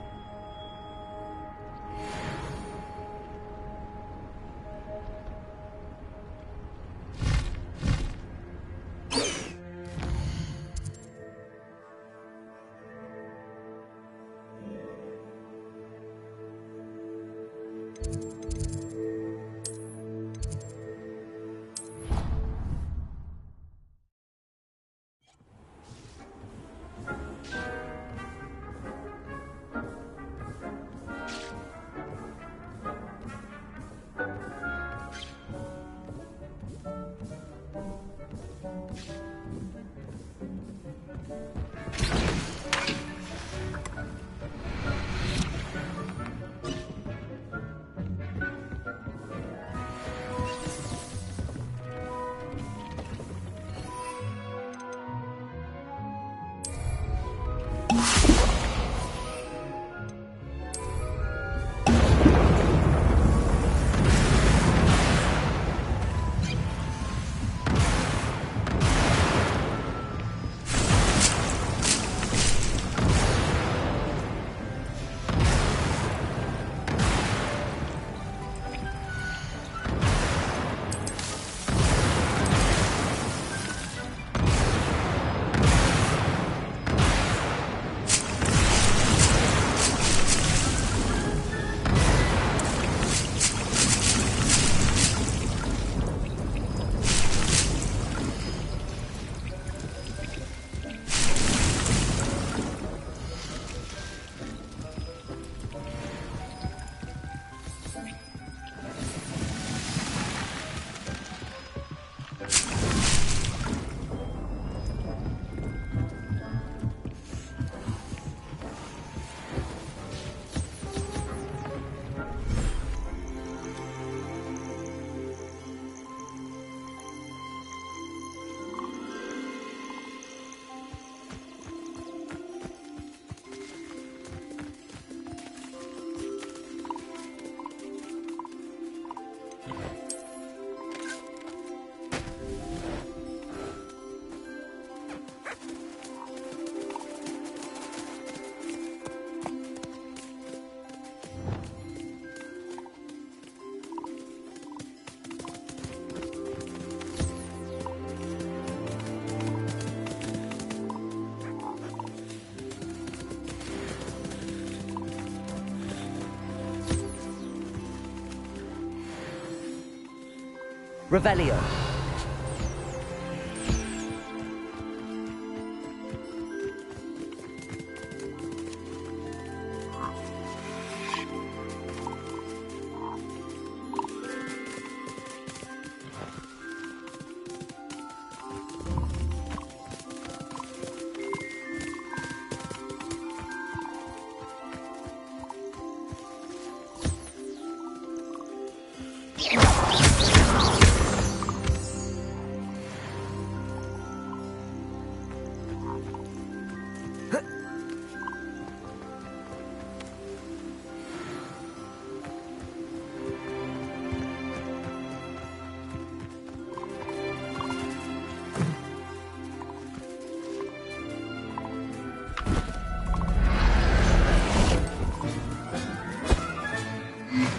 Revelio.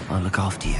I'll look after you.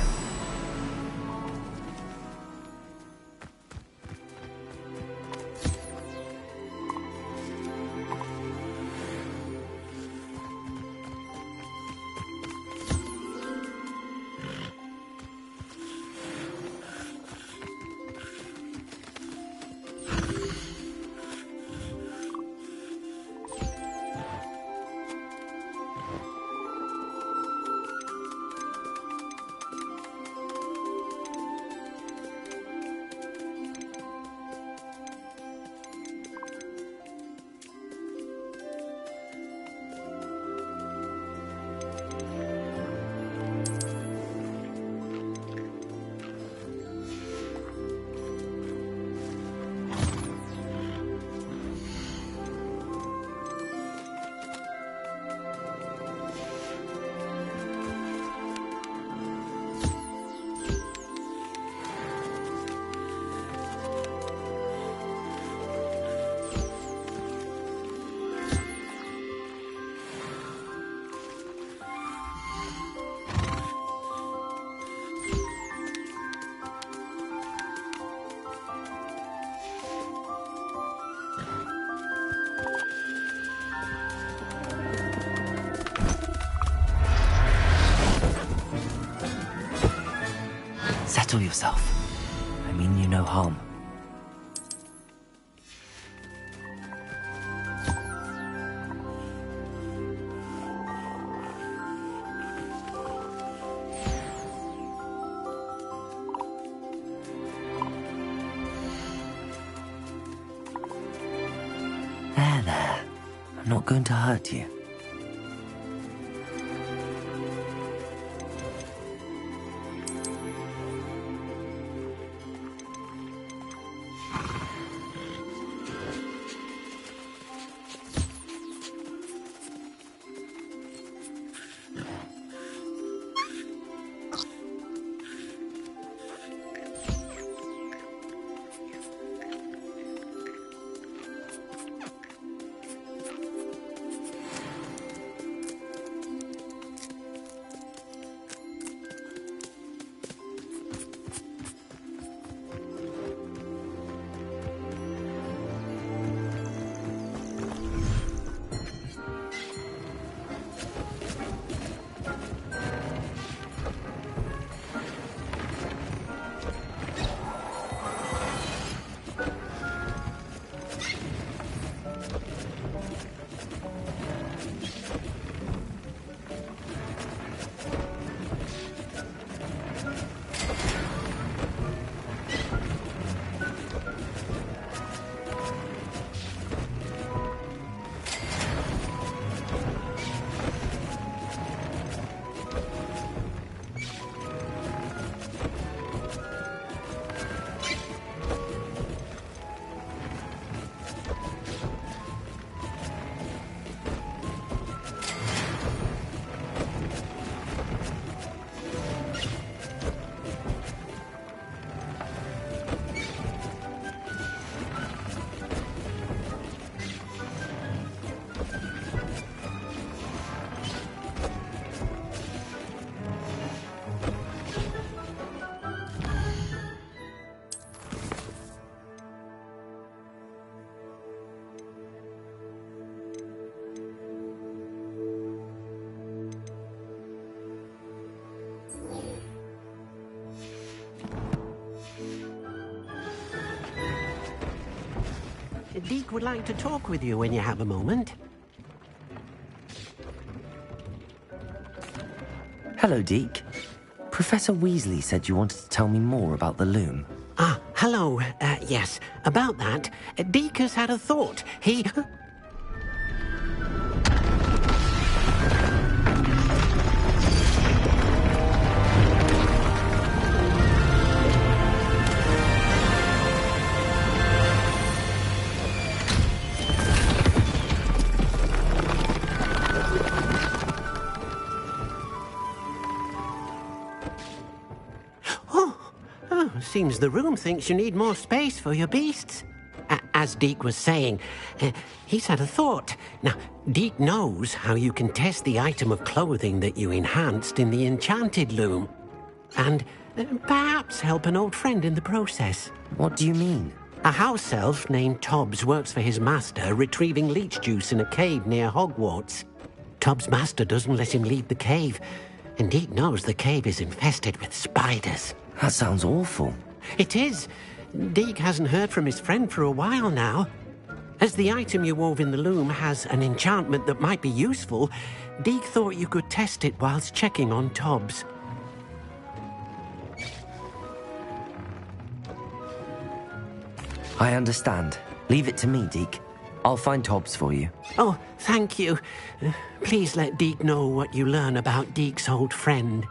Settle yourself. I mean you no harm. There. I'm not going to hurt you. Deke would like to talk with you when you have a moment. Hello, Deke. Professor Weasley said you wanted to tell me more about the loom. Ah, hello. Yes, about that. Deke has had a thought. He... Seems the room thinks you need more space for your beasts. As Deke was saying, he's had a thought. Now, Deke knows how you can test the item of clothing that you enhanced in the enchanted loom. And perhaps help an old friend in the process. What do you mean? A house elf named Tobbs works for his master, retrieving leech juice in a cave near Hogwarts. Tobbs' master doesn't let him leave the cave, and Deke knows the cave is infested with spiders. That sounds awful. It is. Deke hasn't heard from his friend for a while now. As the item you wove in the loom has an enchantment that might be useful, Deke thought you could test it whilst checking on Tobbs. I understand. Leave it to me, Deke. I'll find Tobbs for you. Oh, thank you. Please let Deke know what you learn about Deke's old friend.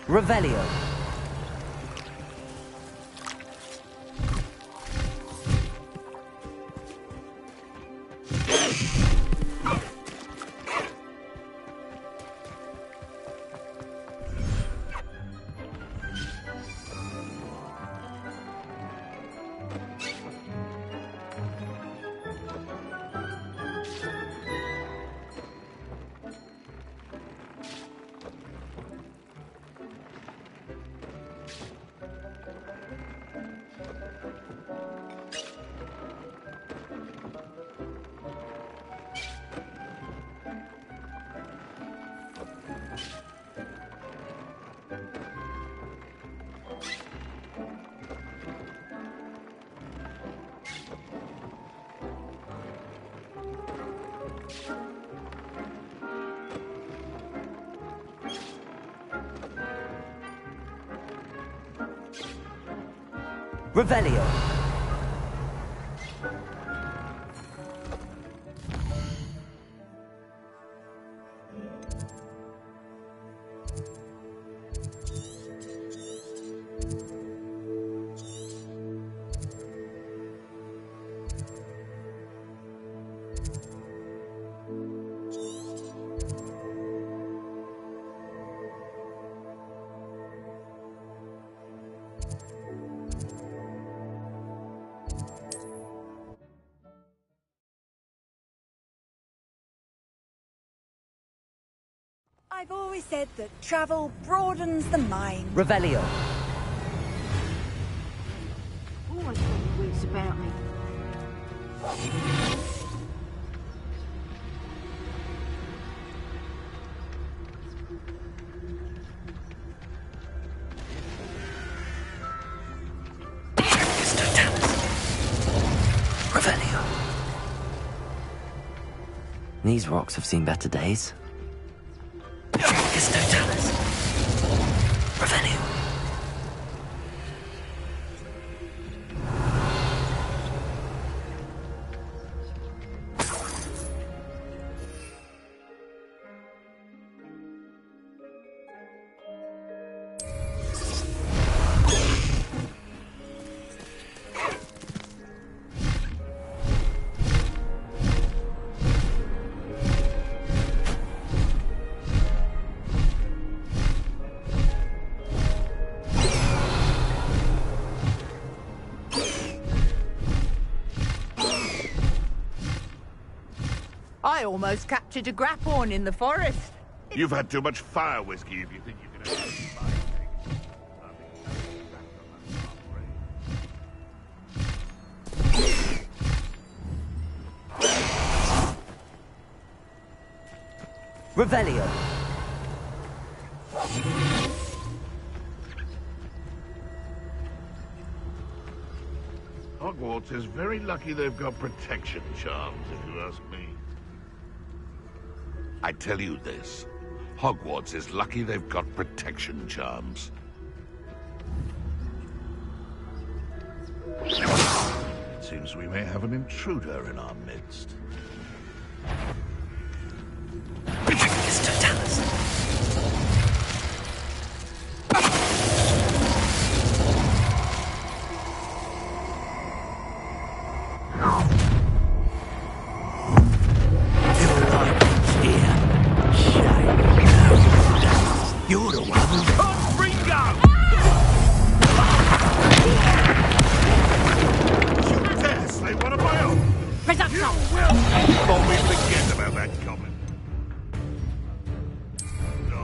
Revelio. Revelio. I've always said that travel broadens the mind. Revelio. Always got wits about me. Revelio. These rocks have seen better days. Revelio. I almost captured a grapphorn in the forest. You've had too much fire whiskey if you think you can Revelio. Hogwarts is very lucky they've got protection charms, if you ask me. I tell you this. Hogwarts is lucky they've got protection charms. It seems we may have an intruder in our midst. It's Totalis. You're the one who can't bring up! You dare slay one of my own! Presumption! Thought we'd forget about that comment. No.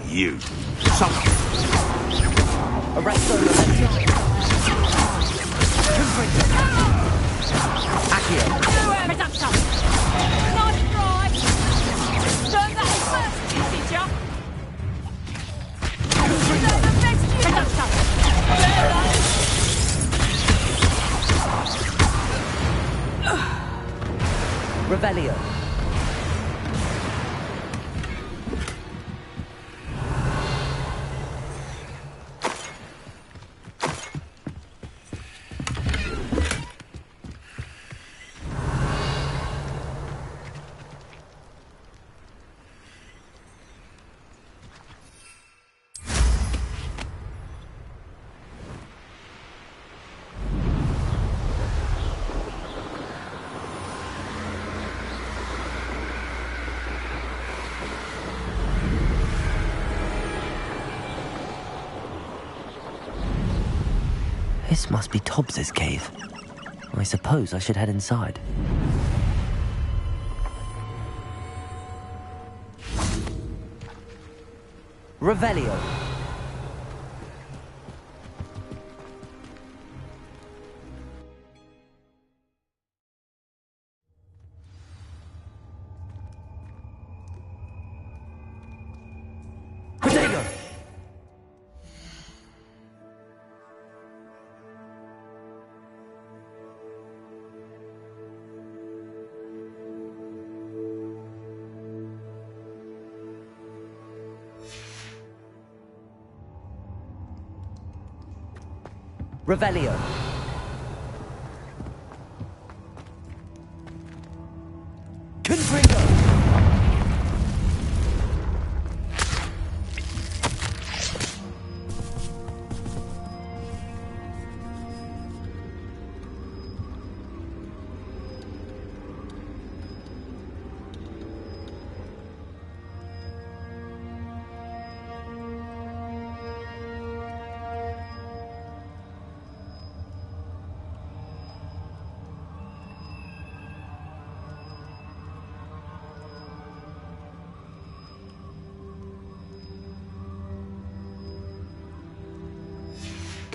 You. Someone. Arrest the momentum. Accio. Presumption! Nice try! Learn that first, teacher! Learn the best you Presumption! Revelio. This must be Tobbs's cave. I suppose I should head inside. Revelio. Potato. Revelio. Confringo.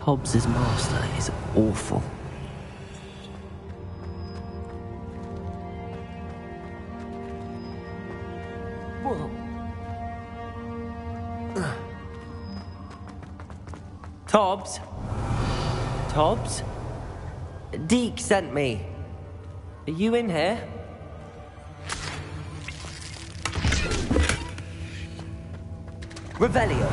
Tobbs's master is awful. Tobbs? Tobbs? Deke sent me. Are you in here? Revelio.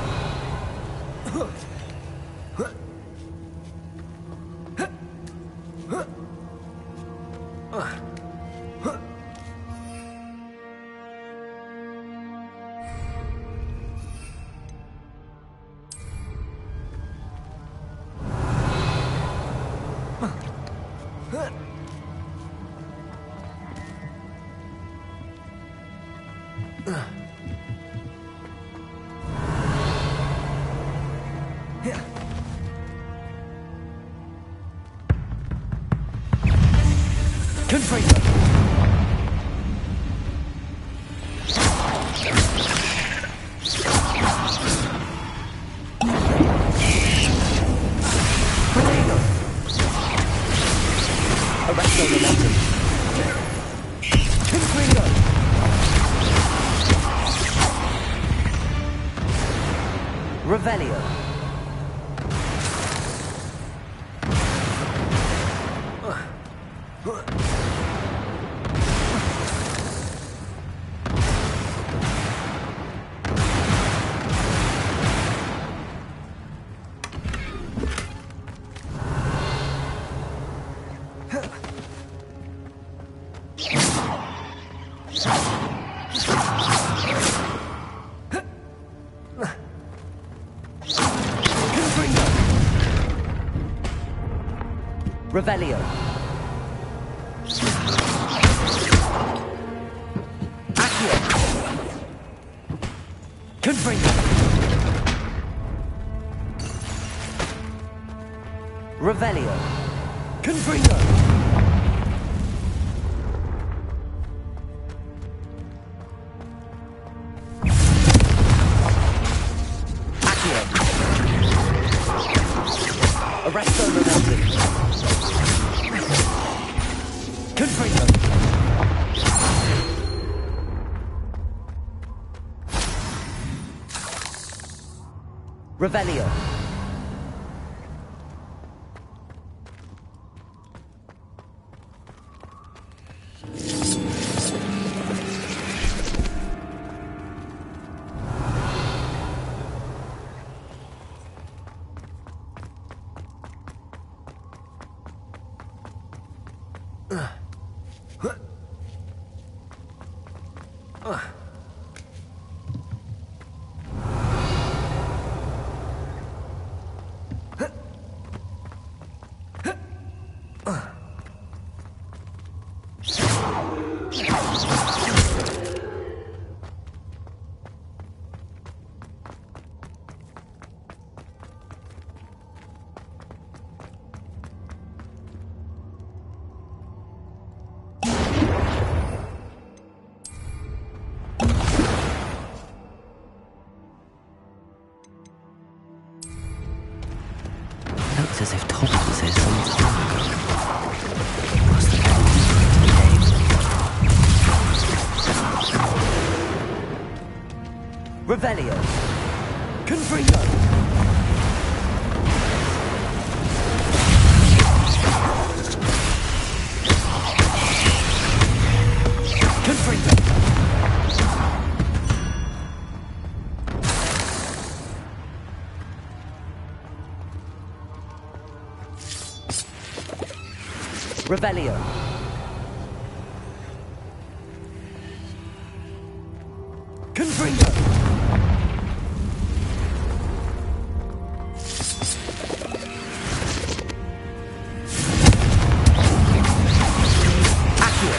Revelio. Revelio. Accio. Confringo. Revelio. Confringo. Accio. Arresto Revelio. Confringo. Revelio. Looks as if Thomas was here some time ago. Must have gone deeper into the cave. Revelio. Confringo. Confringo. Revelio. Confringo. Accio.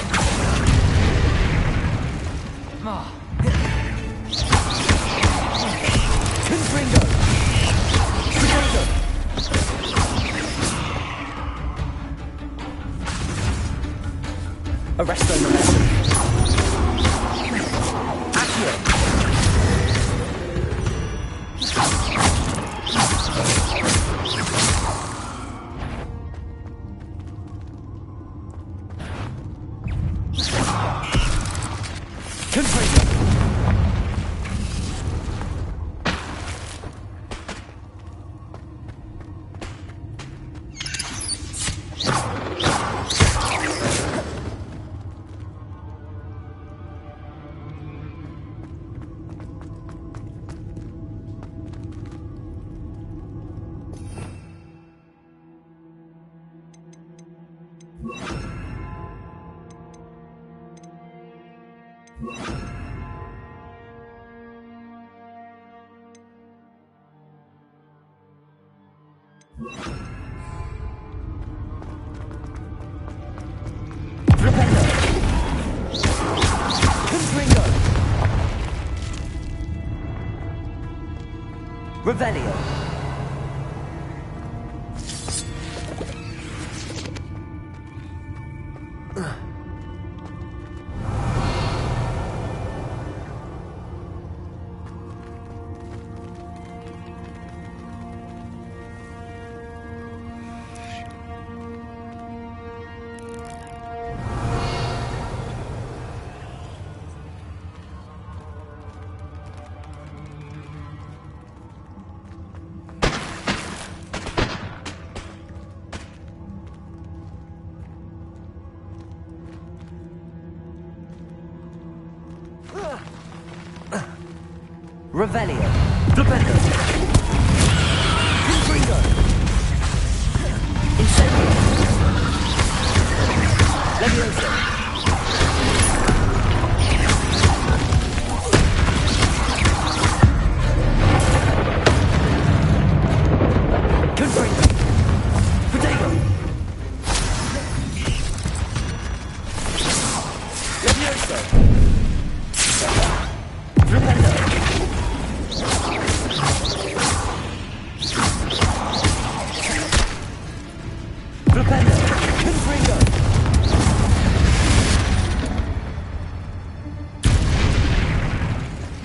Confringo. Confringo. Arresto Revelio. Accio. Confringo. Confringo. Revelio. Revelio. Flipendo. Confringo. Incendio. Levioso.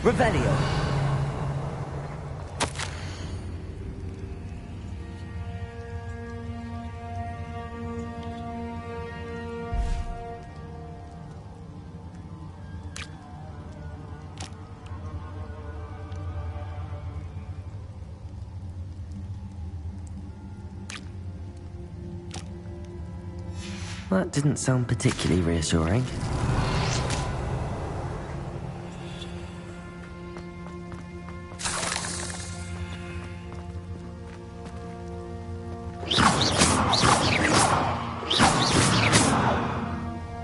Revelio. That didn't sound particularly reassuring.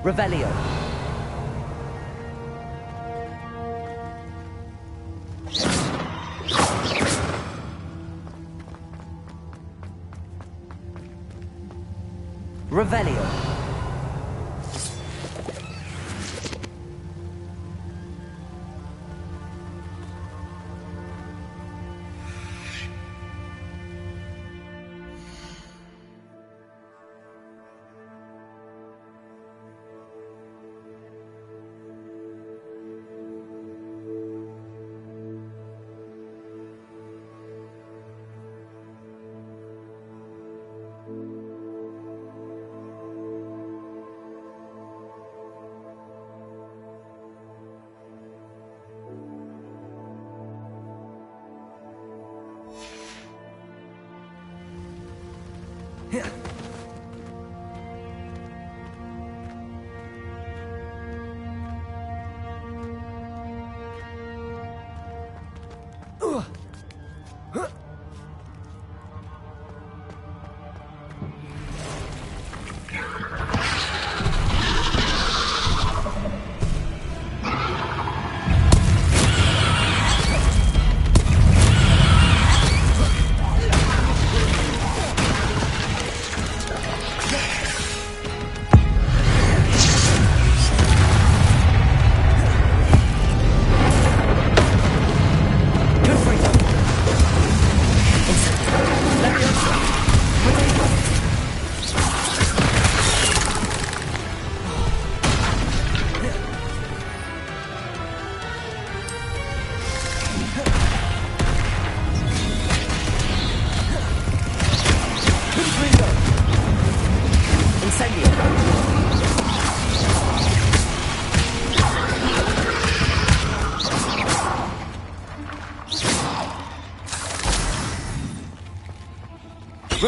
Revelio. Revelio.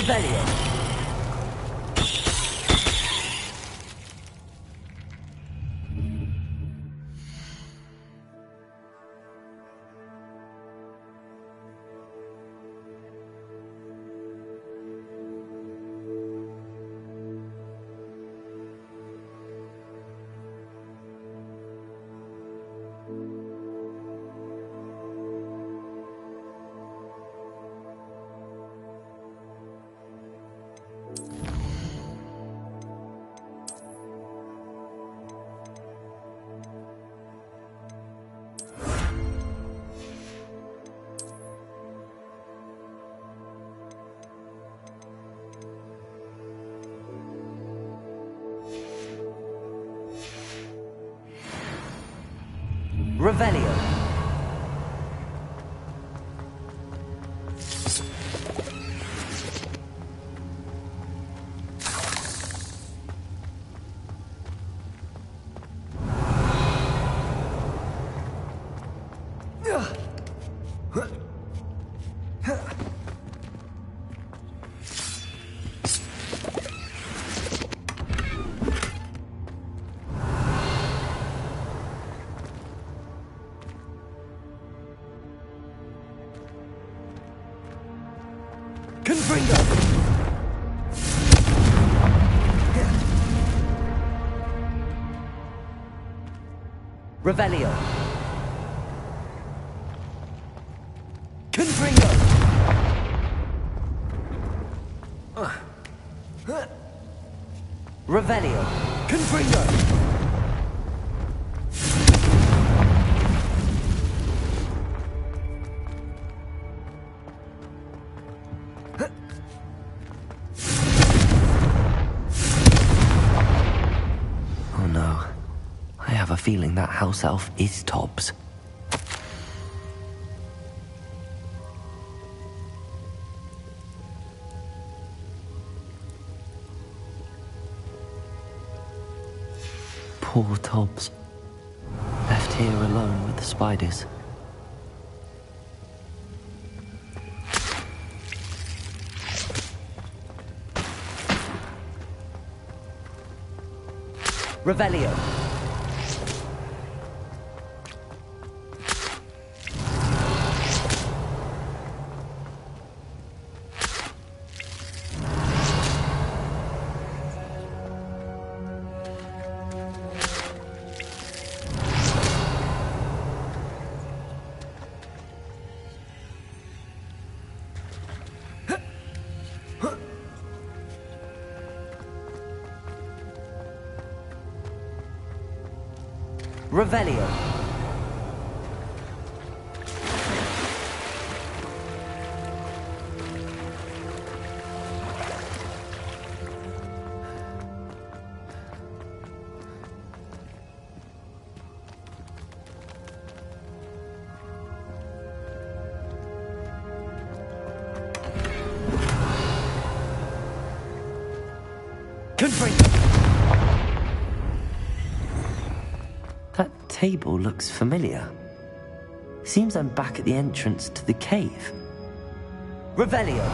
Revelio. Revelio. Revelio. Confringo. Revelio. Confringo. feeling that house elf is Tobbs. Poor Tobbs. Left here alone with the spiders. Revelio. Revelio. That table looks familiar. Seems I'm back at the entrance to the cave. Revelio.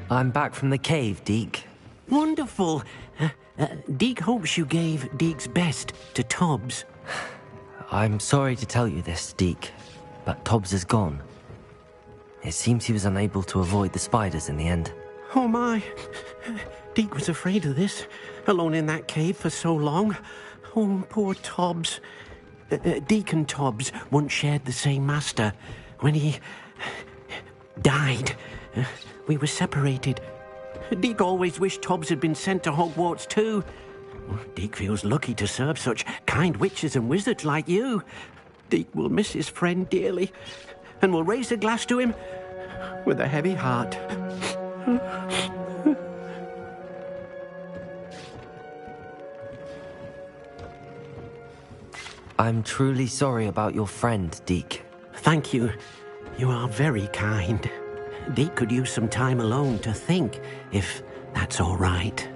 I'm back from the cave, Deke. Wonderful. Deke hopes you gave Deke's best to Tobbs. I'm sorry to tell you this, Deke, but Tobbs is gone. It seems he was unable to avoid the spiders in the end. Oh my. Deke was afraid of this, alone in that cave for so long. Oh, poor Tobbs. Deke and Tobbs once shared the same master. When he died, we were separated. Deke always wished Tobbs had been sent to Hogwarts too. Deke feels lucky to serve such kind witches and wizards like you. Deke will miss his friend dearly, and will raise a glass to him with a heavy heart. I'm truly sorry about your friend, Deke. Thank you. You are very kind. Deke could use some time alone to think, if that's all right.